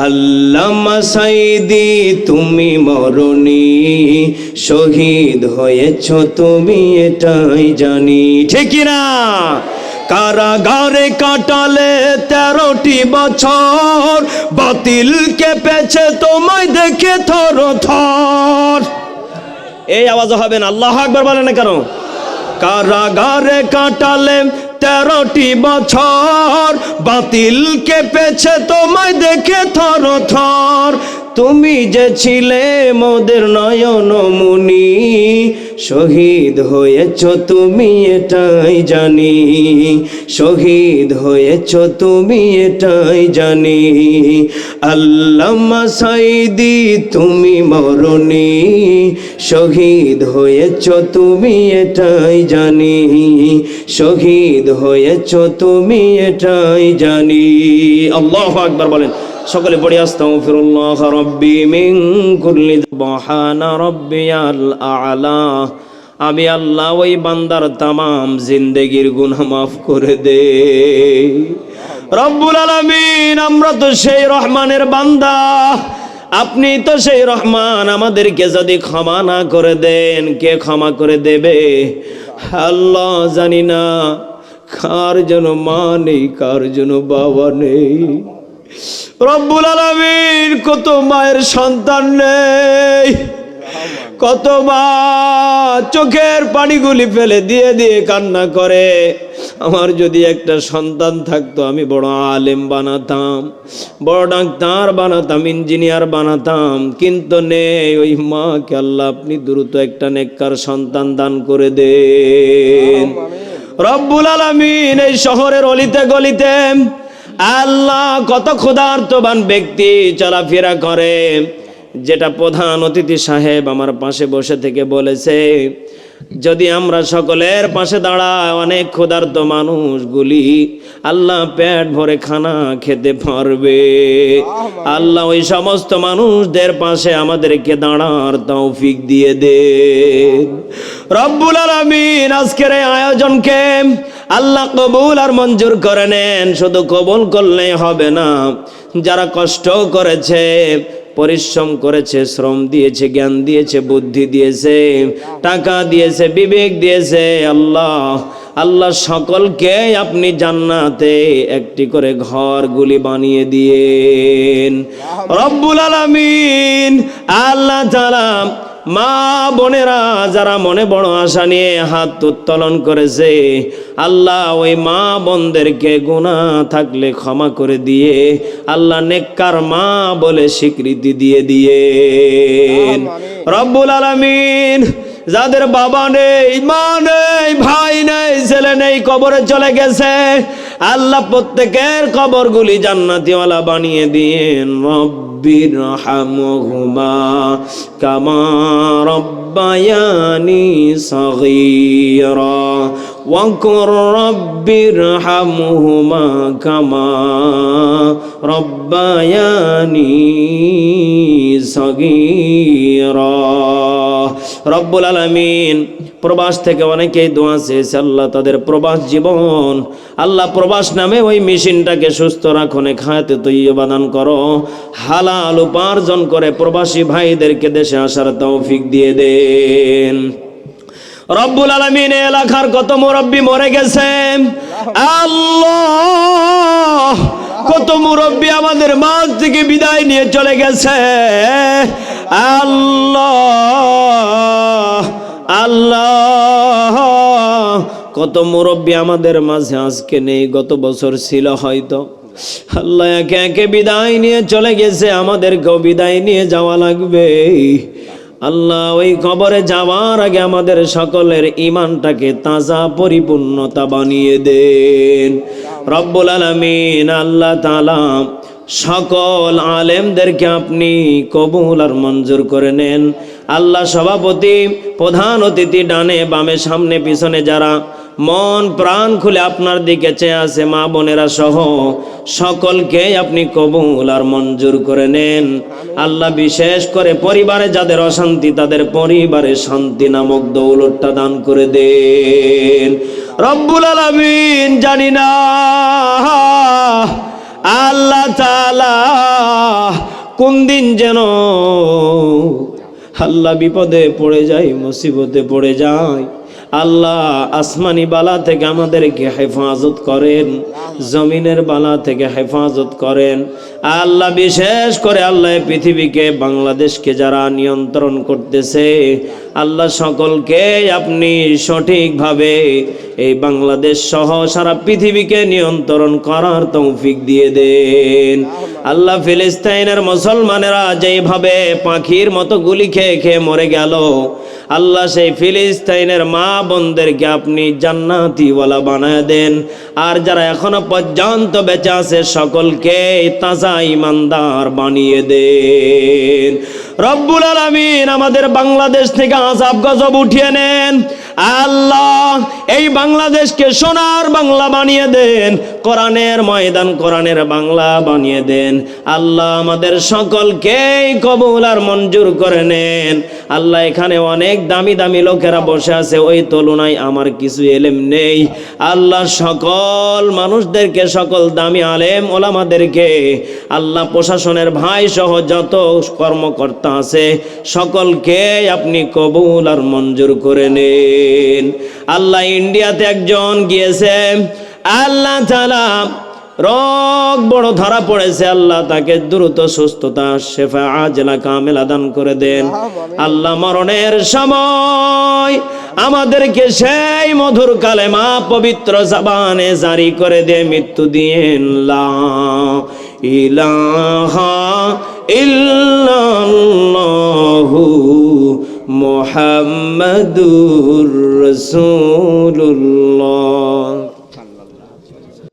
আল্লামা সাইদি তুমি মরণি, শহীদ হয়েছ তুমি এটাই জানি। ঠিক না? কারাগারে কাটালে 13টি বছর, বাতিল কেঁপেছে তোমায় দেখে থর থর। এই আওয়াজ হবে না। আল্লাহু আকবার বলেন না কেন? কারাগারে কাটালে 13টি বছর, বাতিল কেঁপেছে তোমায় দেখে থর থর। তুমি যে ছিলে মোদের নয়নমণি, শহীদ হয়েছ তুমি এটাই জানি। শহীদ হয়েছ তুমি এটাই জানি। আল্লামা সাইদি তুমি মরণি, শহীদ হয়েছ তুমি এটাই জানি। শহীদ হয়েছ তুমি এটাই জানি। আল্লাহু আকবার বলেন। সকলে পড়ি আস্তাগফিরুল্লাহ রাব্বি মিন কুল্লি সুবহানা রাব্বিয়াল আ'লা। আমি আল্লাহ ওই বান্দার তামাম জিন্দেগির গুনাহ মাফ করে দে রব্বুল আলামিন। আমরা তো সেই রহমানের বান্দা, আপনি তো সেই রহমান, আমাদেরকে যদি ক্ষমা না করে দেন কে ক্ষমা করে দেবে? আল্লাহ জানি না কার জন্য মা নেই, কার জন্য বাবা নেই। রব্বুল আলামিন, কত মায়ের সন্তান নেই, কত মা চোখের পানিগুলি ফেলে দিয়ে দিয়ে কান্না করে, আমার যদি একটা সন্তান থাকতো আমি বড় আলেম বানাতাম, বড় ডাক্তার বানাতাম, ইঞ্জিনিয়ার বানাতাম, কিন্তু নেই। ওই মাকে আল্লাহ আপনি দ্রুত একটা নেককার সন্তান দান করে দেন। রব্বুল আলামিন, এই শহরের অলিতে গলিতে আল্লাহ কত ক্ষুধার্তবান ব্যক্তি চলাফেরা করে, যেটা প্রধান অতিথি সাহেব আমার পাশে বসে থেকে বলেছে, যদি আমরা সকলের পাশে দাঁড়ায় অনেক ক্ষুধার্ত মানুষগুলি আল্লাহ পেট ভরে খানা খেতে পারবে। আল্লাহ ওই সমস্ত মানুষদের পাশে আমাদেরকে দাঁড়ার তৌফিক দিয়ে দেন। রব্বুল আলামিন, আজকের এই আয়োজনকে আল্লাহ কবুল আর মঞ্জুর করে নেন। শুধু কবুল করলেই হবে না, যারা কষ্ট করেছে, পরিশ্রম করেছে, শ্রম দিয়েছে, জ্ঞান দিয়েছে, বুদ্ধি দিয়েছে, টাকা দিয়েছে, বিবেক দিয়েছে, আল্লাহ সকলকে আপনি জান্নাতে একটি করে ঘরগুলি বানিয়ে দিয়েন। রব্বুল আলামিন, আল্লাহ তাআলা মা বোনেরা যারা মনে বড় আশা নিয়ে হাত উত্তোলন করেছে, আল্লাহ ওই মা বোনদেরকে গুনাহ থাকলে ক্ষমা করে দিয়ে আল্লাহ নেককার মা বলে স্বীকৃতি দিয়ে দিয়েন। রব্বুল আলামিন, যাদের বাবা নেই, মা নেই, ভাই নেই, ছেলে নেই, কবরে চলে গেছে, আল্লাহ প্রত্যেকের কবরগুলি জান্নাতিওয়ালা বানিয়ে দিন। রব্বিরহামহুমা কামা রব্বায়ানি সগীরা ওয়াকুর রব্বিরহামহুমা কামা রব্বায়ানি সগীরা। রব্বুল আলামিন, প্রবাস থেকে অনেকেই দোয়া চেয়েছে, আল্লাহ তাদের প্রবাস জীবন, আল্লাহ প্রবাস নামে ওই মেশিনটাকে সুস্থ রাখুন, খায়াতে তৈয়বা দান করো, হালাল উপার্জন করে প্রবাসী ভাইদেরকে দেশে আসার তৌফিক দিয়ে দেন। রব্বুল আলামিন, এলাকার কত মুরব্বী মরে গেছে, আল্লাহ কত মুরব্বী আমাদের মাঝ থেকে বিদায় নিয়ে চলে গেছে, আল্লাহ আল্লাহ কত মুরব্বী আমাদের মাঝে আজকে নেই, গত বছর ছিল হয়তো। আল্লাহ একে একে বিদায় নিয়ে চলে গেছে, আমাদেরকেও বিদায় নিয়ে যাওয়া লাগবে। আল্লাহ ওই কবরে যাওয়ার আগে আমাদের সকলের ঈমানটাকে তাজা পরিপূর্ণতা বানিয়ে দেন। রব্বুল আলামিন, আল্লাহ তাআলা সকল আলেমদেরকে আপনি কবুল আর মঞ্জুর করে নেন। আল্লাহ সভাপতি, প্রধান অতিথি, ডানে বামে সামনে পিছনে যারা মন প্রাণ খুলে আপনার দিকে চেয়ে আছে, মা বোনেরা সহ সকলকে আপনি কবুল আর মঞ্জুর করে নেন। আল্লাহ বিশেষ করে পরিবারে যাদের অশান্তি, তাদের পরিবারে শান্তি নামক দৌলতটা দান করে দেন। রব্বুল আলামিন, জানি না আল্লাহ তাআলা কোন দিন যেন আল্লাহ বিপদে পড়ে যায়, মুসিবতে পড়ে যায়, আল্লাহ আসমানি বালা থেকে আমাদেরকে হেফাজত করেন, জমিনের বালা থেকে হেফাজত করেন। আল্লাহ বিশেষ করে আল্লাহ পৃথিবীকে, বাংলাদেশকে যারা নিয়ন্ত্রণ করতেছে, আল্লাহ সকলকে আপনি সঠিকভাবে এই বাংলাদেশ সহ সারা পৃথিবীকে নিয়ন্ত্রণ করার তৌফিক দিয়ে দেন। আল্লাহ ফিলিস্তিনের মুসলমানেরা যেইভাবে পাখির মতো গুলি খেয়ে খেয়ে মরে গেল, আল্লাহ সেই ফিলিস্তিনের মা বোনদেরকে আপনি জান্নাতিওয়ালা বানায় দেন। আর যারা এখনো পর্যন্ত বেঁচে আছে সকলকে তাজা ঈমানদার বানিয়ে দেন। রব্বুল আলামিন, আমাদের বাংলাদেশ থেকে আযাব গজব উঠিয়ে নেন। আল্লাহ এই বাংলাদেশকে সোনার বাংলা বানিয়ে দেন, কোরআনের ময়দান, কোরআনের বাংলা বানিয়ে দেন আল্লাহ। আমাদের সকলকেই কবুল আর মঞ্জুর করে নেন আল্লাহ। এখানে অনেক দামি দামি লোকেরা বসে আছে, ওই তুলনায় আমার কিছু এলেম নেই আল্লাহ। সকল মানুষদেরকে, সকল দামি আলেম ওলামাদেরকে আল্লাহ, প্রশাসনের ভাই সহ যত কর্মকর্তা আছে সকলকে আপনি কবুল আর মঞ্জুর করে নেন আল্লাহ। ইন্ডিয়াতে একজন গিয়েছে আল্লাহ তাআলা, রোগ বড় ধরা পড়েছে আল্লাহ, তাকে দ্রুত সুস্থতা শেফা আজলা কামেলা দান করে দেন আল্লাহ। মরণের সময় আমাদেরকে সেই মধুর কালেমা পবিত্র জবানে জারি করে দে, মৃত্যু দিয়েন লা ইলাহা ইল্লাল্লাহু মুহাম্মাদুর রাসূলুল্লাহ।